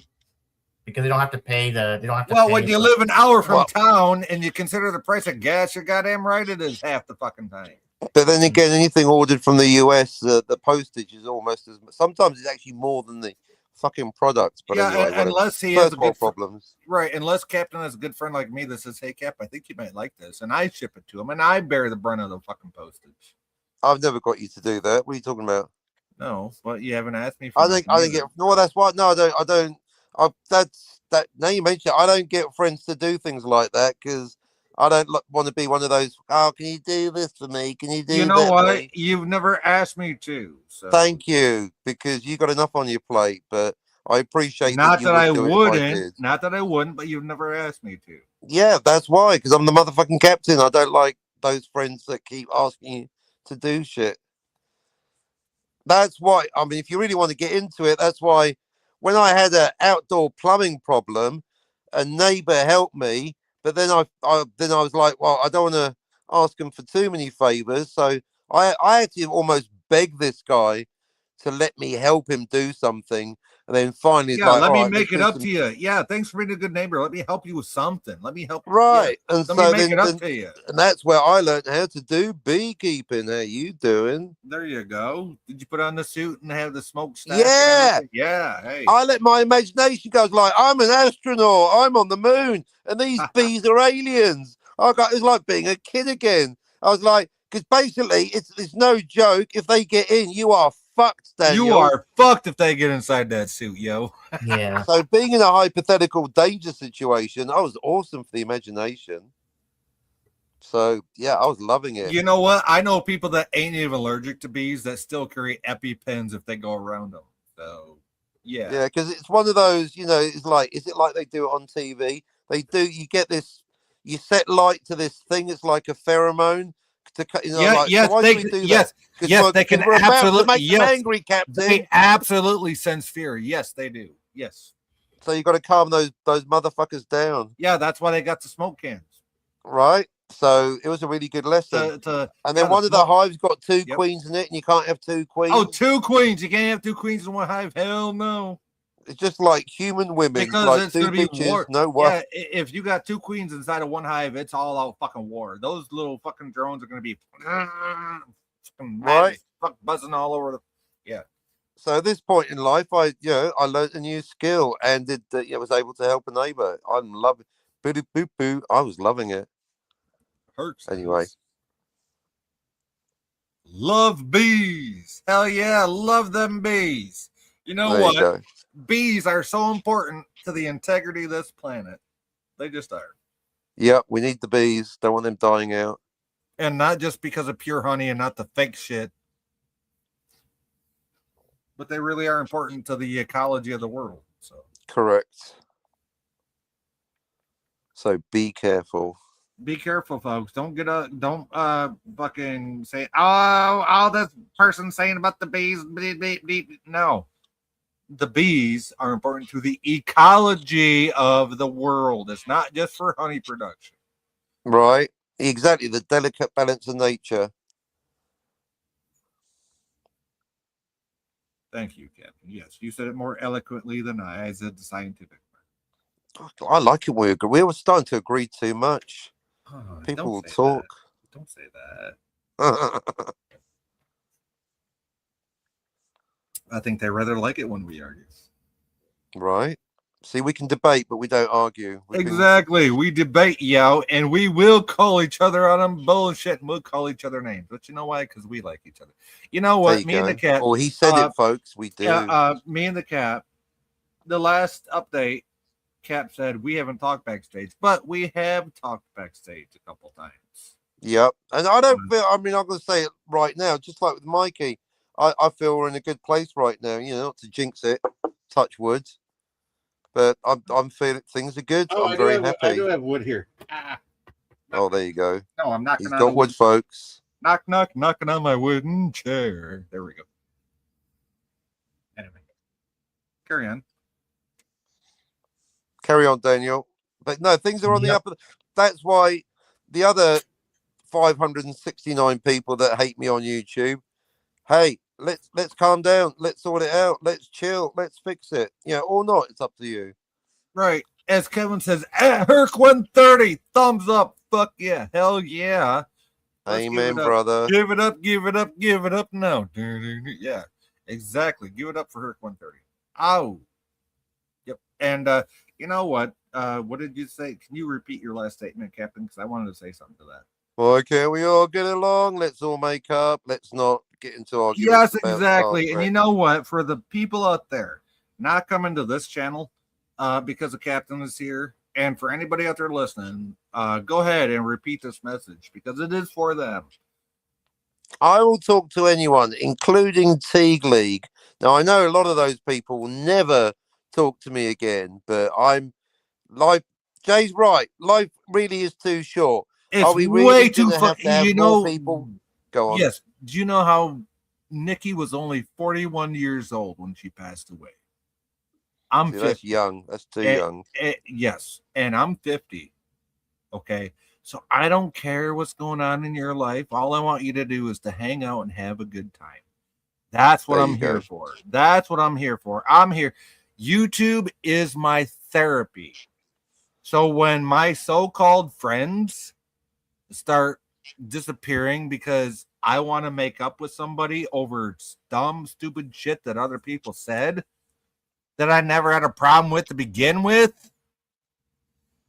because they don't have to pay the. They don't have to. Well, pay when you the- live an hour from town and you consider the price of gas, you're goddamn right it is half the fucking time. But then again, anything ordered from the US, the postage is almost as. Sometimes it's actually more than the fucking products. But Yeah, anyway, whatever. unless he has First a world good problems. right, unless Captain has a good friend like me that says, "Hey, Cap, I think you might like this," and I ship it to him, and I bear the brunt of the fucking postage. I've never got you to do that. What are you talking about? No, but you haven't asked me. For I don't get. No, that's why. No, I don't. That's that. Now you mention it, I don't get friends to do things like that because I don't want to be one of those. Oh, can you do this for me? Can you do? You know that what? for me? You've never asked me to. So. Thank you, because you got enough on your plate. But I appreciate Not that that I do it if I wouldn't. did. Not that I wouldn't, but you've never asked me to. Yeah, that's why. Because I'm the motherfucking captain. I don't like those friends that keep asking you to do shit. That's why. I mean, if you really want to get into it, that's why. When I had an outdoor plumbing problem, a neighbour helped me, but then I was like, well, I don't want to ask him for too many favors, so I had to almost beg this guy to let me help him do something, and then finally, Yeah, like, let me right, make it up to you. Yeah, thanks for being a good neighbor. Let me help you with something. Let me help. Right, yeah, and let so me make then, it up to you. and that's where I learned how to do beekeeping. How you doing? There you go. Did you put on the suit and have the smokestack? Yeah. Yeah. Hey. I let my imagination go. Like, I'm an astronaut. I'm on the moon, and these bees are aliens. It's like being a kid again. I was like, because basically, it's no joke. If they get in, you are fucked, Daniel. You are fucked if they get inside that suit, yo. Yeah. So being in a hypothetical danger situation, I was awesome for the imagination. So yeah, I was loving it. You know what? I know people that ain't even allergic to bees that still carry EpiPens if they go around them. So yeah. Yeah, because it's one of those, it's like, is it like they do it on TV? They do, you get this, you set light to this thing, it's like a pheromone to cut, like, yes, so why they do we do yes, that? yes, they can we're about to absolutely make them angry, Captain. They absolutely sense fear. Yes, they do. Yes. So you got to calm those motherfuckers down. Yeah, that's why they got the smoke cans. Right. So it was a really good lesson. And then one of the hives got two queens in it, and you can't have two queens. Oh, two queens! You can't have two queens in one hive. Hell no. It's just like human women, because like it's two gonna be bitches, war. no war. Yeah, if you got two queens inside of one hive, it's all out fucking war. Those little fucking drones are gonna be right, fuck buzzing all over the. Yeah. So at this point in life, I learned a new skill and was able to help a neighbor. I'm loving boo. I was loving it. Hurts. Anyway. Love bees. Hell yeah, love them bees. You know there what? You bees are so important to the integrity of this planet. They just are. Yep, we need the bees. Don't want them dying out. And not just because of pure honey and not the fake shit. But they really are important to the ecology of the world. So Correct. So be careful. Be careful, folks. Don't fucking say, oh, all this person saying about the bees. No, the bees are important to the ecology of the world. It's not just for honey production. Right. Exactly. The delicate balance of nature. Thank you, Captain. Yes, you said it more eloquently than I said the scientific. I like it when we agree. We were starting to agree too much. Oh, People will that. talk. Don't say that. I think they rather like it when we argue. Right. See, we can debate, but we don't argue. Exactly. We debate, yo, and we will call each other out on bullshit, and we'll call each other names. But you know why? Because we like each other. You know what? Me and the cat. Oh, he said it, folks. We do. Me and the cat. The last update, Cap said we haven't talked backstage, but we have talked backstage a couple times. Yep. And I don't feel, I mean, I'm going to say it right now, just like with Mikey, I feel we're in a good place right now, you know, not to jinx it, touch wood. But I'm feeling things are good. Oh, I'm very happy. I do have wood here. Oh, there you go. No, I'm knocking He's on got wood, folks. Knocking on my wooden chair. There we go. Anyway, carry on. Carry on, Daniel. But no, things are on the up. That's why the other 569 people that hate me on YouTube, hey, let's calm down. Let's sort it out. Let's chill. Let's fix it. Yeah, or not. It's up to you. Right. As Kevin says, Herc 130, thumbs up. Fuck yeah. Hell yeah. Amen, brother. Give it up, give it up, give it up now. Yeah, exactly. Give it up for Herc 130. Oh. Yep. And you know what? What did you say? Can you repeat your last statement, Captain? Because I wanted to say something to that. Why can't we all get along? Let's all make up. Let's not get into arguments. Yes, exactly. And you know what? For the people out there not coming to this channel because the Captain is here, and for anybody out there listening, go ahead and repeat this message because it is for them. I will talk to anyone, including Teague League. Now, I know a lot of those people will never talk to me again, but I'm life. Jay's right. Life really is too short. It's Are we way really too have more people? Go on. Yes. Do you know how Nikki was only 41 years old when she passed away? I'm 50. That's young. That's too young. Yes. And I'm 50. Okay. So I don't care what's going on in your life. All I want you to do is to hang out and have a good time. That's what I'm here for. That's what I'm here for. I'm here. YouTube is my therapy. So when my so-called friends start disappearing because I want to make up with somebody over dumb, stupid shit that other people said that I never had a problem with to begin with,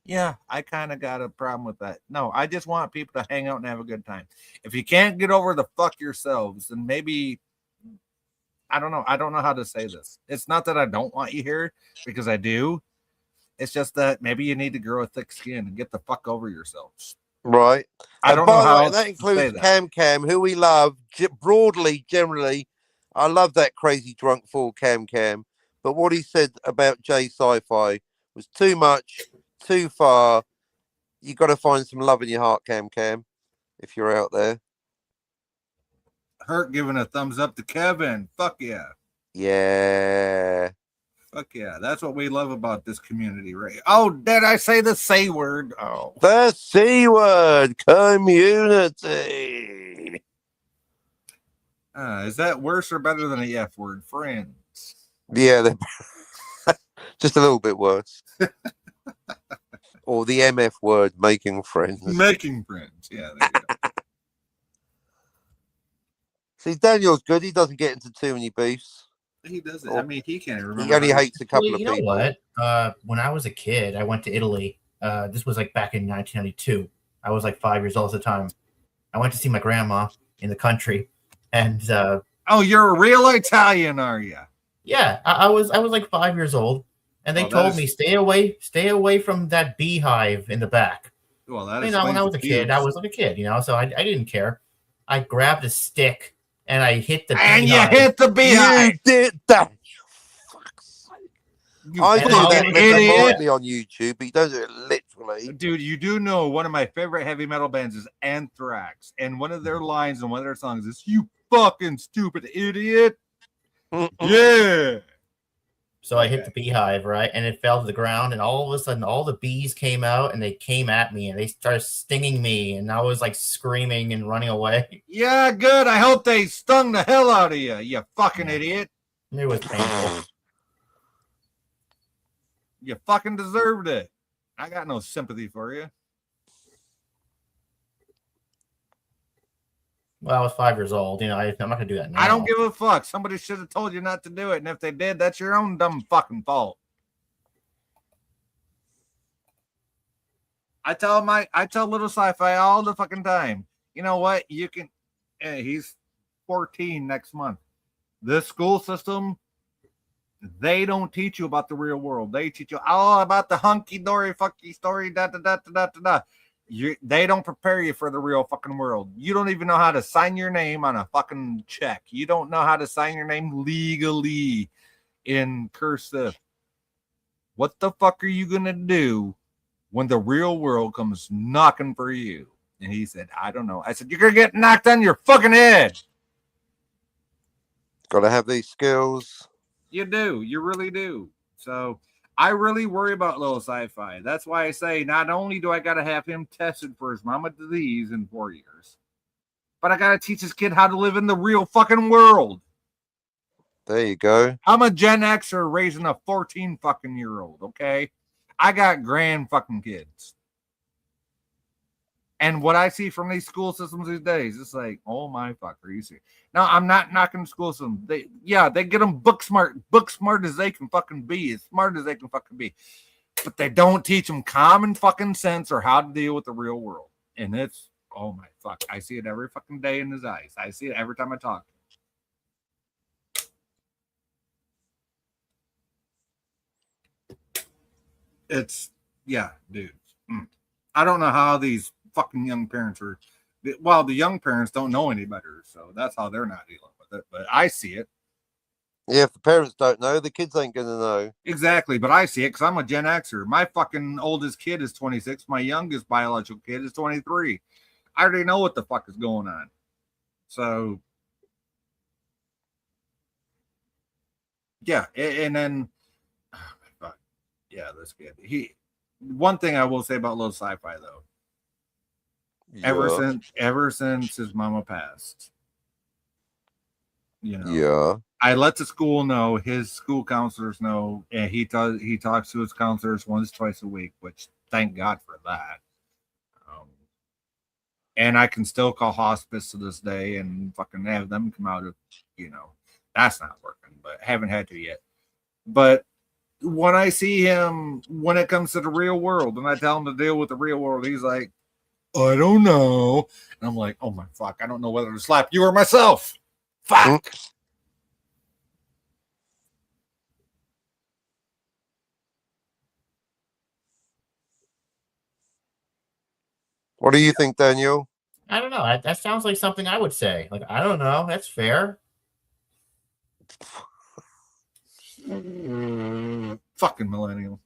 yeah, I kind of got a problem with that. No, I just want people to hang out and have a good time. If you can't get over the fuck yourselves, then maybe, I don't know. I don't know how to say this. It's not that I don't want you here, because I do. It's just that maybe you need to grow a thick skin and get the fuck over yourselves. Right. I don't know how that includes Cam, who we love broadly, generally. I love that crazy drunk fool Cam. But what he said about J Sci-Fi was too much, too far. You got to find some love in your heart, Cam. If you're out there. Herc giving a thumbs up to Kevin. Fuck yeah. Yeah. Fuck yeah. That's what we love about this community, right? Oh, did I say the C word? Oh. The C word, community. Is that worse or better than the F word? Friends. Yeah, just a little bit worse. Or the MF word, making friends. Making friends. Yeah, there you go. See, Daniel's good. He doesn't get into too many beefs. He doesn't. I mean, he can't remember. He only hates a couple of people. You know what? When I was a kid, I went to Italy. This was like back in 1992. I was like 5 years old at the time. I went to see my grandma in the country, and oh, you're a real Italian, are you? Yeah, I was like 5 years old, and they told me stay away from that beehive in the back. Well, that when I was a kid, I was like a kid, so I didn't care. I grabbed a stick and I hit the beehive. And you hit the beehive. You did that. I do that fucking metaphorically on YouTube, but you don't do it literally. Dude, you do know one of my favorite heavy metal bands is Anthrax, and one of their lines in one of their songs is "You fucking stupid idiot." Yeah. So I hit the beehive, right? And it fell to the ground. And all of a sudden, all the bees came out and they came at me and they started stinging me. And I was like screaming and running away. Yeah, good. I hope they stung the hell out of you, you fucking Yeah. idiot. It was painful. You fucking deserved it. I got no sympathy for you. Well, I was 5 years old. You know, I'm not going to do that now. I don't give a fuck. Somebody should have told you not to do it. And if they did, that's your own dumb fucking fault. I tell little sci-fi all the fucking time. You know what? You can. Hey, he's 14 next month. This school system, they don't teach you about the real world. They teach you all about the hunky dory, fucky story. Da da da da da da. They don't prepare you for the real fucking world. You don't even know how to sign your name on a fucking check. You don't know how to sign your name legally in cursive. What the fuck are you gonna do when the real world comes knocking for you? And he said, I don't know. I said, you're gonna get knocked on your fucking head. Gotta have these skills. You do. You really do. So I really worry about little sci-fi. That's why I say not only do I got to have him tested for his mama disease in 4 years, but I got to teach this kid how to live in the real fucking world. There you go. I'm a Gen Xer raising a 14 fucking year old, okay? I got grand fucking kids. And what I see from these school systems these days, it's like, oh my fuck, are you serious? Now, I'm not knocking school systems. They get them book smart as they can fucking be, as smart as they can fucking be. But they don't teach them common fucking sense or how to deal with the real world. And it's, oh my fuck, I see it every fucking day in his eyes. I see it every time I talk to him. It's, yeah, dude. I don't know how these fucking young parents are. Well, the young parents don't know any better, so that's how they're not dealing with it. But I see it. Yeah, if the parents don't know, the kids ain't gonna know. Exactly, but I see it because I'm a Gen Xer. My fucking oldest kid is 26. My youngest biological kid is 23. I already know what the fuck is going on. So, yeah, and then, oh my fuck, yeah, this kid. One thing I will say about Low Sci-Fi though. Yeah. Ever since his mama passed, you know, Yeah. I let the school know, his school counselors know, and he talks to his counselors once, twice a week, which thank God for that. And I can still call hospice to this day and fucking have them come out of, you know, that's not working, but haven't had to yet. But when I see him, when it comes to the real world, and I tell him to deal with the real world, he's like, I don't know. And I'm like, oh my fuck, I don't know whether to slap you or myself. Fuck. What do you think, Daniel? I don't know. That sounds like something I would say. Like, I don't know. That's fair. Fucking millennial.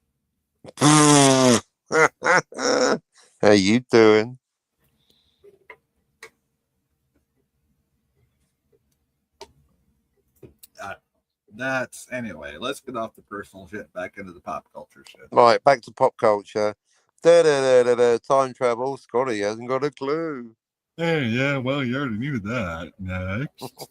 How you doing? That's anyway. Let's get off the personal shit back into the pop culture shit. Right, back to pop culture. Time travel. Scotty hasn't got a clue. Hey, yeah, well, you already knew that. Next.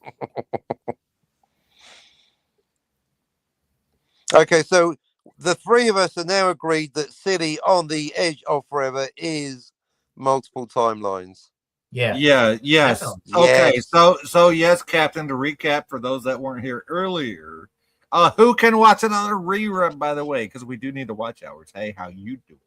Okay, so the three of us are now agreed that City on the Edge of Forever is multiple timelines. Yeah. Yeah, yes. Definitely. Okay, Yes. so yes, Captain, to recap for those that weren't here earlier, who can watch another rerun, by the way, because we do need to watch ours. Hey, how you doing?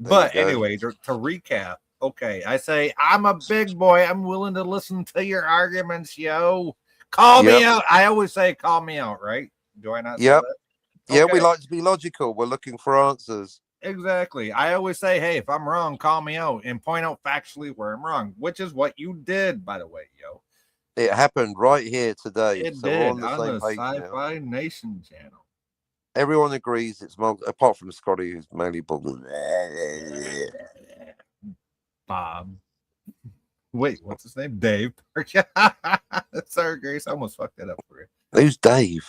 But anyway, to recap, okay, I say I'm a big boy. I'm willing to listen to your arguments, yo. Call me out. I always say call me out, right? Do I not say that? Yeah, we like to be logical. We're looking for answers. Exactly. I always say, hey, if I'm wrong, call me out and point out factually where I'm wrong, which is what you did, by the way, yo. It happened right here today. It so did we're on the on same the page Sci-Fi now. Nation channel. Everyone agrees it's apart from Scotty, who's mainly Bob. Bob. Wait, what's his name? Dave. Sorry, Grace. I almost fucked that up for you. Who's Dave?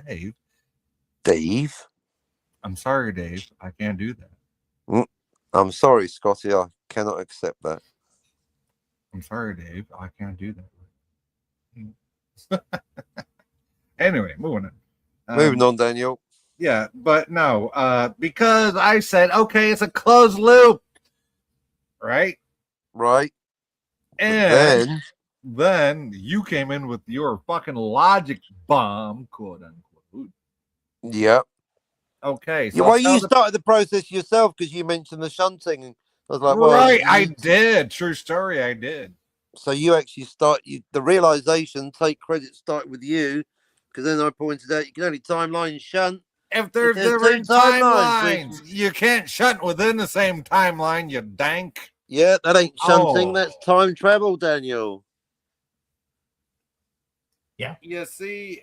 Dave. Dave? I'm sorry, Dave. I can't do that. I'm sorry, Scotty. I cannot accept that. I'm sorry, Dave. I can't do that. Anyway, moving on. Moving on, Daniel. Yeah, but no, because I said, okay, it's a closed loop, right? Right. And then you came in with your fucking logic bomb, quote unquote. Yep. Okay. So well, you started the process yourself because you mentioned the shunting. I was like, well, right, I did. True story, I did. So you actually the realization, take credit, start with you, because then I pointed out you can only timeline shunt. If there's different timelines, you can't shunt within the same timeline, you dank. Yeah, that ain't shunting. That's time travel, Daniel. Yeah. You see,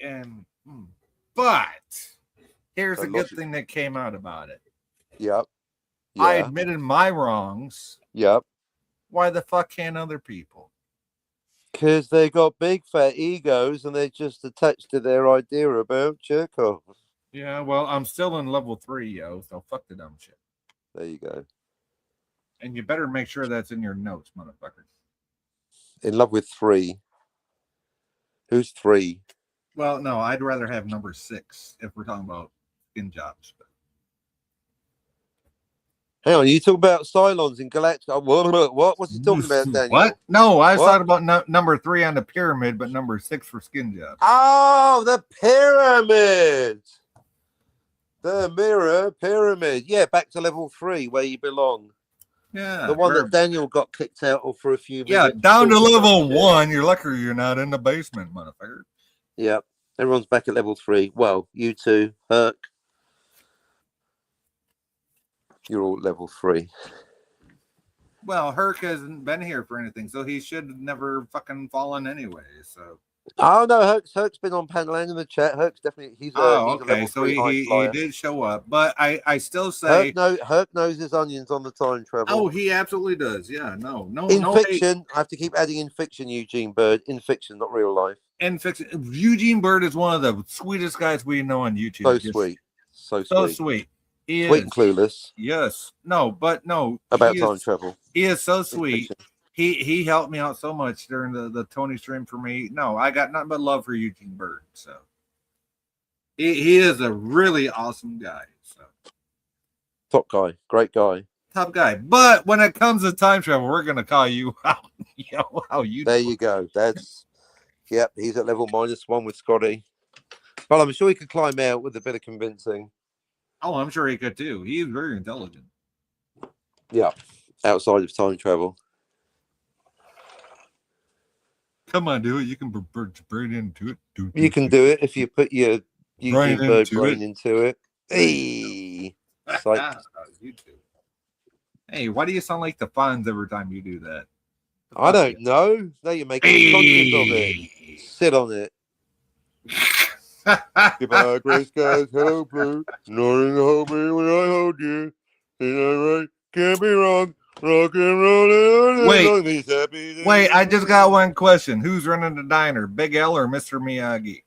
but here's a good thing that came out about it. Yep. Yeah. I admitted my wrongs. Yep. Why the fuck can't other people? Because they got big fat egos and they're just attached to their idea about Chekhov. Yeah, well, I'm still in level 3, yo, so fuck the dumb shit. There you go. And you better make sure that's in your notes, motherfucker. In love with 3. Who's 3? Well, no, I'd rather have number 6 if we're talking about skin jobs. Hang on, you talk about Cylons in Galactica. What? What's he talking about, Daniel? What? No, I was talking about number 3 on the pyramid, but number 6 for skin jobs. Oh, the pyramid. The mirror pyramid. Yeah, back to level 3 where you belong. Yeah. The one that Daniel got kicked out of for a few minutes. Yeah, down to level 1. You're lucky you're not in the basement, motherfucker. Yeah, everyone's back at level 3. Well, you two, Herc. You're all level 3. Well, Herc hasn't been here for anything, so he should have never fucking fallen anyway. So. Oh no, Herc's been on panel and in the chat. Herc's definitely he's a level 3 high flyer. He did show up, but I still say Herc knows his onions on the time travel. Oh, he absolutely does. Yeah, no. In fiction, I have to keep adding in fiction, Eugene Bird. In fiction, not real life. In fiction, Eugene Bird is one of the sweetest guys we know on YouTube. So sweet, so sweet. He sweet is. And clueless. Yes. No, but no. About time travel. He is so sweet. He helped me out so much during the Tony stream for me. No, I got nothing but love for Eugene Bird. So he is a really awesome guy. So top guy, great guy. Top guy. But when it comes to time travel, we're gonna call you out. How you there you go. That's he's at level -1 with Scotty. But I'm sure he could climb out with a bit of convincing. Oh, I'm sure he could too. He's very intelligent. Yeah. Outside of time travel. Come on, do it. You can brain into it. You can do it if you put your Eugene Bird brain into it. Hey. Hey, why do you sound like the Fonz every time you do that? I don't know. Now you're making content of it. Sit on it. Goodbye, gray skies. Hello, blue. Nothing to hold me when I hold you. Ain't that right? Can't be wrong. Rock and roll. Wait, I just got one question. Who's running the diner, Big L or Mr. Miyagi?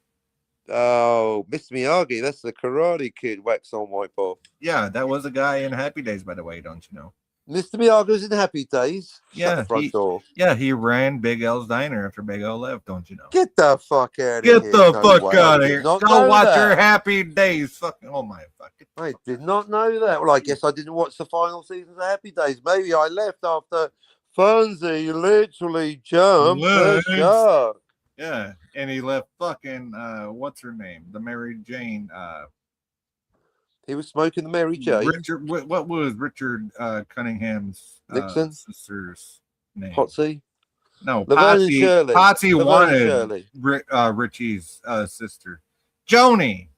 Oh, Mr. Miyagi. That's the Karate Kid wax on, wipe off. Yeah, that was a guy in Happy Days, by the way. Don't you know? Mr. Miyagi was in Happy Days. Yeah, the front door. Yeah, he ran Big L's diner after Big L left. Don't you know? Get the fuck out of here! Get the fuck out of here! Go watch your Happy Days. Fucking oh my fucking! I did not know that. Well, I guess I didn't watch the final seasons of Happy Days. Maybe I left after Fonzie literally jumped the shark. Yeah, and he left fucking what's her name? The Mary Jane. He was smoking the Mary Jane. Richard, what was Richard Cunningham's Nixon sister's name? Potsy. No, Potsy wanted Richie's sister, Joni.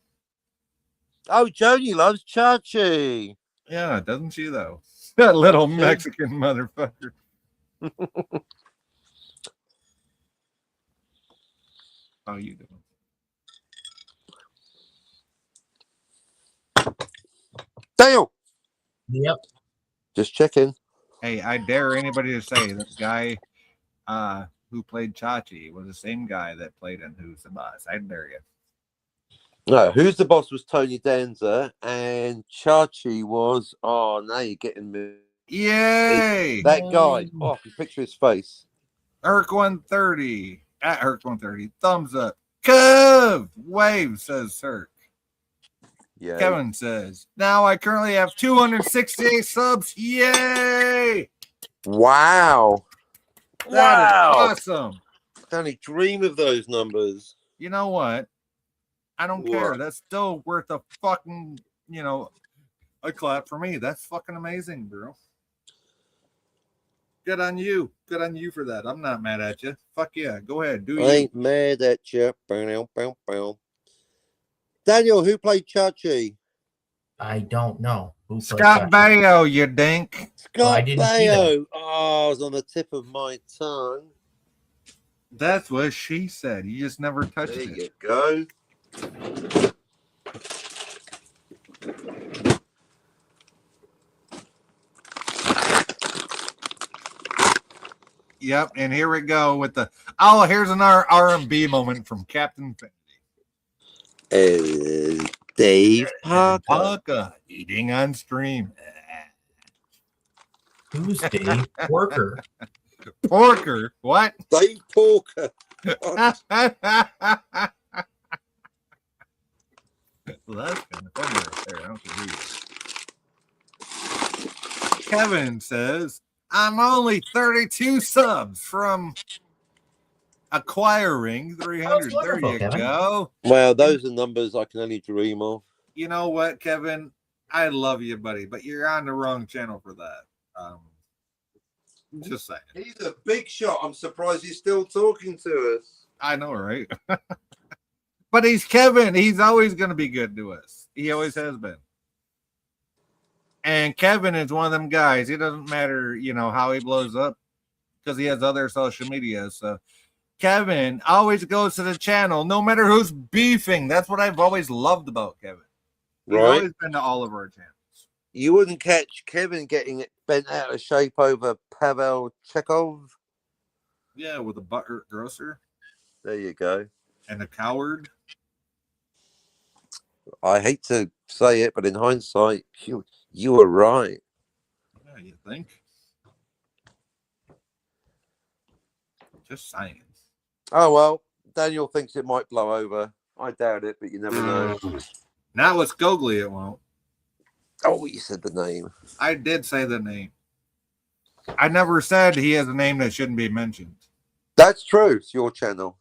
Oh, Joni loves Chachi. Yeah, doesn't she though? That little Mexican motherfucker. How you doing? Daniel, Yep. just checking. Hey, I dare anybody to say that guy who played Chachi was the same guy that played in Who's the Boss. I dare you. No, Who's the Boss was Tony Danza, and Chachi was. Oh, now you're getting me. Yay! That guy. Oh, I can picture his face. Herc130 at Herc130. Thumbs up. Kev wave says Cirque. Yeah. Kevin says, now I currently have 268 subs. Yay! Wow. That is Wow. awesome. I can only dream of those numbers. You know what? I don't care. What? That's still worth a fucking, a clap for me. That's fucking amazing, bro. Good on you. Good on you for that. I'm not mad at you. Fuck yeah. Go ahead. Do I you. ain't mad at you. Daniel, who played Chachi? I don't know. Who played Scott Chachi? Baio, you dink. Scott I didn't see that. Baio. Oh, it was on the tip of my tongue. That's what she said. You just never touched There it. you go. Yep, and here we go with the here's an R&B moment from Captain Dave Parker. Parker eating on stream. Who's Dave Porker? Porker, what? Dave Parker. Well, that's kind of funny right there. I don't believe it. Kevin says, I'm only 32 subs from acquiring 300. Oh, There you Kevin. go. Well, those are numbers I can only dream of. You know what, Kevin? I love you, buddy, but you're on the wrong channel for that. Just saying. He's a big shot. I'm surprised he's still talking to us. I know, right? But he's Kevin. He's always going to be good to us. He always has been. And Kevin is one of them guys. It doesn't matter, how he blows up because he has other social media. So Kevin always goes to the channel, no matter who's beefing. That's what I've always loved about Kevin. He's always been to all of our channels. You wouldn't catch Kevin getting bent out of shape over Pavel Chekhov. Yeah, with a butthurt grocer. There you go. And a coward. I hate to say it, but in hindsight, you were right. Yeah, you think? Just saying. Oh, well, Daniel thinks it might blow over. I doubt it, but you never know. Now it's Gogly, it won't. Oh, you said the name. I did say the name. I never said he has a name that shouldn't be mentioned. That's true. It's your channel.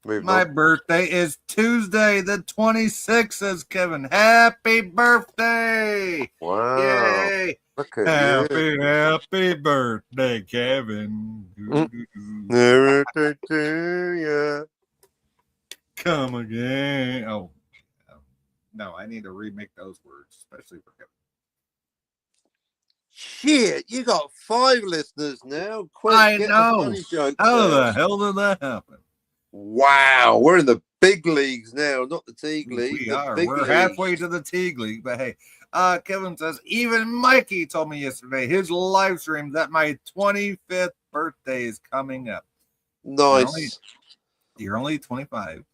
My birthday is Tuesday, the 26th, says Kevin. Happy birthday! Wow. Yay! Look at you. Happy birthday, Kevin. Come again. Oh, no, I need to remake those words, especially for Kevin. Shit, you got 5 listeners now. Quick, I get know. the funny jokes How out. the hell did that happen? Wow, we're in the big leagues now, not the Teague League. We the are. big We're leagues. halfway to the Teague League, but hey, Kevin says, even Mikey told me yesterday, his live stream, that my 25th birthday is coming up. Nice. You're only 25.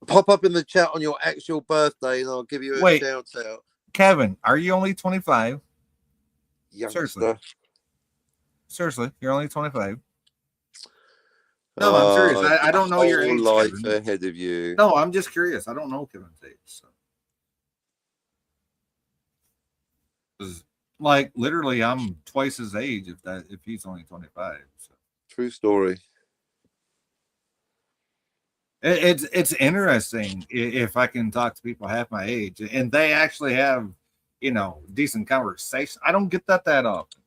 Pop up in the chat on your actual birthday and I'll give you a shout out. Kevin, are you only 25? Youngster. Seriously, you're only 25. No, I'm serious. I don't know your age. Life Kevin. ahead of you. No, I'm just curious. I don't know Kevin's age. So. Like literally, I'm twice his age if he's only 25. So. True story. It's interesting if I can talk to people half my age and they actually have, decent conversation. I don't get that often,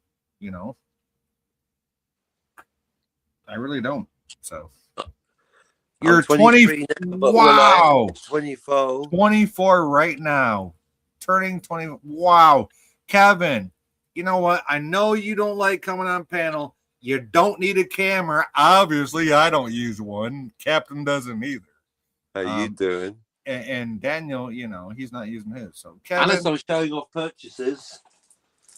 I really don't. So you're 20. Wow. 24. 24 right now. Turning 20. Wow. Kevin, you know what? I know you don't like coming on panel. You don't need a camera. Obviously, I don't use one. Captain doesn't either. How you doing? And Daniel, he's not using his. So Unless Kevin, I'm showing off purchases.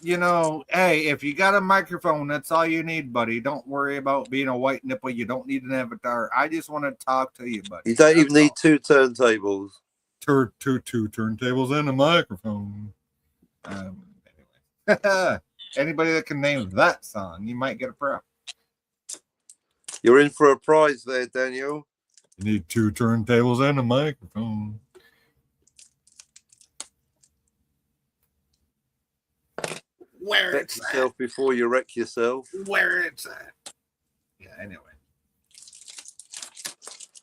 hey, if you got a microphone, that's all you need, buddy. Don't worry about being a white nipple. You don't need an avatar. I just want to talk to you, buddy. You don't even need 2 turntables. Two turntables and a microphone. Anyway. Anybody that can name that song, you might get a prize. You're in for a prize there, Daniel. You need 2 turntables and a microphone. Where Wreck yourself before you wreck yourself. Where it's at. Yeah, anyway.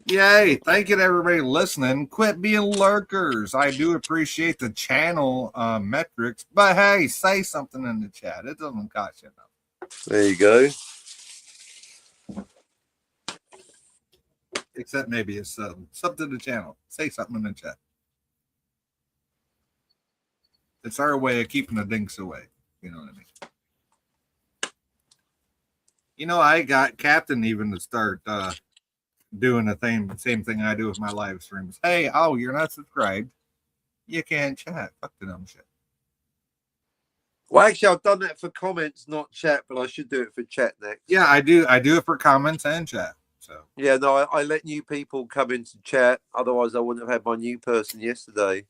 Yay. Thank you to everybody listening. Quit being lurkers. I do appreciate the channel metrics, but hey, say something in the chat. It doesn't cost you enough. There you go. Except maybe it's sub to the channel. Say something in the chat. It's our way of keeping the dinks away. You know what I mean? I got Captain even to start doing the same thing I do with my live streams. Hey, you're not subscribed. You can't chat. Fuck the dumb shit. Well, actually, I've done that for comments, not chat, but I should do it for chat next. Yeah, I do. I do it for comments and chat. So yeah, no, I let new people come into chat. Otherwise, I wouldn't have had my new person yesterday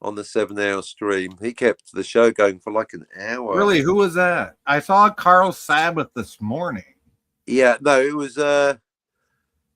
on the 7-hour stream. He kept the show going for like an hour. Really, who was that? I saw Carl Sabbath this morning. Yeah, no, it was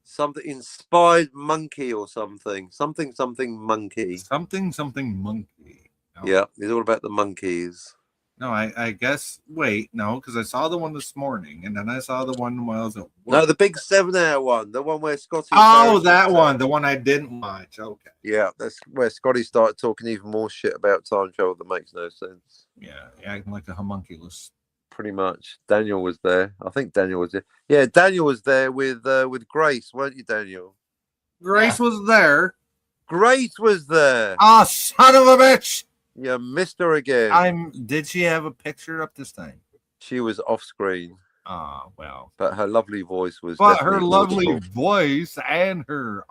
something inspired monkey or something monkey. Something monkey. No. Yeah, it's all about the monkeys. No, I guess. Wait, no, because I saw the one this morning, and then I saw the one while I was at work. No, the big 7-hour one, the one where Scotty. Oh, that one, the one I didn't watch. Okay. Yeah, that's where Scotty started talking even more shit about time travel that makes no sense. Yeah, acting like a homunculus. Pretty much. Daniel was there. I think Daniel was there. Yeah, Daniel was there with Grace, weren't you, Daniel? Grace was there. Grace was there. Oh, son of a bitch! You missed her again. Did she have a picture up this time? She was off screen. Oh, well. But her lovely voice was. But her lovely audible. Voice and her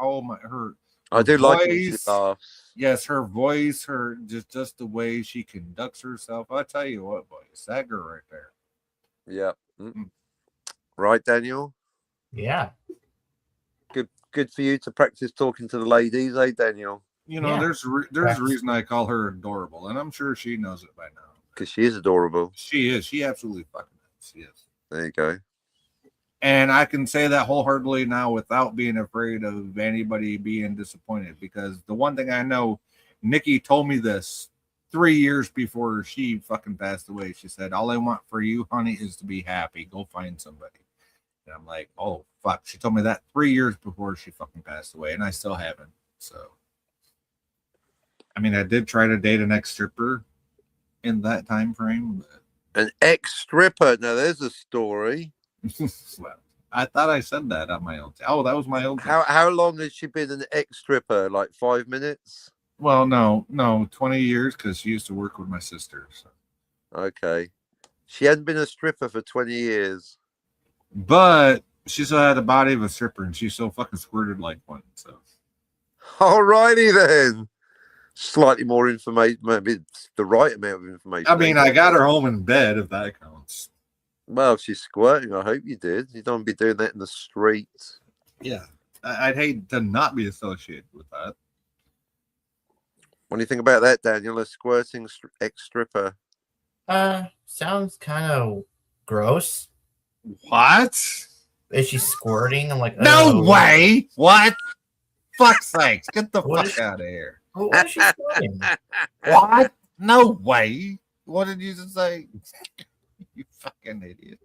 I do voice, like it when she laughs. Yes, her voice, her just the way she conducts herself. I tell you what, boys, that girl right there. Yeah. Mm-mm. Right, Daniel. Yeah. Good for you to practice talking to the ladies, eh, Daniel? There's a reason I call her adorable, and I'm sure she knows it by now. Because she is adorable. She is. She absolutely fucking is. She is. There you go. And I can say that wholeheartedly now without being afraid of anybody being disappointed, because the one thing I know, Nikki told me this 3 years before she fucking passed away. She said, "All I want for you, honey, is to be happy. Go find somebody." And I'm like, oh, fuck. She told me that 3 years before she fucking passed away, and I still haven't. So, I mean, I did try to date an ex-stripper in that time frame. But... An ex-stripper. Now, there's a story. Well, I thought I said that on my own. Oh, that was my own. How long has she been an ex-stripper? Like 5 minutes? Well, no, 20 years, because she used to work with my sister. So. Okay. She hadn't been a stripper for 20 years. But she still had the body of a stripper, and she so fucking squirted like one. So. Alrighty then. Slightly more information, maybe it's the right amount of information. I mean, I got her home in bed, if that counts. Well, if she's squirting, I hope you did. You don't be doing that in the streets. Yeah. I'd hate to not be associated with that. What do you think about that, Daniel? A squirting ex-stripper? Sounds kind of gross. What? Is she squirting? I'm like, no way. What? Fuck's sakes. Get the fuck out of here. What is she squirting? What? No way. What did you just say? You fucking idiot.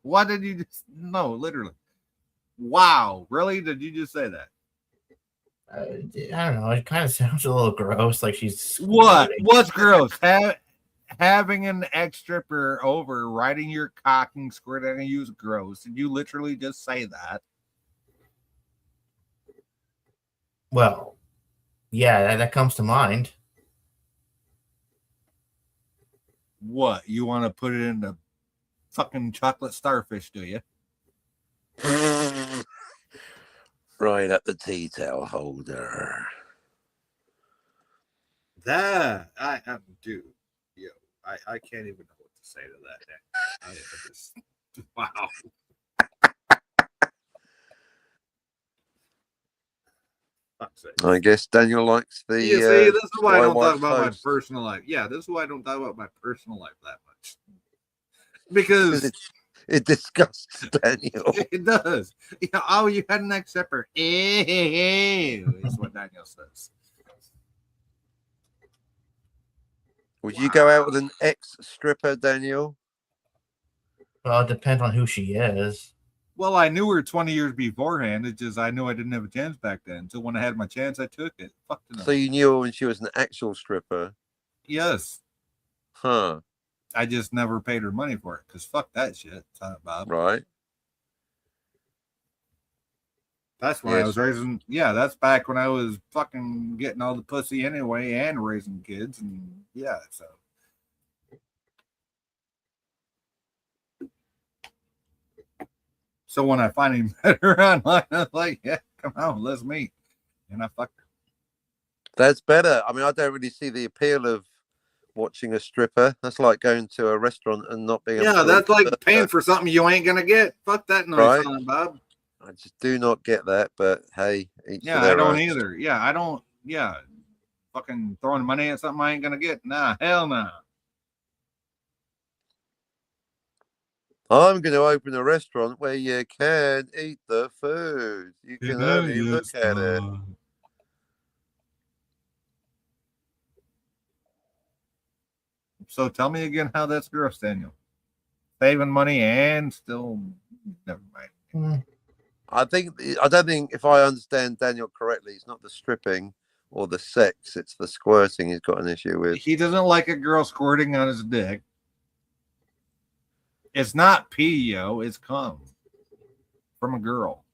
What did you just... No, literally. Wow. Really? Did you just say that? I don't know. It kind of sounds a little gross. Like she's... What? What's gross? Having an ex-stripper over, riding your cock and squirting you is gross. Did you literally just say that? Well, yeah, that comes to mind. What? You want to put it in the fucking chocolate starfish, do you? Right at the tea towel holder. That I dude, yo, I can't even know what to say to that. I just, wow. Fuck's sake. I guess Daniel likes the. Yeah, see, this is why I dry don't white talk about my toast. personal life. Yeah, this is why I don't talk about my personal life that much. 'Cause Because it disgusts Daniel. it does. Yeah, oh, you had an ex zipper. Is what Daniel says. Would you go out with an ex-stripper, Daniel? Well, it depends on who she is. Well, I knew her 20 years beforehand. It's just I knew I didn't have a chance back then. So when I had my chance, I took it. Fuck no. So you knew her when she was an actual stripper? Yes. Huh. I just never paid her money for it because fuck that shit, Bob. Right. That's when I was raising. Yeah, that's back when I was fucking getting all the pussy anyway and raising kids. And yeah, so when I finally met her online, I was like, yeah, come on, let's meet. And I fucked her. That's better. I mean, I don't really see the appeal of watching a stripper. That's like going to a restaurant and not being able Yeah, to that's eat. like paying for something you ain't gonna get. Fuck that noise, Right. son, Bob. I just do not get that, but hey, each Yeah, to their I don't own. either. Yeah, I don't. Yeah, fucking throwing money at something I ain't gonna get. Nah, hell no. I'm going to open a restaurant where you can eat the food. You can only look at it. So tell me again how that's gross, Daniel. Saving money and still never mind. I don't think if I understand Daniel correctly, it's not the stripping or the sex, it's the squirting he's got an issue with. He doesn't like a girl squirting on his dick. It's not pee, yo, it's cum from a girl.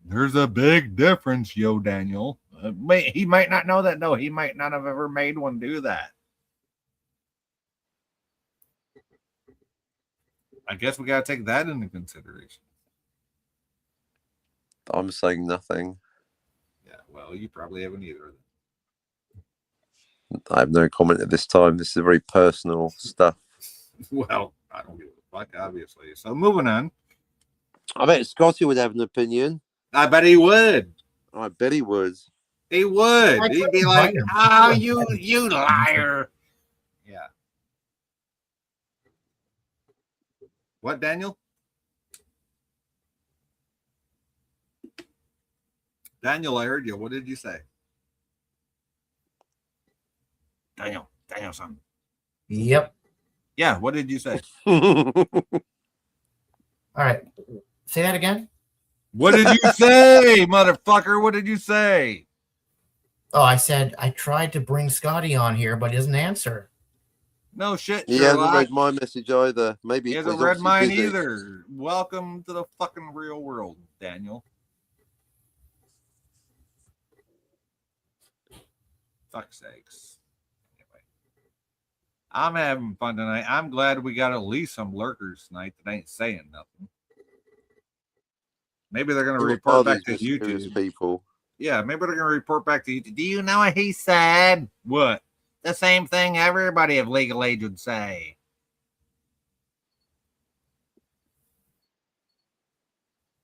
There's a big difference, yo, Daniel. He might not know that. No, he might not have ever made one do that. I guess we got to take that into consideration. I'm saying nothing. Yeah, well, you probably haven't either. I have no comment at this time. This is very personal stuff. Well, I don't give a fuck, obviously. So moving on. I bet Scotty would have an opinion. I bet he would. I bet he would. He would. He'd be like, "Oh, you liar!" Yeah. What, Daniel? Daniel, I heard you. What did you say? Daniel, son. Yep. Yeah, what did you say? All right. Say that again. What did you say, motherfucker? What did you say? Oh, I said I tried to bring Scotty on here, but he doesn't answer. No shit, He hasn't Sherlock. read my message either. Maybe He he's hasn't read obviously mine busy. either. Welcome to the fucking real world, Daniel. Fuck's sakes. Anyway, I'm having fun tonight. I'm glad we got at least some lurkers tonight that ain't saying nothing. Maybe they're going to report back to YouTube. People. Yeah, maybe they're going to report back to YouTube. Do you know what he said? What? The same thing everybody of legal age would say.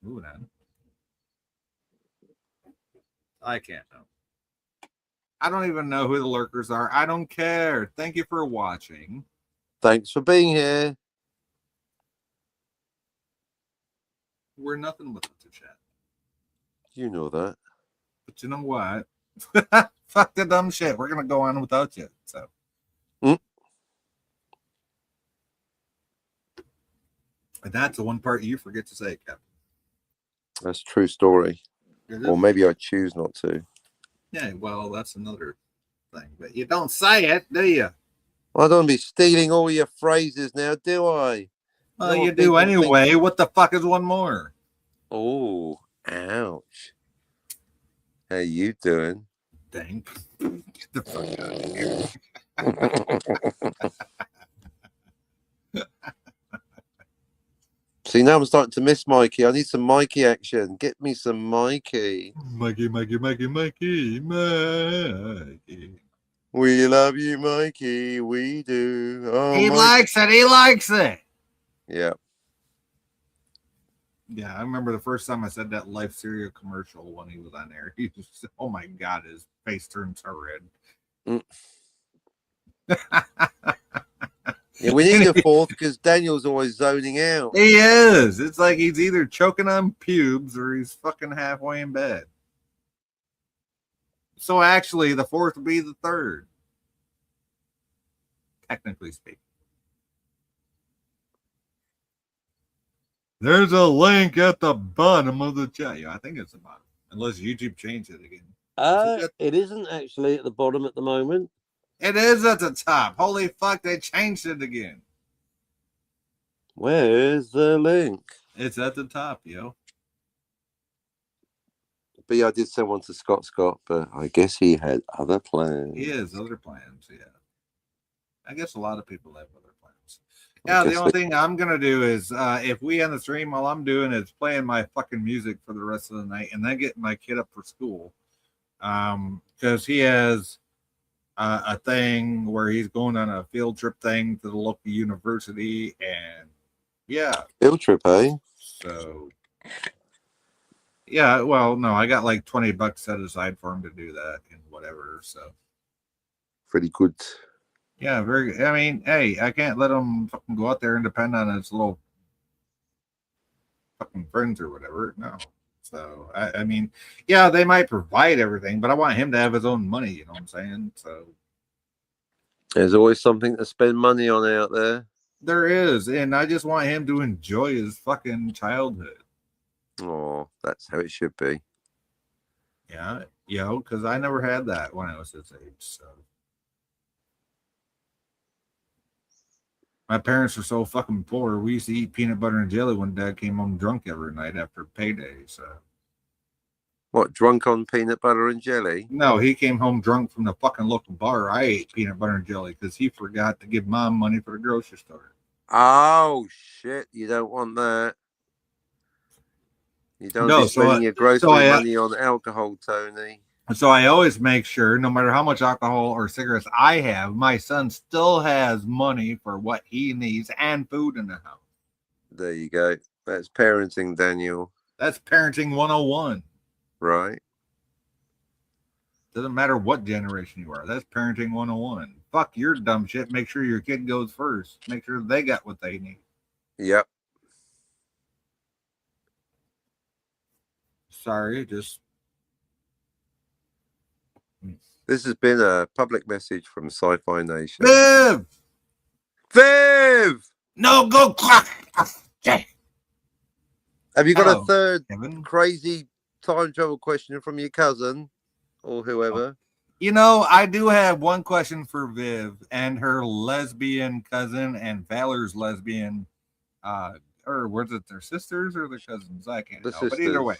Moving on. I can't know. I don't even know who the lurkers are. I don't care. Thank you for watching. Thanks for being here. We're nothing without the chat. You know that. But you know what? Fuck the dumb shit. We're going to go on without you. So. And that's the one part you forget to say, Captain. That's a true story. Or maybe I choose not to. Yeah, well, that's another thing. But you don't say it, do you? I don't be stealing all your phrases now, do I? Well, you do anyway. What the fuck is one more? Oh, ouch. How you doing? Dang. Get the fuck out of here. See, now I'm starting to miss Mikey. I need some Mikey action. Get me some Mikey. Mikey, Mikey, Mikey, Mikey, Mikey. We love you, Mikey. We do. Oh, He Mikey. likes it. He likes it. Yeah. Yeah, I remember the first time I said that Life cereal commercial when he was on there. He just, oh my God, his face turned so red. Yeah, we need a fourth because Daniel's always zoning out. He is. It's like he's either choking on pubes or he's fucking halfway in bed. So actually, the fourth would be the third, technically speaking. There's a link at the bottom of the chat. Yeah, I think it's the bottom, unless YouTube changed it again. It isn't actually at the bottom at the moment. It is at the top. Holy fuck, they changed it again. Where's the link? It's at the top, yo. But yeah, I did send one to Scott, but I guess he had other plans. He has other plans, yeah. I guess a lot of people have other plans. Yeah, the only thing I'm going to do is if we end the stream, all I'm doing is playing my fucking music for the rest of the night and then getting my kid up for school. Because he has a thing where he's going on a field trip thing to the local university. And yeah. Field trip, eh? So, yeah, well, no, I got like $20 set aside for him to do that and whatever. So, pretty good. Yeah, very good. I mean, hey, I can't let him fucking go out there and depend on his little fucking friends or whatever. No. So, I mean, yeah, they might provide everything, but I want him to have his own money. You know what I'm saying? So, there's always something to spend money on out there. There is. And I just want him to enjoy his fucking childhood. Oh, that's how it should be. Yeah, because I never had that when I was his age. So, my parents were so fucking poor. We used to eat peanut butter and jelly when Dad came home drunk every night after payday. So, what, drunk on peanut butter and jelly? No, he came home drunk from the fucking local bar. I ate peanut butter and jelly because he forgot to give Mom money for the grocery store. Oh shit! You don't want that. You don't be spending your grocery money on alcohol, Tony. So I always make sure, no matter how much alcohol or cigarettes I have, my son still has money for what he needs and food in the house. There you go. That's parenting, Daniel. That's parenting 101. Right. Doesn't matter what generation you are. That's parenting 101. Fuck your dumb shit. Make sure your kid goes first. Make sure they got what they need. Yep. Sorry, just... This has been a public message from Sci-Fi Nation. Viv! Viv! No, go clock! Have you got a third Kevin? Crazy time travel question from your cousin or whoever? You know, I do have one question for Viv and her lesbian cousin and Valor's lesbian, or was it their sisters or their cousins? I can't know. But either way.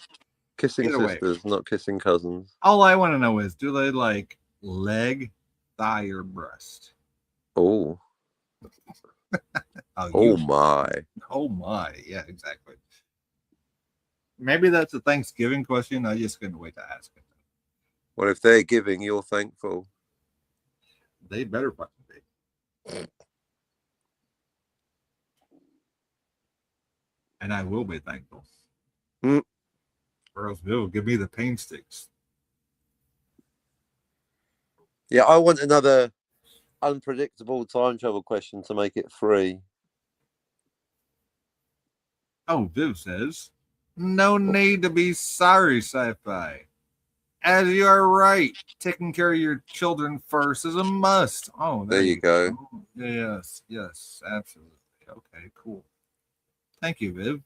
Kissing sisters, not kissing cousins. All I want to know is, do they like leg, thigh, or breast? Oh. Oh my. Oh my. Yeah, exactly. Maybe that's a Thanksgiving question. I just couldn't wait to ask it. Well, if they're giving, you're thankful. They better fucking be. And I will be thankful. Or else Bill will give me the pain sticks. Yeah, I want another unpredictable time travel question to make it free. Oh, Viv says, no need to be sorry, Sci-Fi. As you are right, taking care of your children first is a must. Oh, there you go. Yes, absolutely. Okay, cool. Thank you, Viv.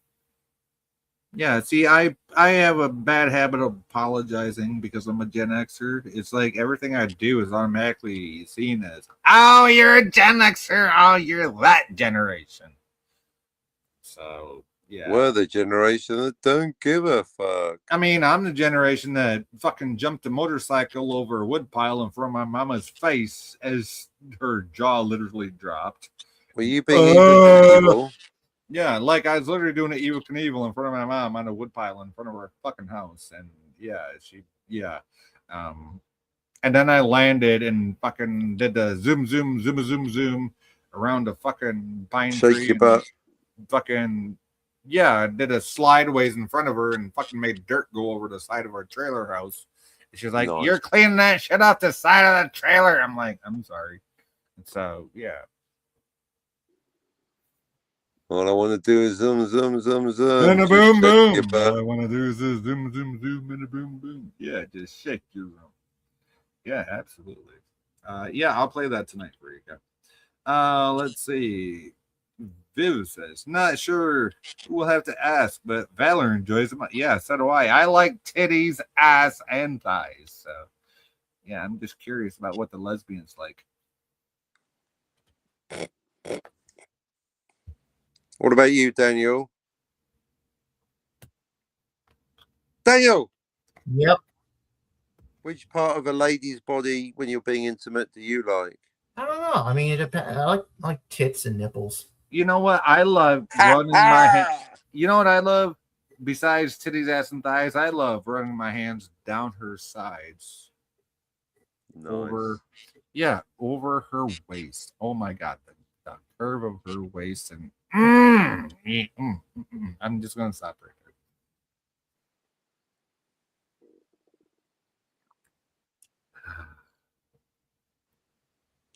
Yeah, see, I have a bad habit of apologizing because I'm a Gen Xer. It's like everything I do is automatically seen as, oh, you're a Gen Xer. Oh, you're that generation. So Yeah. We're the generation that don't give a fuck. I mean, I'm the generation that fucking jumped a motorcycle over a woodpile in front of my mama's face as her jaw literally dropped. Were you being evil? Yeah, like I was literally doing an Evil Knievel in front of my mom on a woodpile in front of her fucking house. And yeah. And then I landed and fucking did the zoom around a fucking pine Shake tree. your butt. Fucking, yeah, I did a slideways in front of her and fucking made dirt go over the side of our trailer house. And she's like, Nice. "You're cleaning that shit off the side of the trailer." I'm like, "I'm sorry." And so, yeah. All I want to do is zoom. And a Just boom shake boom. your butt. All I want to do is this zoom and a boom boom. Yeah, just shake your room. Yeah, absolutely. Yeah, I'll play that tonight for you guys. Let's see. Viv says, not sure we'll have to ask, but Valor enjoys them. Yeah, so do I. I like titties, ass, and thighs. So yeah, I'm just curious about what the lesbians like. What about you, Daniel? Daniel, Yep. which part of a lady's body, when you're being intimate, do you like? I don't know. I mean, it depends. I like tits and nipples. You know what? I love running my hand. You know what I love? Besides titties, ass, and thighs, I love running my hands down her sides. Nice. Over her waist. Oh my god, the curve of her waist, and I'm just gonna stop right there.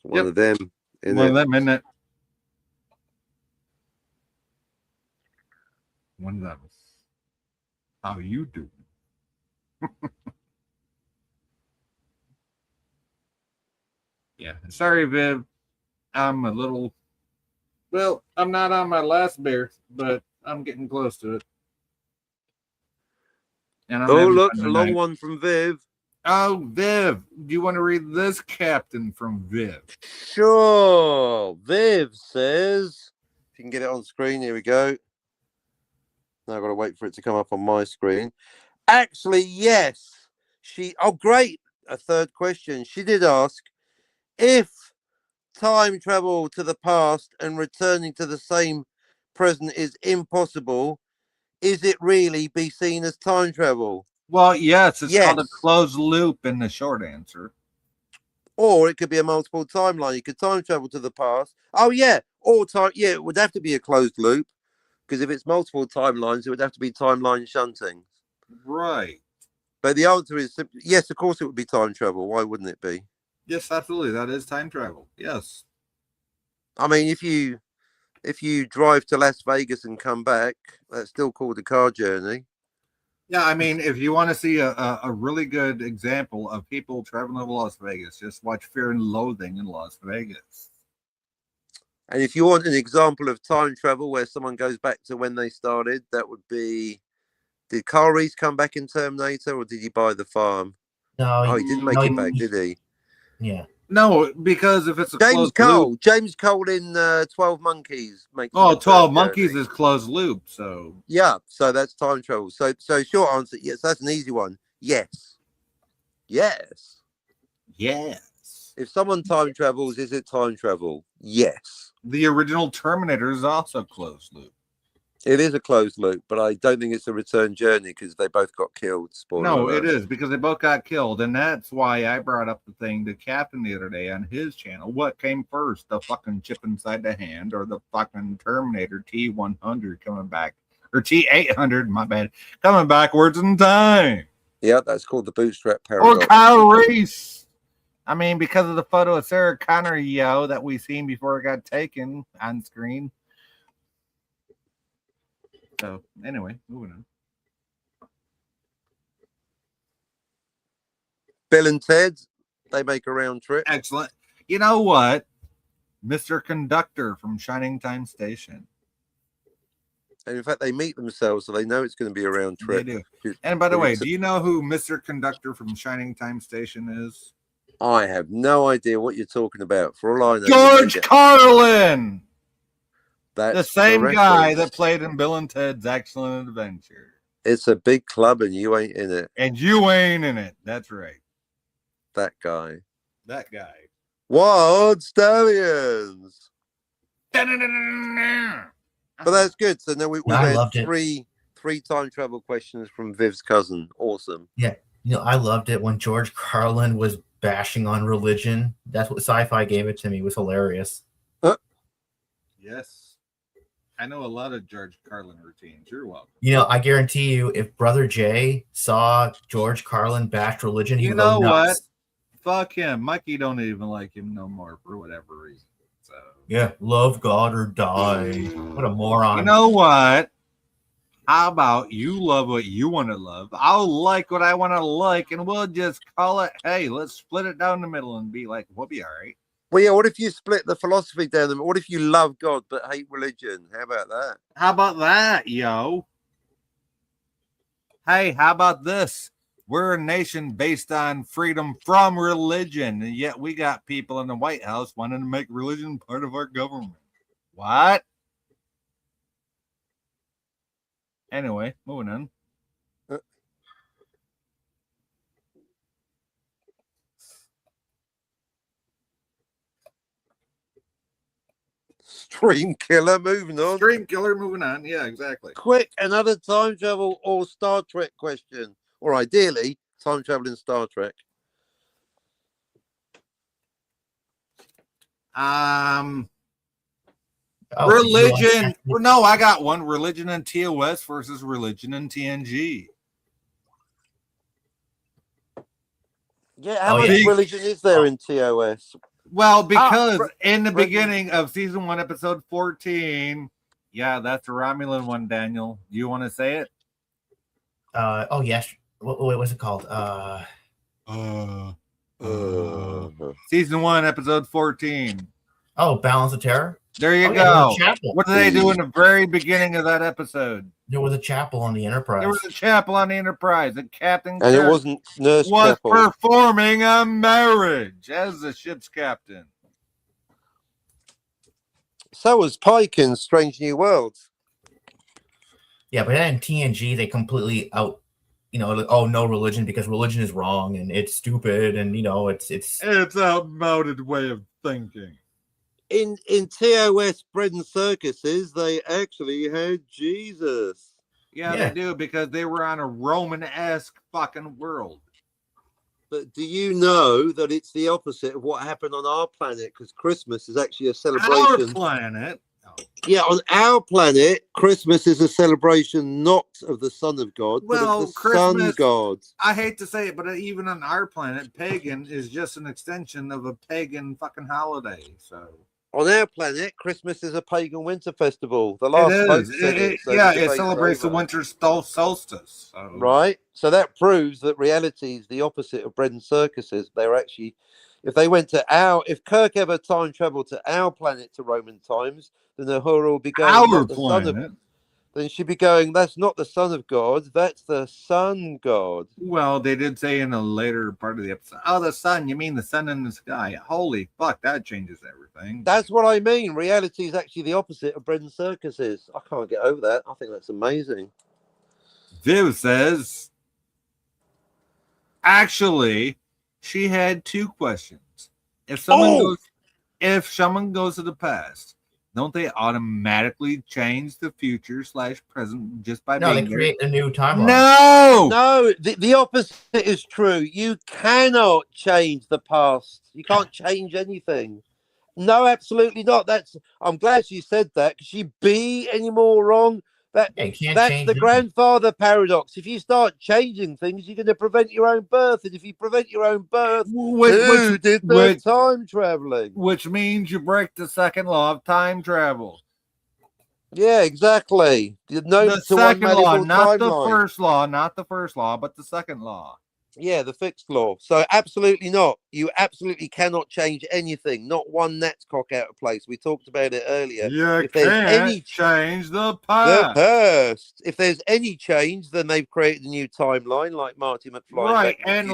One of them. One of them, isn't it? One of them. How you do? Yeah. Sorry, Viv. I'm a little. Well, I'm not on my last beer, but I'm getting close to it. And I'm look, a long one from Viv. Oh, Viv. Do you want to read this captain from Viv? Sure. Viv says, if you can get it on screen, here we go. Now I've got to wait for it to come up on my screen. Actually, yes. Oh, great. A third question. She did ask, if time travel to the past and returning to the same present is impossible, is it really be seen as time travel? Well, yes, it's called a closed loop in the short answer. Or it could be a multiple timeline. You could time travel to the past. Oh, yeah. Or time. Yeah, it would have to be a closed loop, because if it's multiple timelines, it would have to be timeline shunting. Right. But the answer is simply, yes, of course it would be time travel. Why wouldn't it be? Yes, absolutely. That is time travel. Yes. I mean, if you drive to Las Vegas and come back, that's still called a car journey. Yeah, I mean, if you want to see a really good example of people traveling to Las Vegas, just watch Fear and Loathing in Las Vegas. And if you want an example of time travel where someone goes back to when they started, that would be, did Carl Reese come back in Terminator, or did he buy the farm? No, he didn't make it back, did he? Yeah. No, because if it's a James Cole in 12 Monkeys makes. 12 Monkeys is closed loop, so yeah, so that's time travel. So short answer, yes, that's an easy one. Yes. If someone time travels, is it time travel? Yes. The original Terminator is also closed loop. It is a closed loop, but I don't think it's a return journey because they both got killed. No, it is because they both got killed. And that's why I brought up the thing to Captain the other day on his channel. What came first, the fucking chip inside the hand or the fucking Terminator T100 coming back? Or T800, my bad, coming backwards in time. Yeah, that's called the bootstrap paradox. Or Kyle Reese. I mean, because of the photo of Sarah Connor, that we seen before it got taken on screen. So anyway, moving on. Bill and Ted, they make a round trip. Excellent. You know what? Mr. Conductor from Shining Time Station. And in fact, they meet themselves, so they know it's going to be a round trip. They do. And by the way, do you know who Mr. Conductor from Shining Time Station is? I have no idea what you're talking about. For all I know, George Carlin. That's The same the guy reference. that played in Bill and Ted's Excellent Adventure. It's a big club and you ain't in it. And you ain't in it. That's right. That guy. That guy. Wild Stallions. But But that's good. So now we've I had loved it. three time travel questions from Viv's cousin. Awesome. You know, I loved it when George Carlin was bashing on religion. That's what Sci-Fi gave it to me. It was hilarious. Yes. I know a lot of George Carlin routines. You're welcome. You know, I guarantee you, if Brother Jay saw George Carlin bash religion, he You would go know nuts. what? Fuck him. Mikey don't even like him no more for whatever reason. So Yeah, love God or die. What a moron. you know what? How about you love what you want to love? I'll like what I want to like, and we'll just call it, hey, let's split it down the middle and be like, we'll be all right. Well, yeah, what if you split the philosophy down them? What if you love God but hate religion? How about that? How about that, yo? Hey, how about this? We're a nation based on freedom from religion, and yet we got people in the White House wanting to make religion part of our government. What? Anyway, moving on. Stream killer, moving on. Stream killer, moving on. Yeah, exactly. Quick, another time travel or Star Trek question. Or ideally, time travel in Star Trek. Religion. No, I got one. Religion and TOS versus religion and TNG. Yeah, how much religion is there in TOS? Well, because in the beginning of season 1, episode 14, yeah, that's the Romulan one, Daniel. You want to say it? Oh, yes. What was it called? Season 1, episode 14. Oh, Balance of Terror? There you go. What did they do in the very beginning of that episode? There was a chapel on the Enterprise. There was a chapel on the Enterprise, and Captain and Kirk it wasn't Nurse was Chapel. performing a marriage as the ship's captain. So was Pike in Strange New Worlds. Yeah, but then in TNG, they completely oh, no religion because religion is wrong and it's stupid and, it's outmoded way of thinking. In TOS bread and circuses, they actually had Jesus. Yeah, they do, because they were on a Roman-esque fucking world. But do you know that it's the opposite of what happened on our planet? Because Christmas is actually a celebration. Our planet? Oh. Yeah, on our planet, Christmas is a celebration not of the Son of God, but of the Sun God. I hate to say it, but even on our planet, pagan is just an extension of a pagan fucking holiday. So on our planet, Christmas is a pagan winter festival. The last pope said it. So it celebrates the winter solstice. So. Right. So that proves that reality is the opposite of bread and circuses. They're actually, if Kirk ever time traveled to our planet to Roman times, then Uhura will be going, our planet. Then she'd be going, that's not the Son of God, that's the Sun God. Well, they did say in a later part of the episode, oh, the sun, you mean the sun in the sky. Holy fuck, that changes everything. That's what I mean. Reality is actually the opposite of bread and circuses. I can't get over that. I think that's amazing. Viv says, actually, she had 2 questions. If someone goes to the past, don't they automatically change the future / present just by being they create a new timeline. No, the opposite is true. You cannot change the past. You can't change anything. No, absolutely not. I'm glad you said that. Could she be any more wrong? That's the grandfather paradox. If you start changing things, you're going to prevent your own birth. And if you prevent your own birth, who did the time traveling? Which means you break the second law of time travel. Yeah, exactly. The second law, not the first law, but the second law. Yeah, the fixed law. So absolutely not. You absolutely cannot change anything. Not one gnat's cock out of place. We talked about it earlier. You can't change the past. If there's any change, then they've created a new timeline, like Marty McFly. Right, and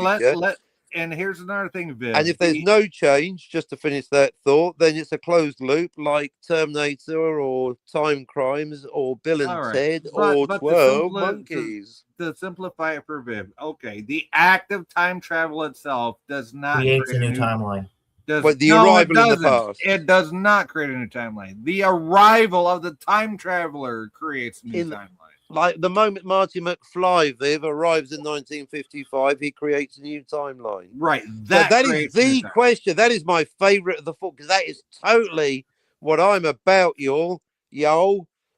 And here's another thing, Viv. And if there's no change, just to finish that thought, then it's a closed loop like Terminator or Time Crimes or Bill and All right. Ted But or to 12 Monkeys. to simplify it for Viv, okay, the act of time travel itself does not Creates a create new timeline. But the no, arrival it in the doesn't. past. It does not create a new timeline. The arrival of the time traveler creates a new timeline. Like the moment Marty McFly, Viv, arrives in 1955, he creates a new timeline. Right. That is the question. That is my favorite of the four, because that is totally what I'm about, y'all.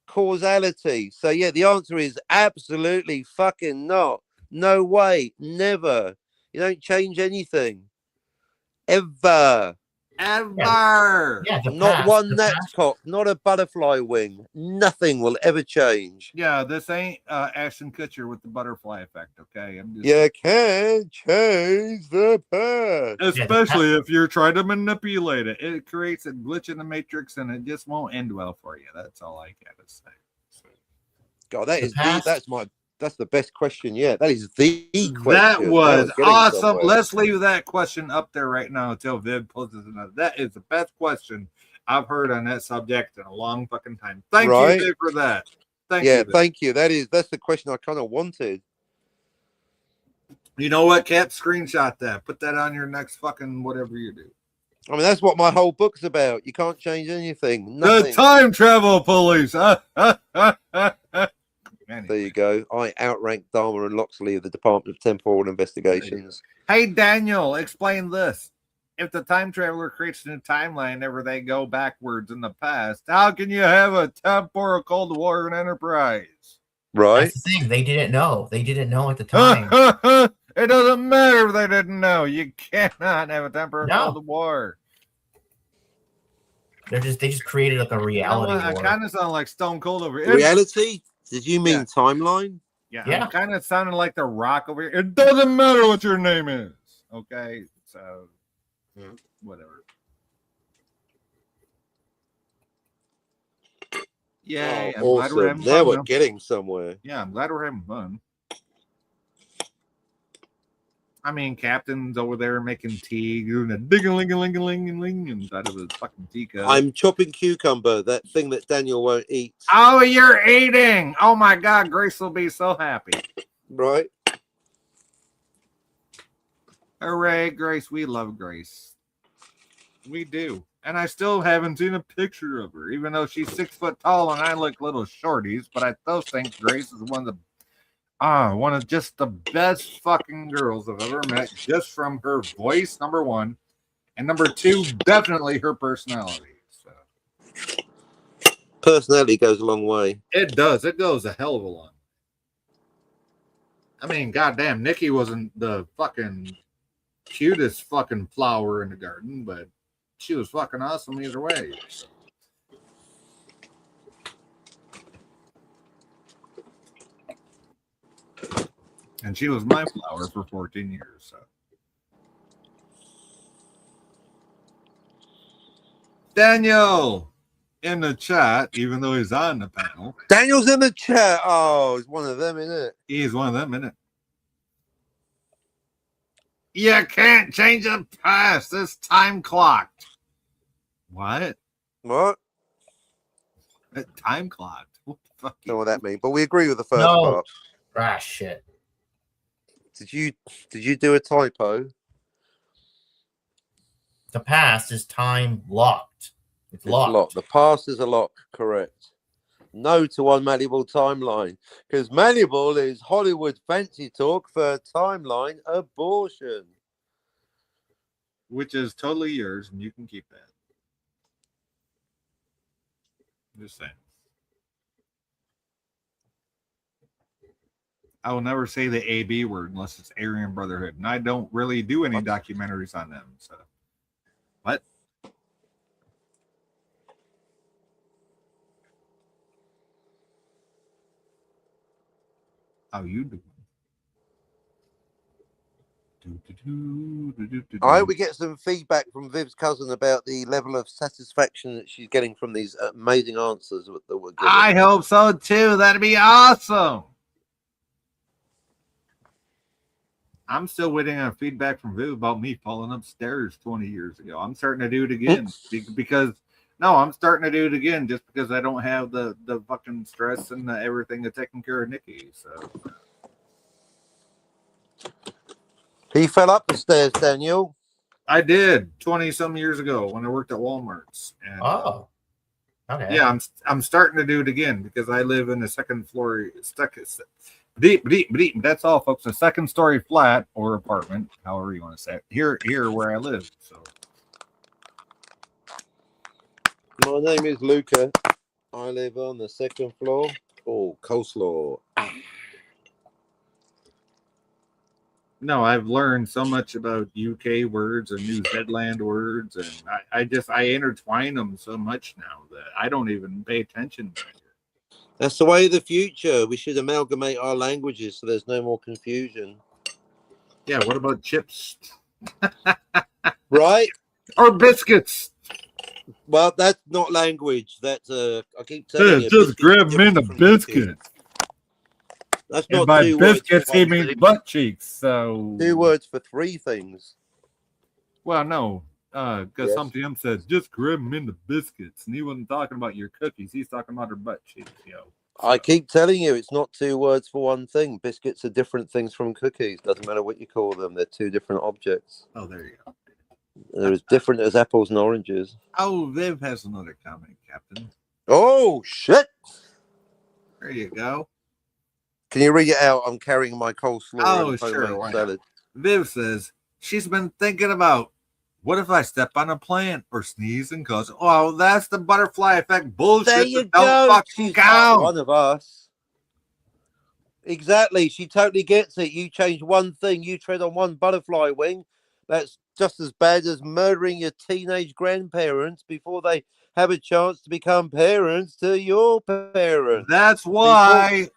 Causality. So yeah, the answer is absolutely fucking not. No way. Never. You don't change anything. Ever. Ever. Yeah, Not one gnat's cock, not a butterfly wing. Nothing will ever change. Yeah, this ain't Ashton Kutcher with the butterfly effect, okay? You can't change the past. Especially if you're trying to manipulate it. It creates a glitch in the matrix and it just won't end well for you. That's all I gotta say. God, that's the best question yet. That is the question. That was awesome. Somewhere. Let's leave that question up there right now until Viv poses another. That is the best question I've heard on that subject in a long fucking time. Thank you, Viv, for that. Thank you. Thank you. That's the question I kind of wanted. You know what, Cap? Screenshot that. Put that on your next fucking whatever you do. I mean, that's what my whole book's about. You can't change anything. Nothing. The time travel police. There you go. I outranked Dharma and Loxley of the Department of Temporal Investigations. Hey, Daniel, explain this. If the time traveler creates a new timeline whenever they go backwards in the past, how can you have a temporal Cold War in Enterprise? Right. That's the thing. They didn't know. They didn't know at the time. It doesn't matter if they didn't know. You cannot have a temporal Cold War. They just created like a reality. I kind of sound like Stone Cold over here. Reality? Did you mean timeline? Yeah. I'm kind of sounding like The Rock over here. It doesn't matter what your name is. Okay. So, whatever. Yeah. Awesome. Now we're getting somewhere. Yeah. I'm glad we're having fun. I mean, Captain's over there making tea, doing a ding-a-ling-a-ling-a-ling-a-ling inside of his fucking teacup. I'm chopping cucumber, that thing that Daniel won't eat. Oh, you're eating! Oh my God, Grace will be so happy. Right? Hooray, Grace. We love Grace. We do. And I still haven't seen a picture of her, even though she's 6 foot tall and I look little shorties. But I still think Grace is one of just the best fucking girls I've ever met, just from her voice, number one, and number two, definitely her personality. So. Personality goes a long way. It does. It goes a hell of a long. I mean, goddamn, Nikki wasn't the fucking cutest fucking flower in the garden, but she was fucking awesome either way. So. And she was my flower for 14 years. So. Daniel in the chat, even though he's on the panel. Daniel's in the chat. Oh, he's one of them, isn't it? He's one of them, isn't it? You can't change the past. It's time clocked. What? What? Time clocked. What the fuck? Don't know what that means, but we agree with the first part. Ah, shit. Did you do a typo? The past is time locked. It's locked. The past is a lock, correct. No to unmalleable timeline, because malleable is Hollywood fancy talk for timeline abortion. Which is totally yours, and you can keep that. Just saying. I will never say the AB word unless it's Aryan Brotherhood. And I don't really do any documentaries on them. So, what? How you doing? I hope we get some feedback from Viv's cousin about the level of satisfaction that she's getting from these amazing answers that we're getting. I hope so too. That'd be awesome. I'm still waiting on feedback from Viv about me falling upstairs 20 years ago. I'm starting to do it again because no, I'm starting to do it again just because I don't have the fucking stress and everything of taking care of Nikki. So He fell up the stairs, Daniel. I did 20 some years ago when I worked at Walmart's. And, Oh, okay. yeah, I'm starting to do it again because I live in a second floor, deep. That's all, folks. A second story flat or apartment, however you want to say it. Here where I live. So My name is Luca. I live on the second floor. Oh, coleslaw. no, I've learned so much about UK words and New Zealand words, and I intertwine them so much now that I don't even pay attention. That's the way of the future. We should amalgamate our languages so there's no more confusion. Yeah, what about chips? Right? Or biscuits? Well, that's not language. That's I keep telling you. Just biscuits grab are me a different from cookies. biscuit. That's And not by two words. biscuits, For he one means thing. butt cheeks. So 2 words for 3 things. well, no, because Yes. some TM says just grab him into biscuits, and he wasn't talking about your cookies. He's talking about her butt cheeks, yo. I keep telling you, it's not 2 words for one thing. Biscuits are different things from cookies. Doesn't matter what you call them. They're 2 different objects. Oh, there you go. They're as different as apples and oranges. Oh, Viv has another comment, Captain. Oh, shit. There you go. Can you read it out? I'm carrying my coleslaw Oh, and sure, homemade why not? salad. Viv says she's been thinking about what if I step on a plant or sneeze and cause. Oh, that's the butterfly effect bullshit. There you that don't go. fucking She's count. one of us. Exactly. She totally gets it. You change one thing, you tread on one butterfly wing. That's just as bad as murdering your teenage grandparents before they have a chance to become parents to your parents. That's why.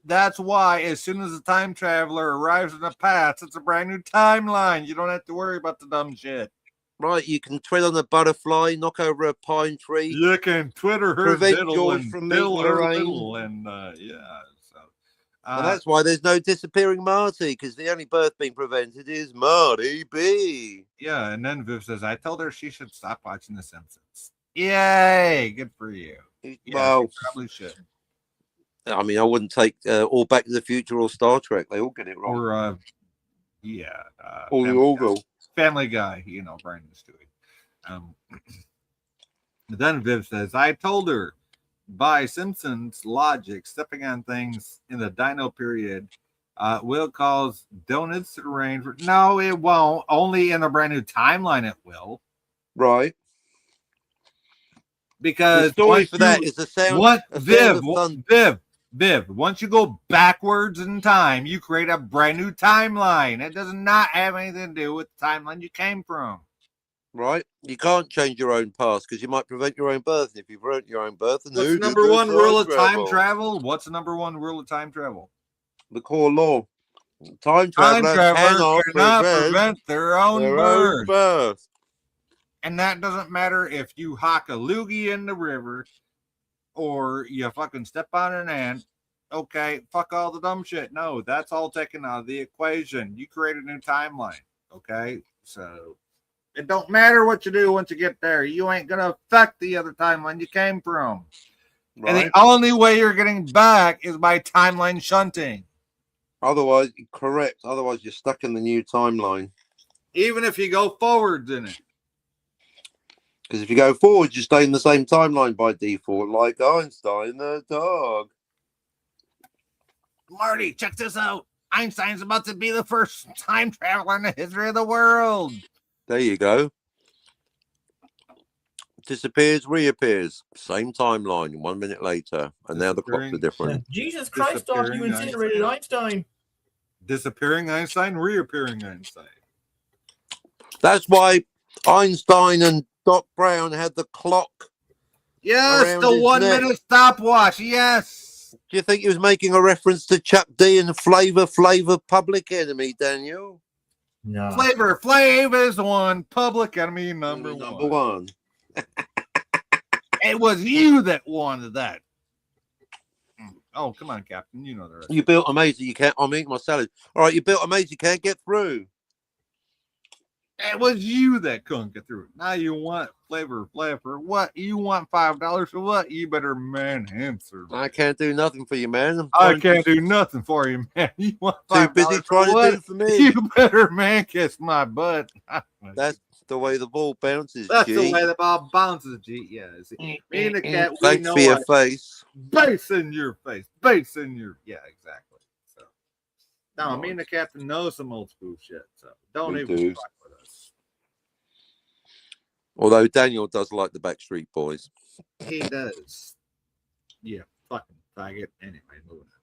That's why, as soon as the time traveler arrives in the past, it's a brand new timeline. You don't have to worry about the dumb shit. Right, you can tread on a butterfly, knock over a pine tree. You can Twitter her Prevent diddle George and from diddle meeting her Lorraine. little, and yeah. So, And that's why there's no disappearing Marty, because the only birth being prevented is Marty B. yeah. And then Viv says, "I told her she should stop watching The Simpsons." Yay! Good for you. Yeah, Well, she probably should. I mean, I wouldn't take all Back to the Future or Star Trek. They all get it wrong. Or yeah, Or the Orville. Family Guy. You know, Brian and Stewie. Then Viv says, "I told her by Simpsons logic, stepping on things in the Dino period will cause donuts to rain." No, it won't. Only in the brand new timeline it will. Right. Because the story for that is the sound. What Viv? Viv, once you go backwards in time, you create a brand new timeline. It does not have anything to do with the timeline you came from. Right. You can't change your own past because you might prevent your own birth. And if you prevent your own birth, then what's the number one rule of time travel? What's the number one rule of time travel? The core law. Time travelers cannot prevent their own birth. birth. And that doesn't matter if you hock a loogie in the river or you fucking step on an ant. Okay, fuck all the dumb shit. No, that's all taken out of the equation. You create a new timeline. Okay, so it don't matter what you do once you get there. You ain't gonna affect the other timeline you came from. Right. And the only way you're getting back is by timeline shunting. Otherwise, correct. Otherwise, you're stuck in the new timeline. Even if you go forwards in it. Because if you go forward, you stay in the same timeline by default, like Einstein the dog. Marty, check this out. Einstein's about to be the first time traveler in the history of the world. There you go. Disappears, reappears. Same timeline, 1 minute later. And now the clocks are different. Jesus Christ, Doc, you incinerated Einstein. Disappearing Einstein, reappearing Einstein. That's why Einstein and Doc Brown had the clock. Yes, the 1 minute stopwatch. Yes. Do you think he was making a reference to Chuck D and Flavor Public Enemy, Daniel? No. Flavor is one. Public Enemy number one. It was you that wanted that. Oh, come on, Captain. You know the rest. You built a maze that you can't. I'm eating my salad. All right, you built a maze you can't get through. It was you that couldn't get through it. Now you want flavor for what? You want $5 for what? You better man answer. I can't do nothing for you, man. I can't do nothing for you, man. You want Too $5 busy for trying what? to do for me. You better man kiss my butt. That's the way the ball bounces, That's G. the way the ball bounces, G. Yeah. See, me and the cat, we Thanks know for your I face. base in your face. Base in your exactly. So no, me and the captain know some old school shit. So don't We even do. fuck with us. Although Daniel does like the Backstreet Boys. He does. Yeah, fucking faggot. Anyway, moving on.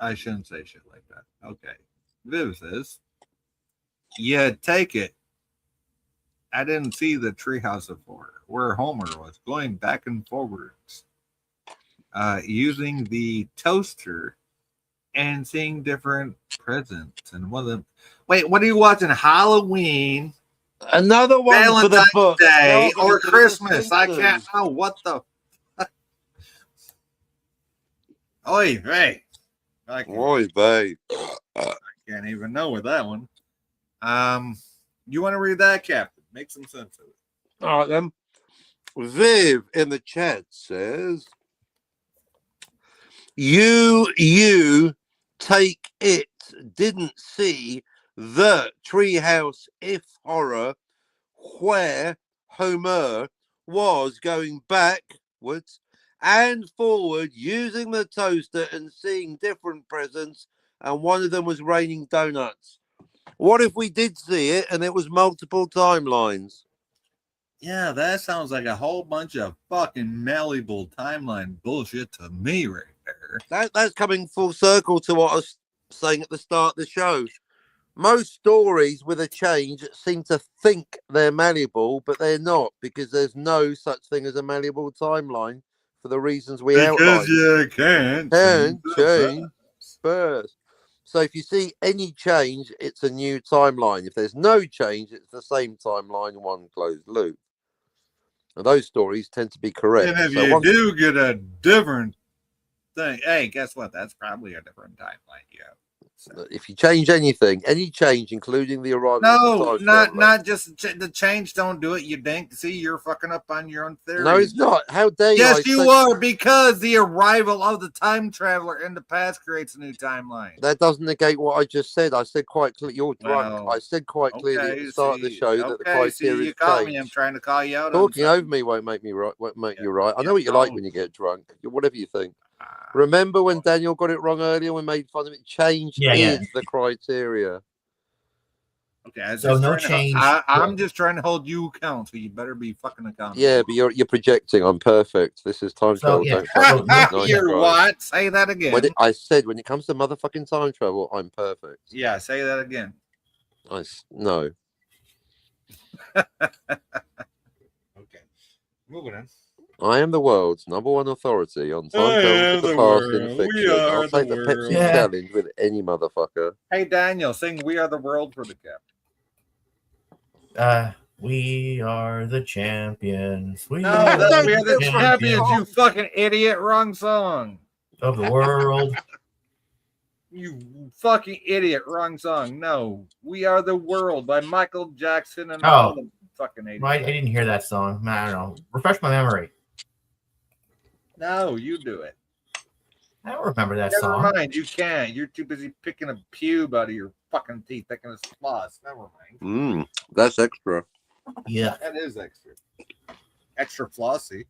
I shouldn't say shit like that. Okay. Viv says, yeah, take it. I didn't see the treehouse before, where Homer was going back and forwards, using the toaster and seeing different presents. And one of them, wait, what are you watching? Halloween, Another one for the Valentine's book. Day, Y'all or gonna do the Christmas? I can't Simpsons. know what the. Oy vey. I Oy vey. can't even know with that one. You want to read that, Captain? Make some sense of it. All right, then. Viv in the chat says, you take it, didn't see the treehouse if horror where Homer was going backwards and forward using the toaster and seeing different presents, and one of them was raining donuts. What if we did see it and it was multiple timelines? Yeah, that sounds like a whole bunch of fucking malleable timeline bullshit to me right there. That's coming full circle to what I was saying at the start of the show. Most stories with a change seem to think they're malleable, but they're not, because there's no such thing as a malleable timeline for the reasons we outlined. Because you can't change first. So if you see any change, it's a new timeline. If there's no change, it's the same timeline, one closed loop. And those stories tend to be correct. And if So you do get a different thing, hey, guess what? That's probably a different timeline. Yeah. So. If you change anything, any change, including the arrival No, of the time not just the change. Don't do it, you dink. See, you're fucking up on your own theory. No, it's not. How dare you? Yes, you are, because the arrival of the time traveler in the past creates a new timeline. That doesn't negate what I just said. I said quite clearly. You're drunk. Well, I said quite clearly at the start of the show that the criteria you caught changed. me. I'm trying to call you out. Talking over me won't make me right. Won't make you right. I know what you like when you get drunk. Whatever you think. Remember when Daniel got it wrong earlier? We made fun of it. Change is the criteria. Okay, so no change. I'm just trying to hold you accountable, so you better be fucking accountable. Yeah, but you're projecting. I'm perfect. This is time travel. Yeah. Don't no, you're what? Say that again. I said when it comes to motherfucking time travel, I'm perfect. Yeah, say that again. No. Okay, moving on. I am the world's #1 authority on time travel to the past in fiction. I'll take the Pepsi challenge with any motherfucker. Hey, Daniel, sing "We Are the World" for the cap. We are the champions. We No, are we are the champions, you fucking idiot. Wrong song. Of the world. You fucking idiot. Wrong song. No. We Are the World by Michael Jackson and all the fucking idiots. Right, I didn't hear that song. I don't know. Refresh my memory. No, you do it. I don't remember that Never song. mind, you can't. You're too busy picking a pube out of your fucking teeth, thinking it's floss. Never mind. That's extra. Yeah. That is extra. Extra flossy.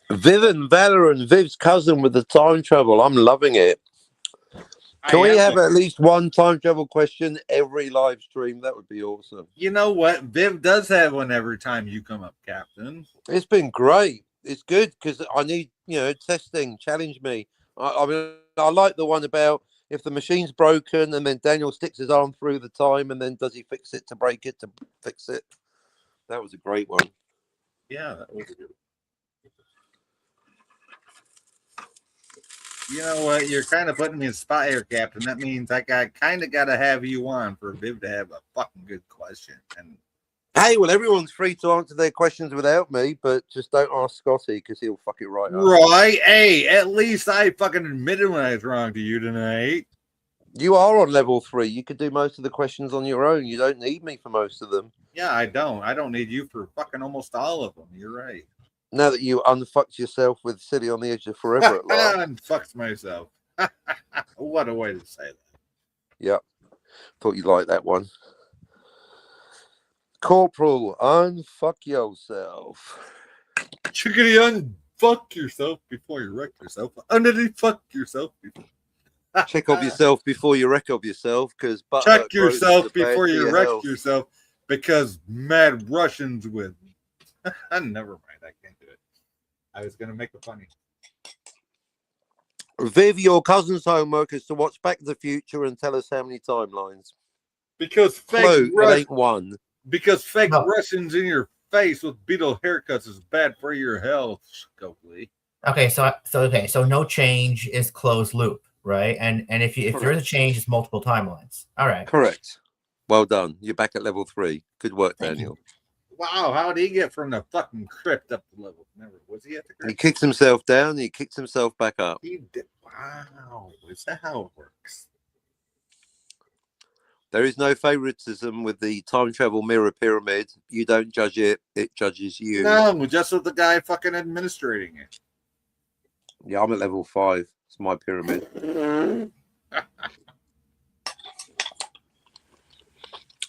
Viv and Valor and Viv's cousin with the time travel. I'm loving it. Can we have at least one time travel question every live stream? That would be awesome. You know what? Viv does have one every time you come up, Captain. It's been great. It's good because I need, testing. Challenge me. I mean, I like the one about if the machine's broken and then Daniel sticks his arm through the time and then does he fix it to break it to fix it? That was a great one. Yeah, that was good. You know what? You're kind of putting me in spot here, Captain. That means I kind of got to have you on for Viv to have a fucking good question. And Hey, well, everyone's free to answer their questions without me, but just don't ask Scotty because he'll fuck it right up. right, hey, at least I fucking admitted when I was wrong to you tonight. You are on level 3. You could do most of the questions on your own. You don't need me for most of them. Yeah, I don't. I don't need you for fucking almost all of them. You're right. Now that you unfucked yourself with Silly on the Edge of Forever at last. And fucked myself. What a way to say that. Yep. Thought you'd like that one. Corporal, unfuck yourself. Chickadee, unfuck yourself before you wreck yourself. Underneath, fuck yourself before. Check of yourself before you wreck of yourself, because check yourself before you wreck yourself, because mad Russians win. Never mind, I can't do it. I was gonna make it funny. Viv, your cousin's homework is to watch Back to the Future and tell us how many timelines. Because Clue, it ain't one. Because fake Russians in your face with beetle haircuts is bad for your health, Copley. Okay, so no change is closed loop, right? And if there is a change, it's multiple timelines. All right. Correct. Well done. You're back at level 3. Good work, Daniel. Wow, how did he get from the fucking crypt up the level? Never was he at the crypt? He kicks himself down, he kicks himself back up. He did. Wow, is that how it works? There is no favoritism with the time travel mirror pyramid. You don't judge it, it judges you. No, just with the guy fucking administrating it. Yeah, I'm at level 5. It's my pyramid.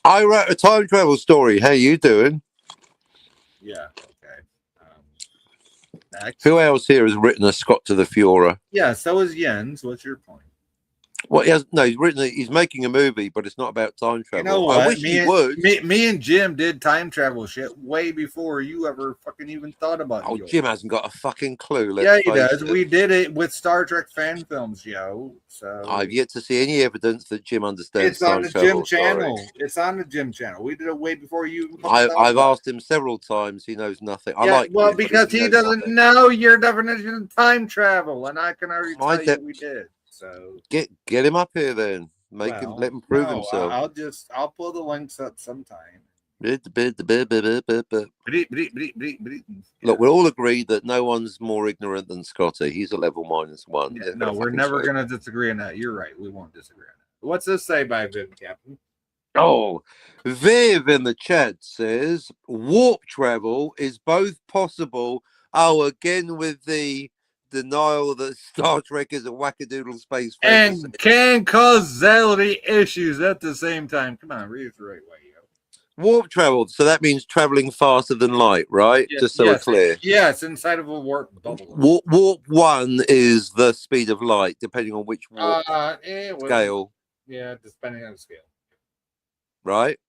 I wrote a time travel story. How you doing? Yeah, okay. Who else here has written a Scott to the Fiora? Yeah, so is Jens. What's your point? Well, he's making a movie, but it's not about time travel. You know what? I wish he would. Me and Jim did time travel shit way before you ever fucking even thought about it. Oh, Jim hasn't got a fucking clue. Yeah, he does. We did it with Star Trek fan films, yo. So I've yet to see any evidence that Jim understands. It's on the Jim channel. It's on the Jim channel. We did it way before you. I've asked him several times. He knows nothing. Well, because he doesn't know your definition of time travel, and I can already tell you we did. So get him up here then. Let him prove himself. I'll pull the links up sometime. Look, we're all agreed that no one's more ignorant than Scotty. He's a level -1. Yeah, no, we're never going to disagree on that. You're right. We won't disagree on that. What's this say by Viv, Captain? Oh, Viv in the chat says warp travel is both possible. Oh, again with the denial that Star Trek is a wackadoodle space fantasy. And can causality issues at the same time. Come on, read it the right way, yo. Warp travel, so that means traveling faster than light, right? Yes, just so we're clear. Yes, inside of a warp bubble. Warp 1 is the speed of light, depending on which warp scale. Yeah, depending on the scale. Right?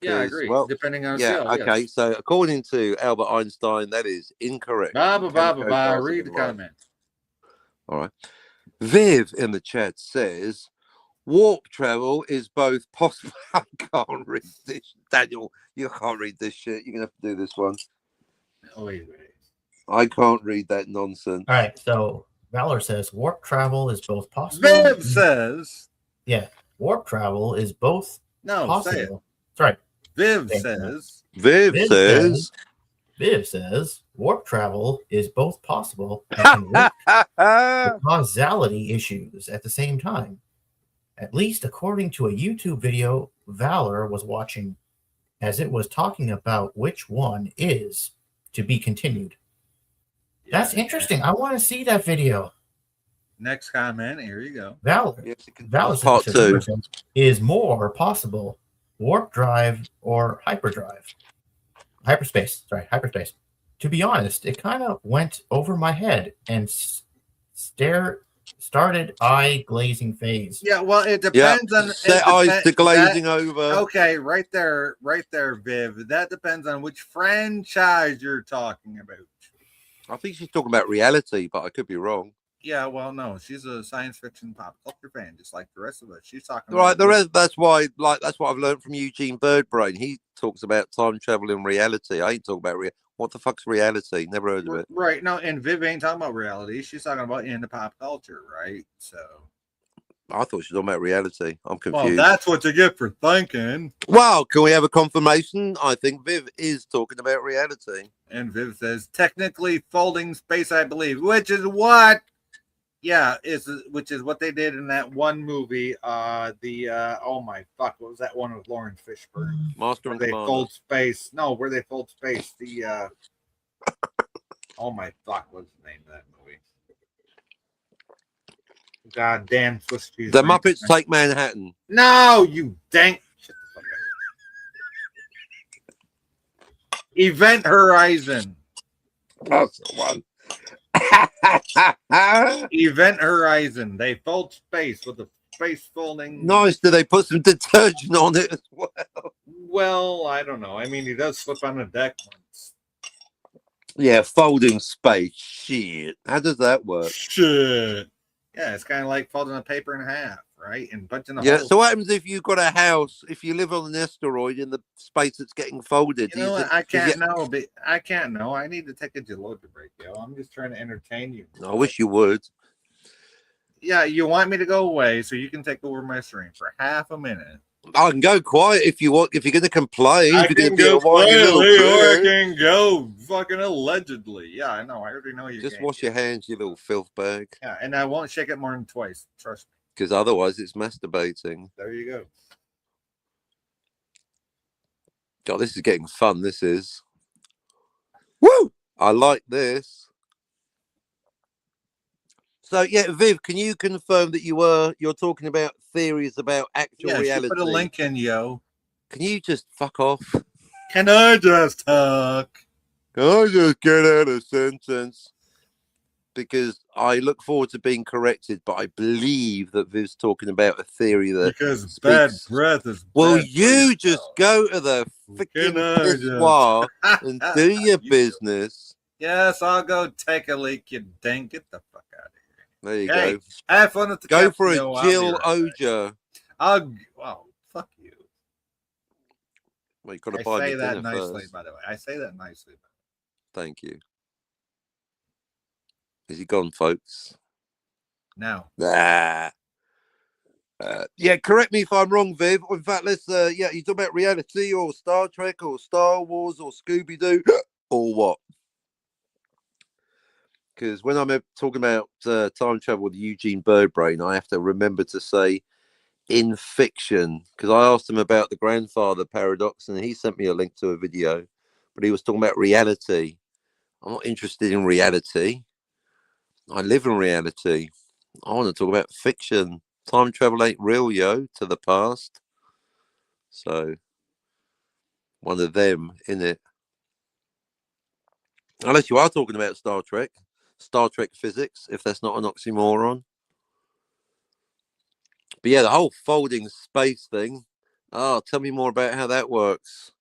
Yeah, I agree. Well, depending on the scale. Okay, yes. So according to Albert Einstein, that is incorrect. Read the comment. All right. Viv in the chat says warp travel is both possible. I can't read this. Daniel, you can't read this shit. You're going to have to do this one. Oh, wait. I can't read that nonsense. All right. So Valor says warp travel is both possible. Viv says. Yeah. Warp travel is both possible. Say it. Sorry. Viv says. Viv says warp travel is both possible and can work causality issues at the same time. At least according to a YouTube video Valor was watching, as it was talking about which one is to be continued. That's interesting. I want to see that video. Next comment. Here you go. Valor part 2 is more possible. Warp drive or hyperdrive. Hyperspace. To be honest, it kind of went over my head and started eye glazing phase. Yeah, well, it depends on set eyes to glazing over. Okay, right there, Viv. That depends on which franchise you're talking about. I think she's talking about reality, but I could be wrong. Yeah, well, no, she's a science fiction pop culture fan, just like the rest of us. She's talking Right, about the rest. That's why, like, that's what I've learned from Eugene Birdbrain. He talks about time travel in reality. I ain't talking about what the fuck's reality? Never heard of it. right. No, and Viv ain't talking about reality. She's talking about in the pop culture, right? So, I thought she was talking about reality. I'm well, confused. that's what you get for thinking. Well, can we have a confirmation? I think Viv is talking about reality. And Viv says, technically folding space, I believe, which is what, yeah, which is what they did in that one movie. Oh my fuck, what was that one with Lawrence Fishburne? Master Where and they Commander. fold space. No, where they fold space. Oh my fuck, what's the name of that movie? God damn Swiss cheese. The Muppets Take Manhattan. No, you dank. Shut the fuck up. Event Horizon. That's the one. Event Horizon. They fold space with a space folding. Nice. Do they put some detergent on it as well? Well, I don't know. I mean, he does slip on the deck once. Yeah, folding space. Shit. How does that work? Shit. Yeah, it's kind of like folding a paper in half, right? And bunching the Yeah. holes. So what happens if you've got a house? If you live on an asteroid in the space that's getting folded? You know what? I can't know. But I can't know. I need to take a geology break, yo. I'm just trying to entertain you. I wish you would. Yeah, you want me to go away so you can take over my stream for half a minute. I can go quiet if you want. If you're going to complain, I if you're can going to be go a whiny little quietly, or I bird. can go fucking allegedly. Yeah, I know. I already know you. Just wash your hands, you little filth bag. Yeah, and I won't shake it more than twice. Trust me. Because otherwise, it's masturbating. There you go. God, this is getting fun. This is. Woo! I like this. So yeah, Viv, can you confirm that you're talking about theories about actual Yeah, reality? she put a link in, yo. Can you just fuck off? Can I just talk? Can I just get out a sentence? Because I look forward to being corrected, but I believe that Viv's talking about a theory that Because bad speaks. breath is. Well, bad for you yourself. just go to the freaking Can I pissoir and do your You- business. Yes, I'll go take a leak, you dang. Get the fuck out of here. There you Hey, go. have fun at the Go for a Capitol. I'll be Jill right back. Oger. Well, fuck you. Well, you got to I buy me say that dinner nicely, first. by the way. I say that nicely. Thank you. Is he gone, folks? Now, Yeah, correct me if I'm wrong, Viv. In fact, let's you talk about reality or Star Trek or Star Wars or Scooby Doo or what? Because when I'm talking about time travel with Eugene Birdbrain, I have to remember to say in fiction, because I asked him about the grandfather paradox and he sent me a link to a video, but he was talking about reality. I'm not interested in reality. I live in reality. I want to talk about fiction. Time travel ain't real, yo, to the past. So, one of them, innit? Unless you are talking about Star Trek physics, if that's not an oxymoron. But yeah, the whole folding space thing. Oh, tell me more about how that works.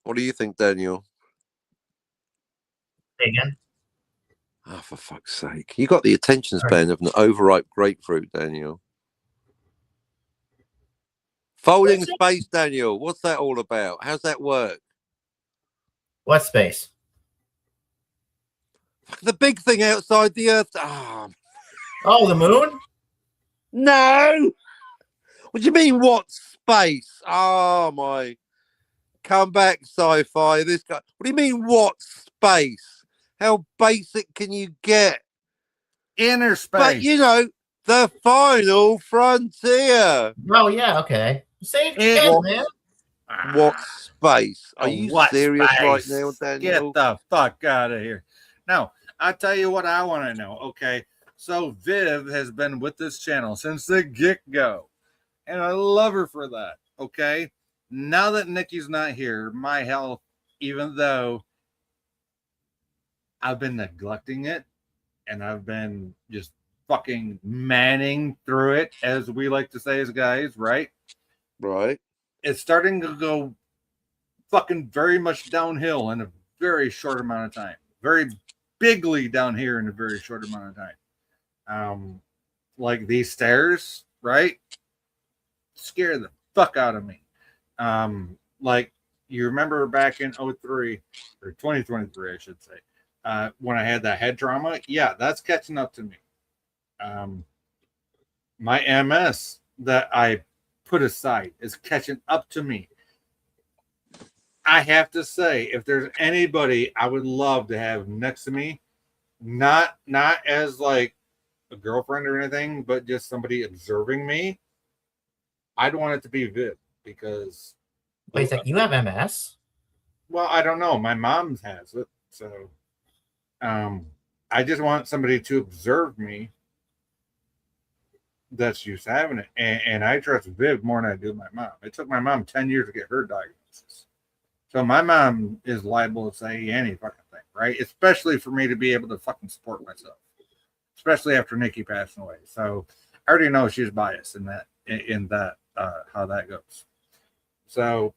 What do you think, Daniel? Again. Oh, for fuck's sake. You got the attention span of an overripe grapefruit, Daniel. Folding space, Daniel. What's that all about? How's that work? What space? The big thing outside the Earth. Oh, the moon? No. What do you mean, what space? Oh, my. Come back, sci-fi. This guy. What do you mean, what space? How basic can you get? inner space. But, the final frontier. Oh, yeah, okay. Say it again, man. What space? Are you serious space? right now, Daniel? Get the fuck out of here. Now, I'll tell you what I want to know, okay? So Viv has been with this channel since the get-go, and I love her for that, okay? Now that Nikki's not here, my health, even though I've been neglecting it, and I've been just fucking manning through it, as we like to say as guys, right? Right. It's starting to go fucking very much downhill in a very short amount of time. very bigly down here in a very short amount of time. Like these stairs, right? Scare the fuck out of me. Like you remember back in 03 or 2023, I should say, when I had that head trauma. Yeah, that's catching up to me. My MS that I put aside is catching up to me. I have to say, if there's anybody I would love to have next to me, not as like a girlfriend or anything, but just somebody observing me, I'd want it to be Viv because. Wait a second, you have MS? Well, I don't know. My mom has it, so I just want somebody to observe me that's used to having it, and I trust Viv more than I do my mom. It took my mom 10 years to get her diagnosis, so my mom is liable to say any fucking thing, right? Especially for me to be able to fucking support myself, especially after Nikki passing away. So I already know she's biased in that how that goes. So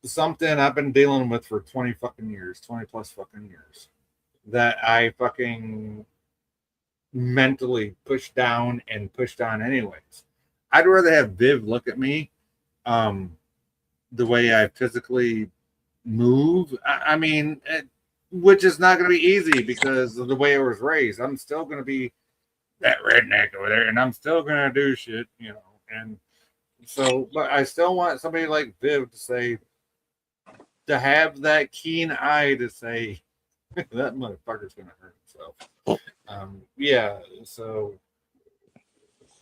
something I've been dealing with for 20 fucking years, 20 plus fucking years, that I fucking mentally pushed down anyways. I'd rather have Viv look at me the way I physically move. I mean, which is not going to be easy because of the way I was raised. I'm still going to be that redneck over there, and I'm still going to do shit, you know. And so, but I still want somebody like Viv to have that keen eye to say that motherfucker's going to hurt himself. Yeah. So,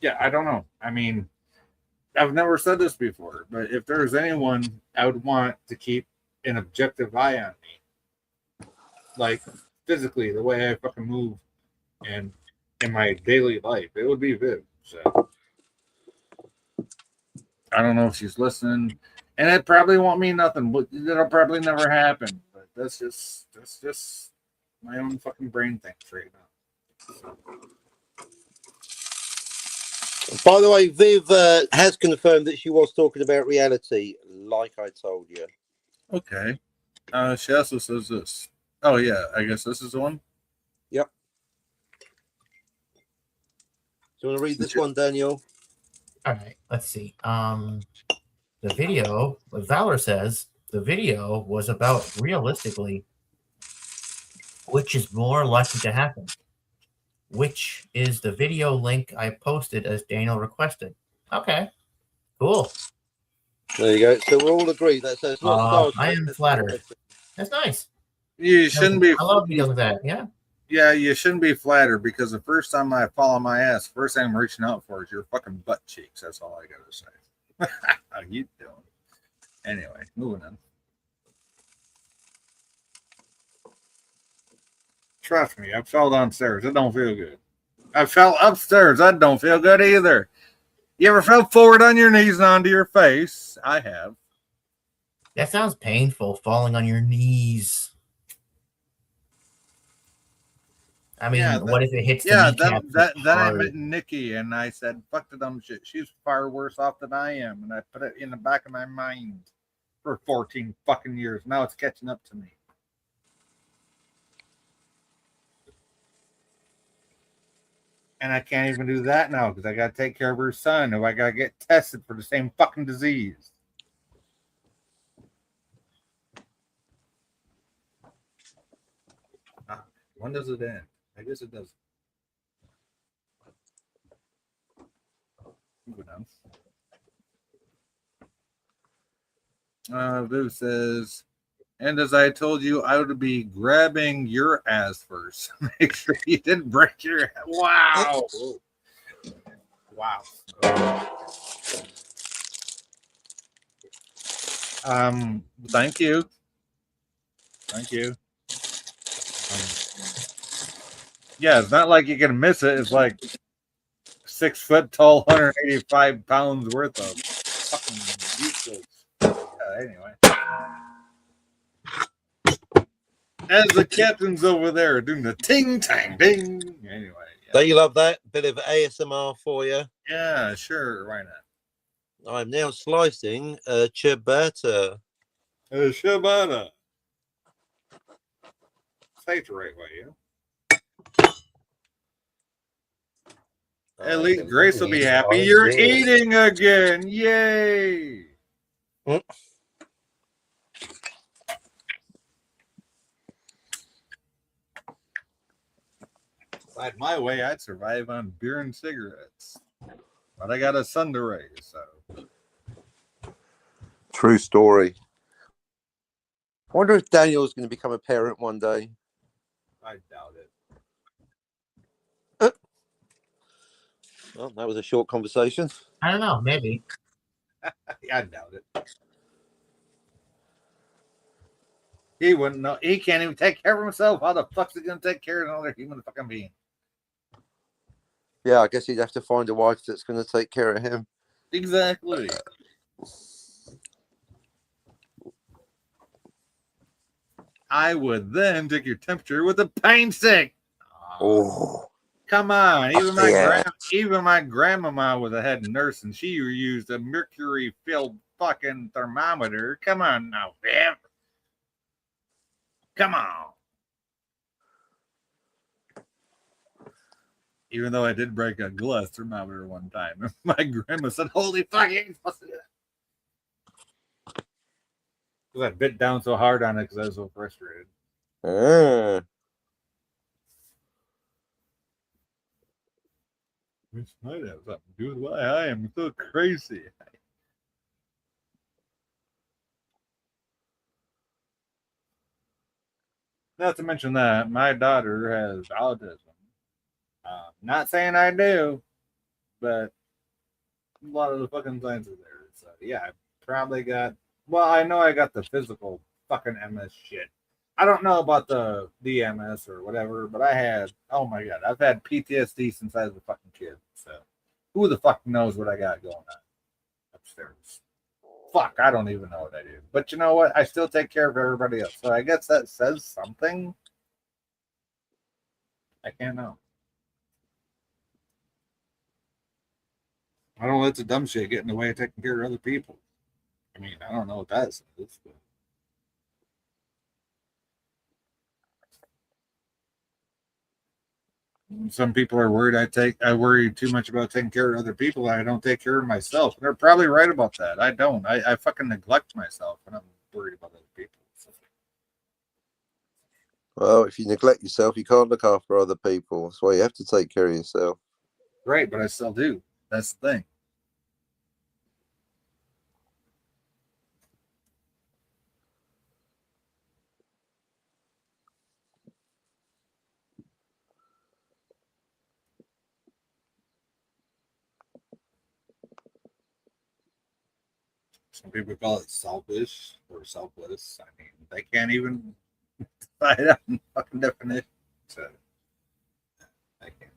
yeah, I don't know. I mean, I've never said this before, but if there's anyone I would want to keep an objective eye on me, like physically, the way I fucking move and in my daily life, it would be Viv. So I don't know if she's listening, and it probably won't mean nothing. But it'll probably never happen. But that's just my own fucking brain thinks right now. So. By the way, Viv has confirmed that she was talking about reality, like I told you. Okay. She also says this. Oh yeah, I guess this is the one. Yep. Do you want to read this one, Daniel? All right, let's see. The video, what Valor says, the video was about realistically, which is more likely to happen. Which is the video link I posted as Daniel requested. Okay, cool. There you go. So we're all agreed. That's not Star Trek. I am flattered. That's nice. You shouldn't be. I love videos of that. Yeah. Yeah, you shouldn't be flattered because the first time I fall on my ass, first thing I'm reaching out for is your fucking butt cheeks. That's all I gotta say. How you doing? Anyway, moving on. Trust me, I fell downstairs. It don't feel good. I fell upstairs. That don't feel good either. You ever fell forward on your knees and onto your face? I have. That sounds painful, falling on your knees. I mean, Yeah, what if it hits the Yeah, kneecap? then I met Nikki and I said, fuck the dumb shit. She's far worse off than I am. And I put it in the back of my mind for 14 fucking years. Now it's catching up to me. And I can't even do that now because I got to take care of her son who I got to get tested for the same fucking disease. When does it end? I guess it does. Moving on. Viv says, and as I told you, I would be grabbing your ass first. Make sure you didn't break your. Wow. Wow. Thank you. Thank you. Yeah, it's not like you can miss it. It's like 6 foot tall, 185 pounds worth of fucking useless. Anyway. As the captain's over there doing the ting tang ding. Anyway. Yeah. Don't you love that? Bit of ASMR for you. Yeah, sure. Why not? I'm now slicing ciabatta. Ciabatta. Say it the right way, yeah. At least Grace will be happy. You're eating again. Yay! Mm. If I had my way, I'd survive on beer and cigarettes. But I got a son to raise, so. True story. I wonder if Daniel's going to become a parent one day. I doubt it. Well, that was a short conversation. I don't know. Maybe. I doubt it. He wouldn't know. He can't even take care of himself. How the fuck's he gonna take care of another human fucking being? Yeah, I guess he'd have to find a wife that's going to take care of him. Exactly. I would then take your temperature with a pain stick. Oh, Come on. Yeah. Even my grandmama was a head nurse and she used a mercury filled fucking thermometer. Come on now, Viv. Come on. Even though I did break a glass thermometer one time. My grandma said, holy fuck, you ain't supposed to do that. Because I bit down so hard on it because I was so frustrated. Which might have something to do with why I am so crazy. Not to mention that my daughter has autism. Not saying I do, but a lot of the fucking signs are there. So yeah, I probably got. Well, I know I got the physical fucking MS shit. I don't know about the DMS or whatever, but I had. Oh my god, I've had PTSD since I was a fucking kid. So who the fuck knows what I got going on upstairs? Fuck, I don't even know what I do. But you know what? I still take care of everybody else. So I guess that says something. I can't know. I don't let the dumb shit get in the way of taking care of other people. I mean, I don't know what that says. But some people are worried I worry too much about taking care of other people. I don't take care of myself. They're probably right about that. I don't. I fucking neglect myself when I'm worried about other people. So. Well, if you neglect yourself, you can't look after other people. That's why you have to take care of yourself. Right, but I still do. That's the thing. Some people call it selfish or selfless. I mean, they can't even find out the fucking definition. So I can't.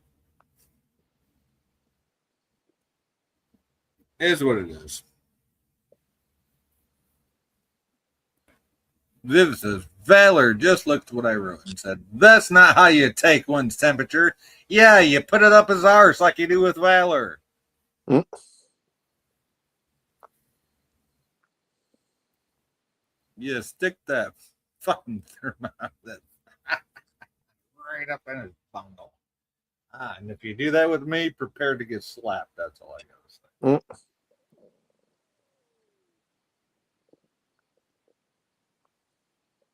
It is what it is. Viv says, Valor just looked at what I wrote and said, that's not how you take one's temperature. Yeah, you put it up his arse like you do with Valor. Mm. You stick that fucking thermometer right up in his bungle. And if you do that with me, prepare to get slapped. That's all I gotta say. Mm.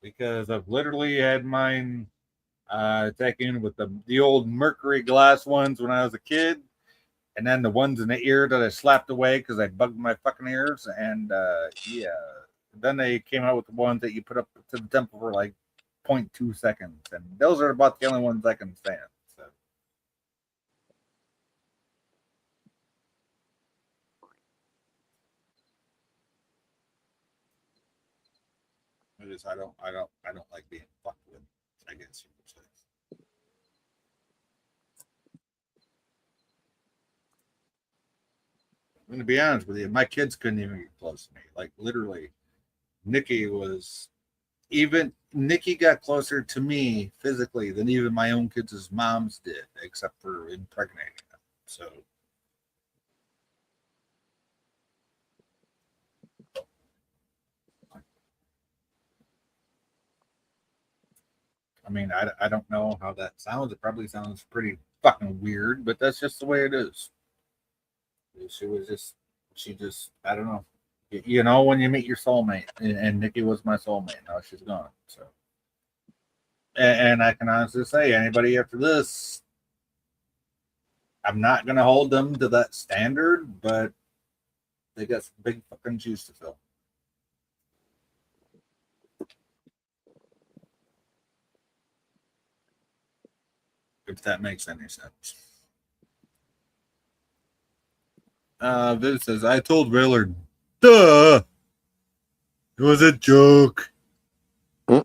Because I've literally had mine taken with the old mercury glass ones when I was a kid, and then the ones in the ear that I slapped away because I bugged my fucking ears. And yeah, then they came out with the ones that you put up to the temple for like 0.2 seconds, and those are about the only ones I can stand. So. I don't like being fucked with. I guess you could say. I'm gonna be honest with you, my kids couldn't even get close to me. Like literally, Nikki was even Nikki got closer to me physically than even my own kids' moms did, except for impregnating them. So I mean, I don't know how that sounds. It probably sounds pretty fucking weird, but that's just the way it is. She just, I don't know. You know, when you meet your soulmate, and Nikki was my soulmate. Now she's gone. So, and I can honestly say, anybody after this, I'm not going to hold them to that standard, but they got some big fucking shoes to fill. If that makes any sense. Viv says, I told Willard, duh, it was a joke. Then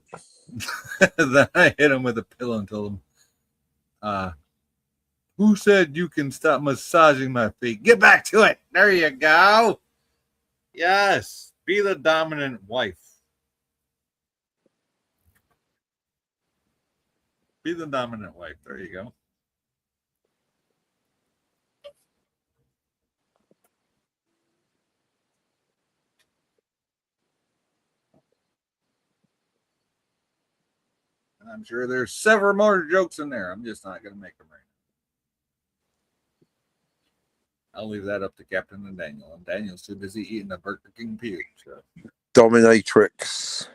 I hit him with a pillow and told him, who said you can stop massaging my feet? Get back to it. There you go. Yes. Be the dominant wife. Be the dominant wife. There you go. And I'm sure there's several more jokes in there. I'm just not going to make them right now. I'll leave that up to Captain and Daniel. And Daniel's too busy eating a Burger King pube. So. Dominatrix.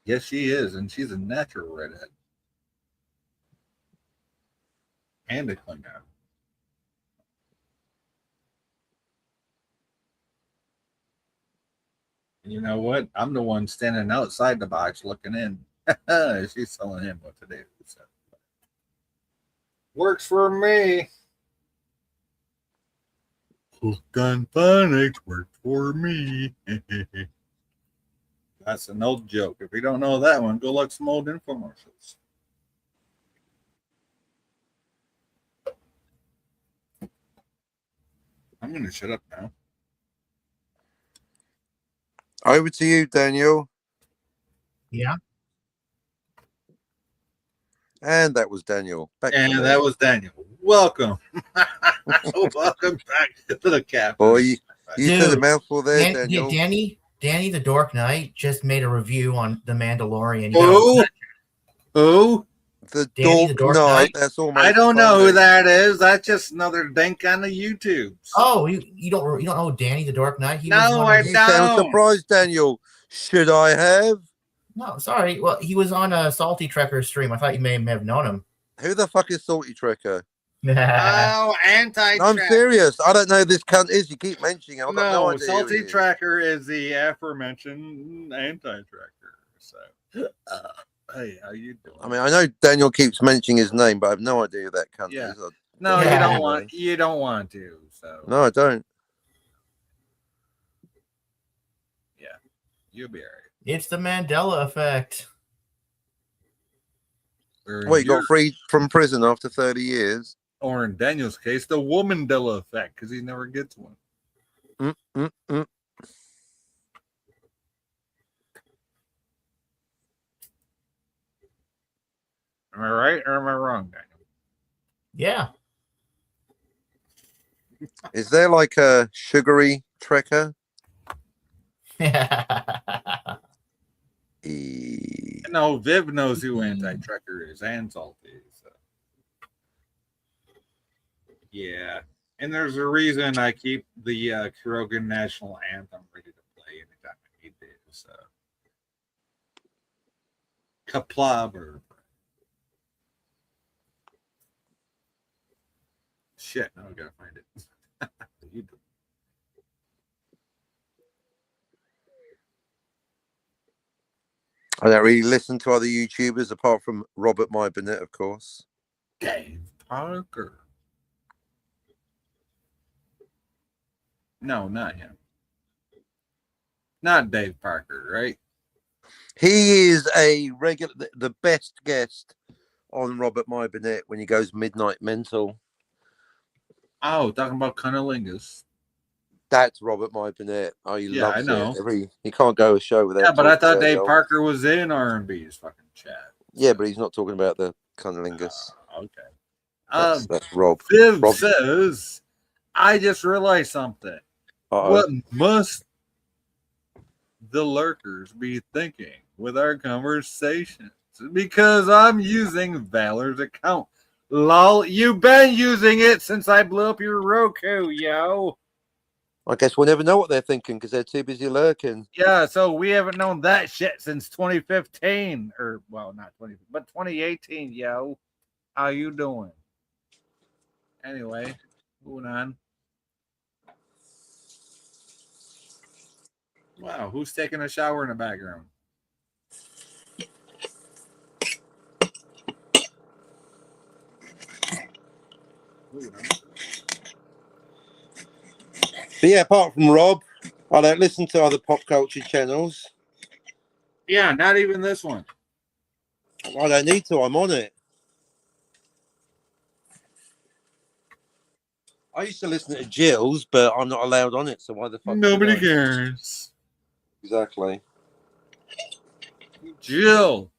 Yes, she is. And she's a natural redhead. And a Klingon. And you know what? I'm the one standing outside the box looking in. She's telling him what to do. So. Works for me. Hooked on phonics worked for me. That's an old joke. If you don't know that one, go look some old infomercials. I'm going to shut up now. Over to you, Daniel. Yeah. And that was Daniel. And that was Daniel. Welcome. Welcome back to the cap. Boy, you said a mouthful there, Daniel. Danny the Dork Knight just made a review on The Mandalorian. Who? The Dork Knight. That's almost. I don't know who that is. That's just another dink on the YouTube. Oh, you don't know Danny the Dork Knight? You sound surprised, Daniel. Should I have? No, sorry. Well, he was on a Salty Trekker stream. I thought you may have known him. Who the fuck is Salty Trekker? Oh, anti-tracker. I'm serious. I don't know who this cunt is. You keep mentioning him. No idea Salty Tracker is the aforementioned anti-tracker. So, hey, how you doing? I mean, I know Daniel keeps mentioning his name, but I have no idea who that cunt is. No, you don't want to. So no, I don't. Yeah, you'll be all right. It's the Mandela effect. Wait, got freed from prison after 30 years? Or in Daniel's case, the Woman-Della effect, because he never gets one. Am I right or am I wrong, Daniel? Yeah. Is there like a sugary Trekker? No, Viv knows who anti-Trekker is and Salty. So. Yeah. And there's a reason I keep the Kurogan National Anthem ready to play anytime I need it. So. Kaplabber. Shit, now I gotta find it. You do. I don't really listen to other YouTubers apart from Robert My Burnett, of course. Dave Parker. No, not him. Not Dave Parker, right? He is a regular, the best guest on Robert My Burnett when he goes midnight mental. Oh, talking about cunnilingus. That's Robert My Burnett. Oh, he loves I know. it. He can't go a show without. Yeah, but I thought Dave Parker was in R&B's fucking chat. Yeah, but he's not talking about the cunnilingus. Okay. That's Rob. Viv says, I just realized something. What must the lurkers be thinking with our conversation? Because I'm using Valor's account. Lol, you've been using it since I blew up your Roku, yo. I guess we'll never know what they're thinking because they're too busy lurking. Yeah, so we haven't known that shit since 2015. Or, well, not 20, but 2018, yo. How you doing? Anyway, moving on. Wow, who's taking a shower in the background? Moving on. But yeah, apart from Rob, I don't listen to other pop culture channels. Yeah, not even this one. I don't need to. I'm on it. I used to listen to Jill's, but I'm not allowed on it. So why the fuck? Nobody should I? cares. Exactly. Jill,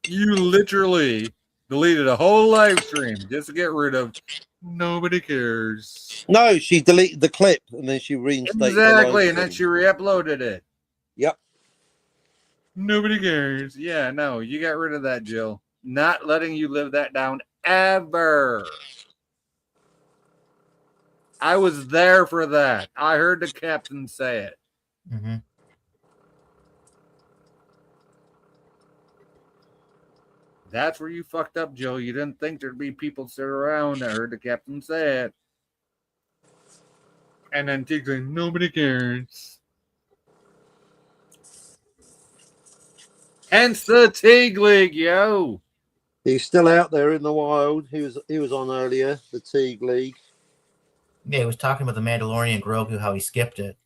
you literally deleted a whole live stream just to get rid of nobody cares. No, she deleted the clip and then she reinstated Exactly, the and then live she re-uploaded it. Yep. Nobody cares. Yeah, no, you got rid of that, Jill. Not letting you live that down ever. I was there for that. I heard the captain say it. Mm-hmm. That's where you fucked up, Jill. You didn't think there'd be people sit around. I heard the captain say it. And then Teague's like, nobody cares. Hence the Teague League, yo. He's still out there in the wild. He was on earlier, the Teague League. Yeah, he was talking about the Mandalorian Grogu, how he skipped it.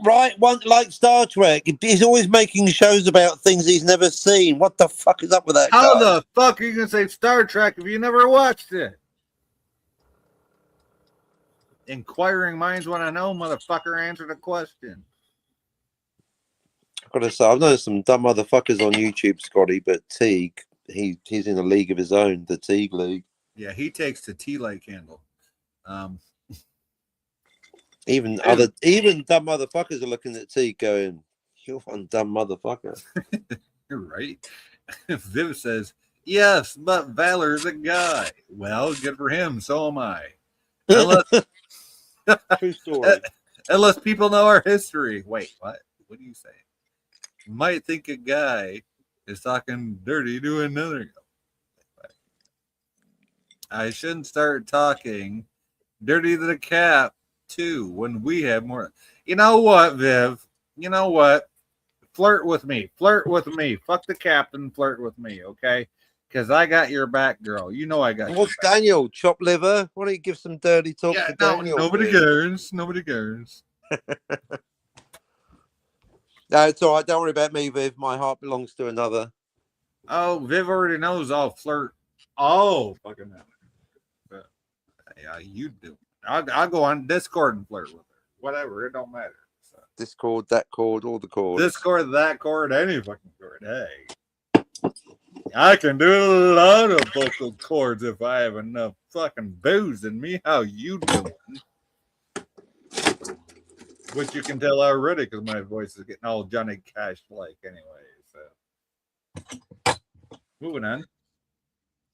Right, one like Star Trek. He's always making shows about things he's never seen. What the fuck is up with that How guy? the fuck are you going to say Star Trek if you never watched it? Inquiring minds want to know, motherfucker. Answer the question. I've got to say, I've known some dumb motherfuckers on YouTube, Scotty, but Teague, he's in a league of his own, the Teague League. Yeah, he takes the tea light candle. Even dumb motherfuckers are looking at Teague going, "You're one dumb motherfucker." You're right. Viv says, yes, but Valor's a guy. Well, good for him. So am I. True story. Unless people know our history. Wait, what? What do you say? You might think a guy is talking dirty to another guy. I shouldn't start talking dirty to the cap too when we have more. You know what, Viv? You know what? Flirt with me. Flirt with me. Fuck the captain. Flirt with me, okay? Because I got your back, girl. You know I got your What's back. Daniel? Chop liver? Why don't you give some dirty talk Yeah, to no, Daniel? nobody please? cares. Nobody cares. No, it's all right. Don't worry about me, Viv. My heart belongs to another. Oh, Viv already knows I'll flirt. Oh, fucking hell. But, yeah, you do. I'll go on Discord and flirt with her. Whatever, it don't matter. So. Discord, that chord, all the chords. Discord, that chord, any fucking chord. Hey. I can do a lot of vocal cords if I have enough fucking booze in me. How you doing? Which you can tell already because my voice is getting all Johnny Cash-like anyway. So, moving on.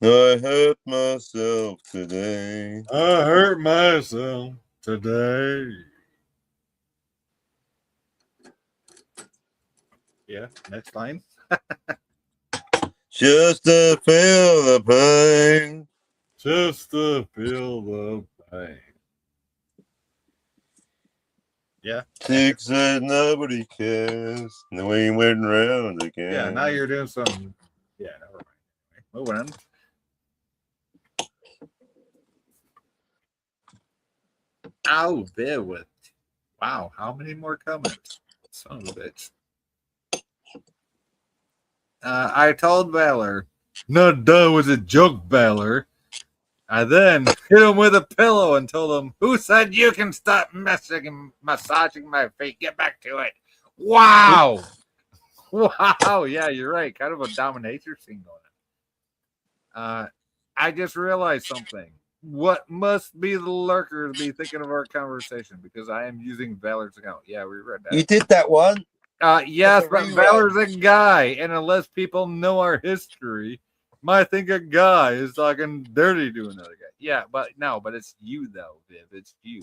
I hurt myself today. I hurt myself today. Yeah, next line. Just to feel the pain. Just to feel the pain. Yeah. Teague said nobody cares. And we went round again. Yeah, now you're doing some. Yeah, never mind. Moving on. Ow, there with. Wow, how many more comments? Son of a bitch. I told Valor, no, duh, was a joke, Valor. I then hit him with a pillow and told him, who said you can stop massaging my feet? Get back to it. Wow. Wow. Yeah, you're right. Kind of a dominatrix scene going on. I just realized something. What must be the lurkers be thinking of our conversation? Because I am using Valor's account. Yeah, we read that. You did that one. Yes, That's a but rerun. Valor's a guy, and unless people know our history, might think a guy is talking dirty to another guy. Yeah, but no, but it's you though, Viv. It's you.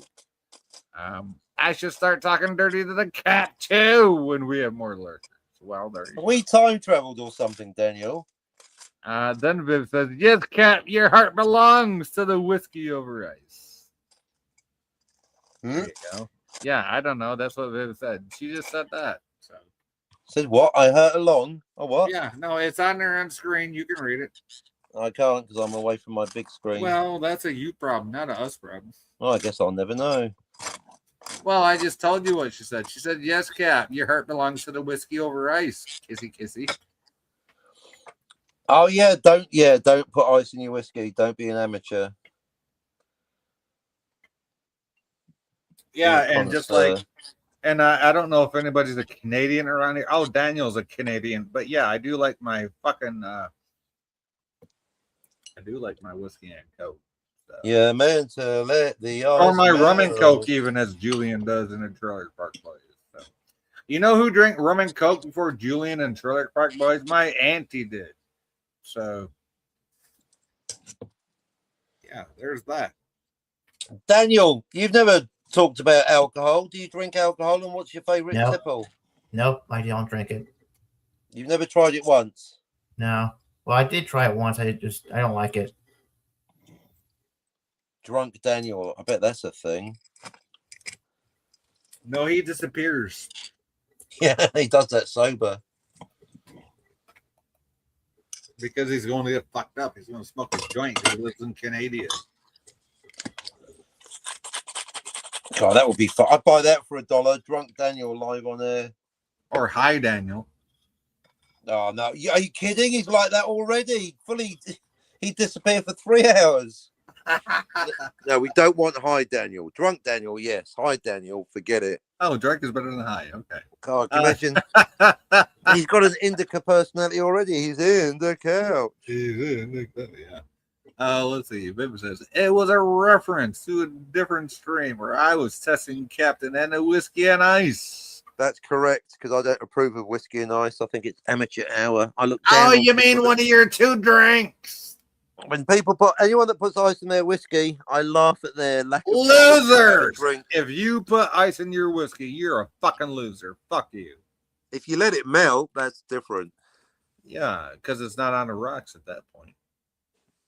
I should start talking dirty to the cat too when we have more lurkers. Well, there you Have we time traveled or something, Daniel? Then Viv says, "Yes, cat, your heart belongs to the whiskey over ice." There you go. Yeah, I don't know. That's what Viv said. She just said that. So Said what? I hurt along. Oh, what? yeah, no, it's on there on screen. You can read it. I can't because I'm away from my big screen. Well, that's a you problem, not a us problem. Well, I guess I'll never know. Well, I just told you what she said. She said, "Yes, Cap, your heart belongs to the whiskey over ice." Kissy, kissy. Oh yeah, don't put ice in your whiskey. Don't be an amateur. Yeah, Be a and just connoisseur. like, and I don't know if anybody's a Canadian around here. Oh, Daniel's a Canadian, but yeah, I do like my fucking. I do like my whiskey and coke. So. Yeah, meant to let the ice Or my rum and melt. coke, even as Julian does in a Trailer Park Boys. So. You know who drank rum and coke before Julian and Trailer Park Boys? My auntie did. So, yeah, there's that. Daniel, you've never talked about alcohol. Do you drink alcohol, and what's your favourite No. tipple? Nope, I don't drink it. You've never tried it once. No. Well, I did try it once. I don't like it. Drunk Daniel. I bet that's a thing. No, he disappears. Yeah, he does that sober. Because he's going to get fucked up. He's going to smoke a joint because he lives in Canada. God, that would be fun. I'd buy that for $1. Drunk Daniel live on air. Or hi, Daniel. Oh no, are you kidding? He's like that already. He disappeared for 3 hours. No, we don't want hi Daniel. Drunk Daniel, yes. Hi Daniel, forget it. Oh, drunk is better than high. Okay. God, can you imagine? He's got an indica personality already. He's in the couch. Yeah. Let's see. Viv says it was a reference to a different stream where I was testing Captain and a whiskey and ice. That's correct, because I don't approve of whiskey and ice. I think it's amateur hour. I look down. Oh, you mean one of your two drinks? When people put anyone that puts ice in their whiskey, I laugh at their lack of Losers! drink. If you put ice in your whiskey, you're a fucking loser. Fuck you. If you let it melt, that's different. Yeah, because it's not on the rocks at that point.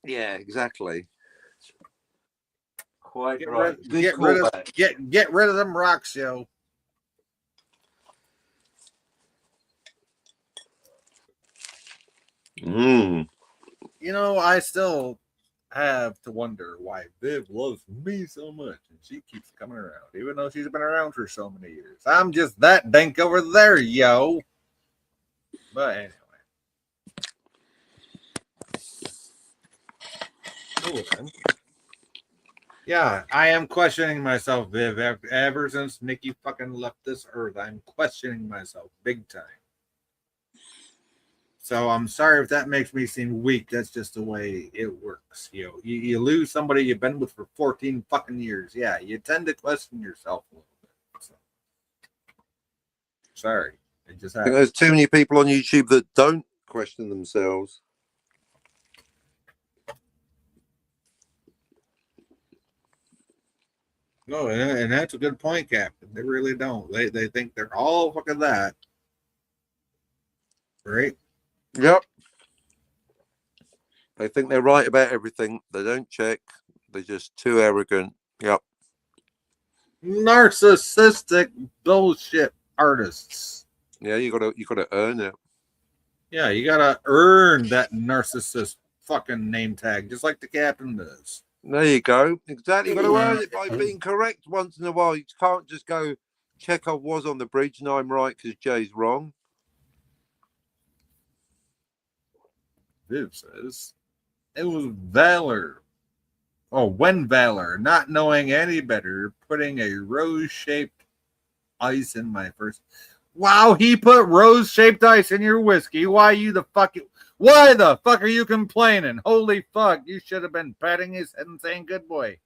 Yeah, exactly. Quite Get right. rid, Good get rid of callback. get rid of them rocks, yo. You know, I still have to wonder why Viv loves me so much and she keeps coming around, even though she's been around for so many years. I'm just that dank over there, yo. But anyway. Oh, then. Yeah, I am questioning myself, Viv. Ever since Nikki fucking left this earth, I'm questioning myself big time. So I'm sorry if that makes me seem weak. That's just the way it works. You lose somebody you've been with for 14 fucking years. Yeah, you tend to question yourself a little bit. So. Sorry. It just happens. There's too many people on YouTube that don't question themselves. No, and that's a good point, Captain. They really don't. They think they're all fucking that. Right? Yep. They think they're right about everything. They don't check. They're just too arrogant. Yep. Narcissistic bullshit artists. Yeah, you gotta earn it. Yeah, you gotta earn that narcissist fucking name tag, just like the Captain does. There you go. Exactly. You got to earn it by being correct once in a while. You can't just go, Chekhov was on the bridge and I'm right because Jay's wrong. Viv says it was Valor. Oh, when Valor, not knowing any better, putting a rose-shaped ice in my first. Wow, he put rose-shaped ice in your whiskey. Why the fuck are you complaining? Holy fuck, you should have been patting his head and saying good boy.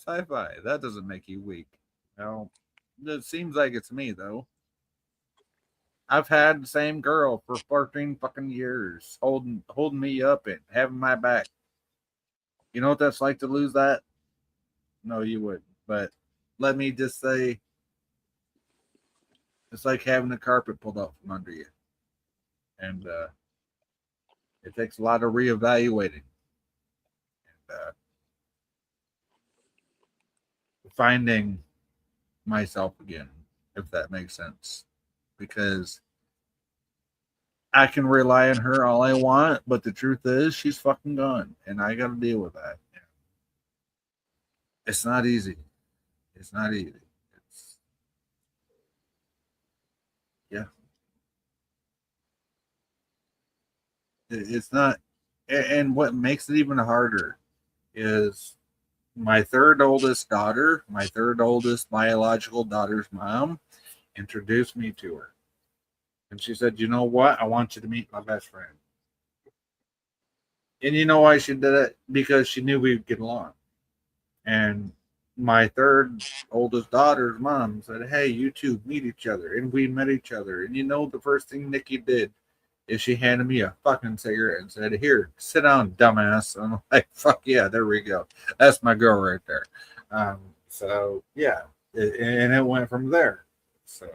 Sci-fi. That doesn't make you weak. No, it seems like it's me though. I've had the same girl for 14 fucking years, holding me up and having my back. You know what that's like to lose that? No, you wouldn't. But let me just say, it's like having the carpet pulled out from under you, and it takes a lot of reevaluating and finding myself again, if that makes sense. Because I can rely on her all I want, but the truth is she's fucking gone, and I got to deal with that. It's not easy. It's not easy. It's yeah. It's not, and what makes it even harder is my third oldest daughter, my third oldest biological daughter's mom, introduced me to her, and she said, "You know what? I want you to meet my best friend." And you know why she did it? Because she knew we'd get along. And my third oldest daughter's mom said, "Hey, you two meet each other." And we met each other. And you know, the first thing Nikki did is she handed me a fucking cigarette and said, "Here, sit down, dumbass." And I'm like, "Fuck yeah, there we go. That's my girl right there." So, yeah. And it went from there. So,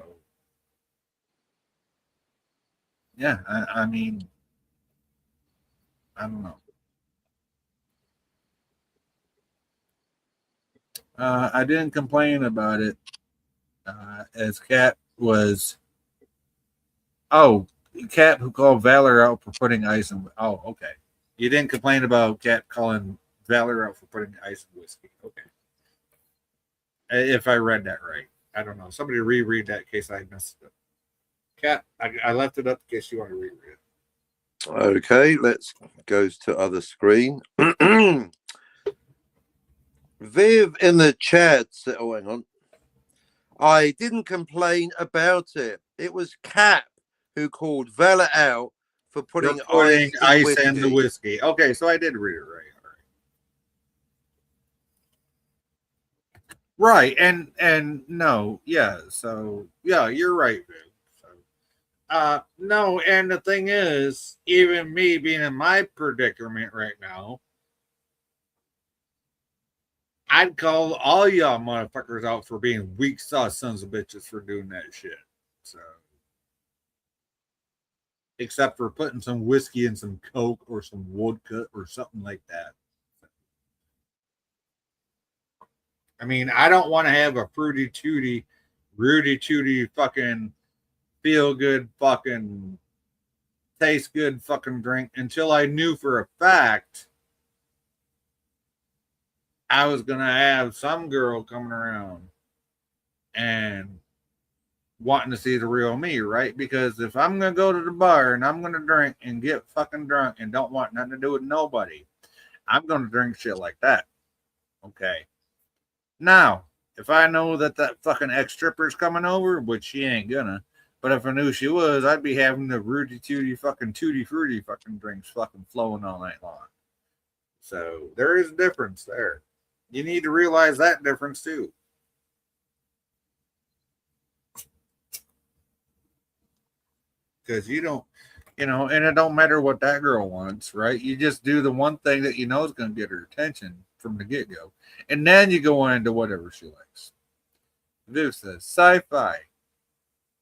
yeah, I mean, I don't know. I didn't complain about it as Kat was. Oh, Kat who called Valor out for putting ice in. Oh, okay. You didn't complain about Kat calling Valor out for putting ice in whiskey. Okay. If I read that right. I don't know. Somebody reread that in case I missed it. Kat, I left it up in case you want to reread it. Okay, let's go to other screen. Viv in the chat said, oh, hang on. I didn't complain about it. It was Cap who called Vela out for putting ice in the whiskey. Okay, so I did read it right. Right, and no, yeah, so yeah, you're right, Viv. So, no, and the thing is, even me being in my predicament right now, I'd call all y'all motherfuckers out for being weak sauce sons of bitches for doing that shit. So, except for putting some whiskey in some Coke or some vodka or something like that. I mean, I don't want to have a fruity tooty, Rudy tooty fucking feel good fucking taste good fucking drink until I knew for a fact I was gonna have some girl coming around and wanting to see the real me, right? Because if I'm gonna go to the bar and I'm gonna drink and get fucking drunk and don't want nothing to do with nobody, I'm gonna drink shit like that. Okay. Now, if I know that fucking ex stripper's coming over, which she ain't gonna, but if I knew she was, I'd be having the Rudy Tooty fucking Tutti Fruity fucking drinks fucking flowing all night long. So there is a difference there. You need to realize that difference too. Because you don't, and it don't matter what that girl wants, right? You just do the one thing that you know is going to get her attention from the get go. And then you go on into whatever she likes. Viv says, sci-fi.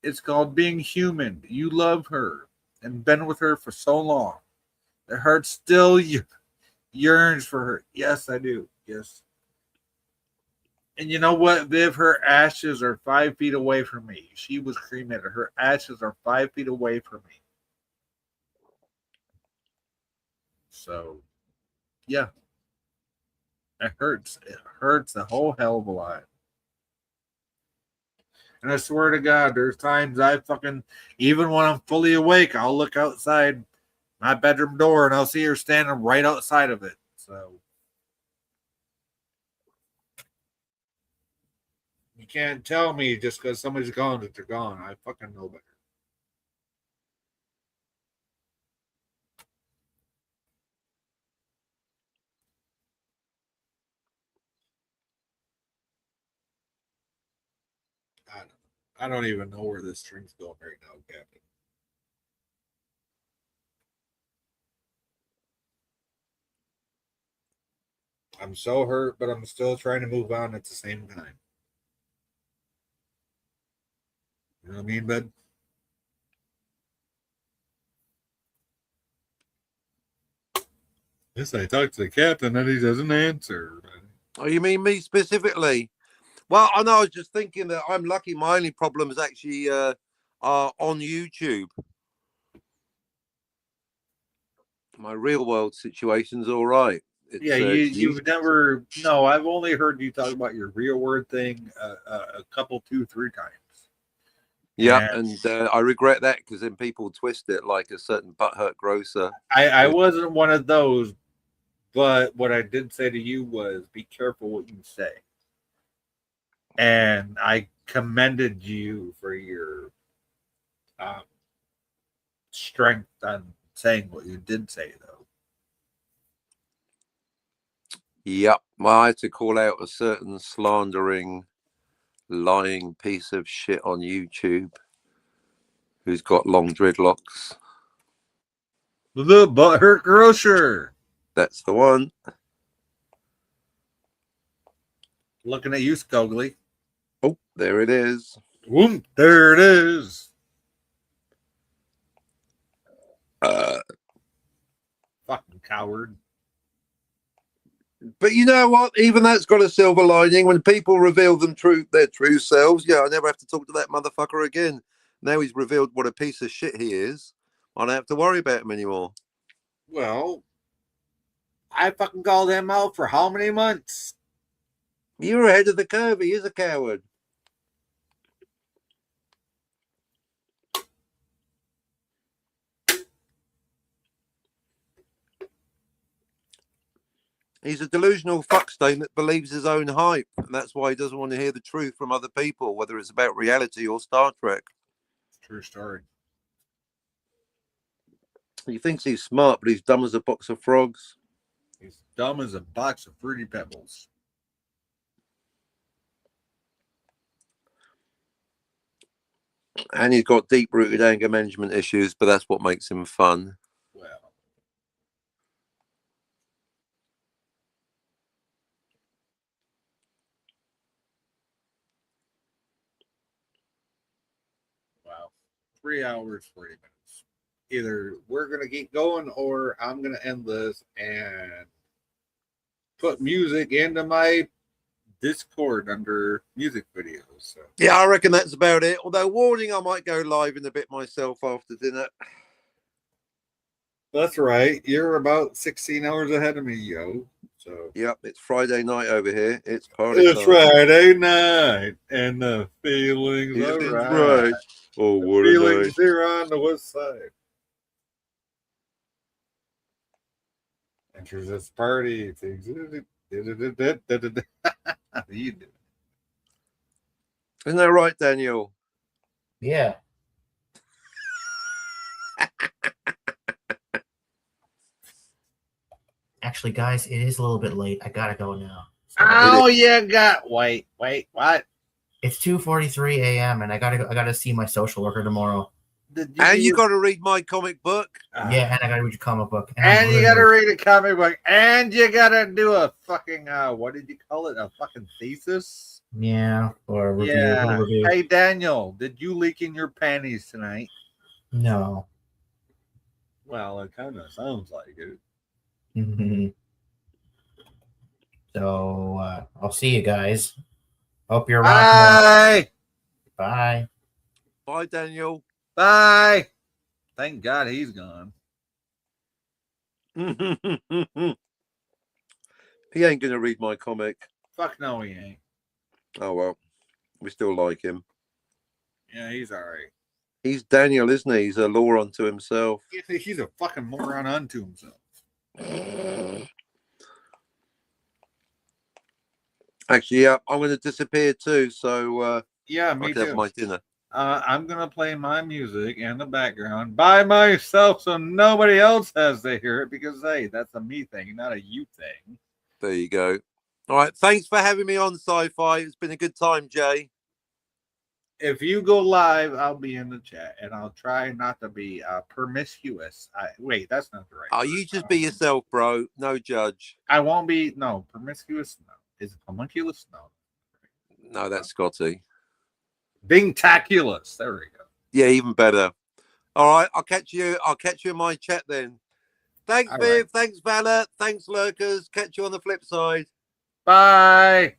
It's called being human. You love her and been with her for so long. The heart still yearns for her. Yes, I do. Yes. And you know what, Viv? Her ashes are 5 feet away from me. She was cremated. Her ashes are 5 feet away from me. So, yeah. It hurts. It hurts a whole hell of a lot. And I swear to God, there's times I fucking, even when I'm fully awake, I'll look outside my bedroom door and I'll see her standing right outside of it. So you can't tell me just because somebody's gone that they're gone. I fucking know better. I don't even know where this string's going right now, Captain. I'm so hurt, but I'm still trying to move on at the same time. You know what I mean, bud? Yes, I talked to the captain and he doesn't answer. Oh, you mean me specifically? Well, I know. I was just thinking that I'm lucky. My only problem is actually are on YouTube. My real world situation's all right. It's, Yeah, you've never. No, I've only heard you talk about your real word thing a couple, 2, 3 times. Yeah, and I regret that because then people twist it like a certain butthurt grocer. I wasn't one of those, but what I did say to you was be careful what you say. And I commended you for your strength on saying what you did say, though. Yep, well, I had to call out a certain slandering, lying piece of shit on YouTube who's got long dreadlocks. The butthurt grocer. That's the one. Looking at you, Scogly. Oh, there it is. Whoop, there it is. Fucking coward. But you know what? Even that's got a silver lining. When people reveal their true selves, yeah, I never have to talk to that motherfucker again. Now he's revealed what a piece of shit he is. I don't have to worry about him anymore. Well, I fucking called him out for how many months? You're ahead of the curve. He is a coward. He's a delusional fuckstain that believes his own hype, and that's why he doesn't want to hear the truth from other people, whether it's about reality or Star Trek. True story. He thinks he's smart, but he's dumb as a box of frogs. He's dumb as a box of Fruity Pebbles. And he's got deep-rooted anger management issues, but that's what makes him fun. Well, wow. 3 hours, 40 minutes. Either we're going to keep going or I'm going to end this and put music into my Discord under music videos. So. Yeah, I reckon that's about it. Although, warning, I might go live in a bit myself after dinner. That's right. You're about 16 hours ahead of me, yo. So Yep, it's Friday night over here. It's party it's time. Friday night, and the feelings are right. Oh, The what a feelings night. here on the west side. Enters this party. It's exhibited. You do. Isn't that right, Daniel? Yeah. Actually, guys, it is a little bit late. I gotta go now. Oh, you got wait, what? It's 2:43 a.m. and I gotta see my social worker tomorrow. And you got to read my comic book. Yeah, and I gotta read your comic book. And you gotta read a comic book. And you gotta do a fucking what did you call it? A fucking thesis? Yeah, or a review. Yeah. A review. Hey Daniel, did you leak in your panties tonight? No. Well, it kind of sounds like it. So I'll see you guys. Hope you're around. Bye. Bye. Bye, Daniel. Bye. Thank God he's gone. He ain't gonna read my comic. Fuck no, he ain't. Oh well, we still like him. Yeah, he's all right. He's Daniel, isn't he? He's a law unto himself. He's a fucking moron unto himself. Actually, yeah, I'm going to disappear too. So Yeah, I me can have too. my dinner. I'm gonna play my music in the background by myself, so nobody else has to hear it. Because hey, that's a me thing, not a you thing. There you go. All right. Thanks for having me on Sci-Fi. It's been a good time, Jay. if you go live, I'll be in the chat, and I'll try not to be promiscuous. Wait, that's not the right. Oh, word. you just be yourself, bro. No judge. I won't be. No, promiscuous. No, is it homunculus? No. No, that's Scotty. Dingtaculous. There we go. Yeah, even better. All right, I'll catch you in my chat then. Thanks, All Viv. right. Thanks, Valor. Thanks, Lurkers. Catch you on the flip side. Bye.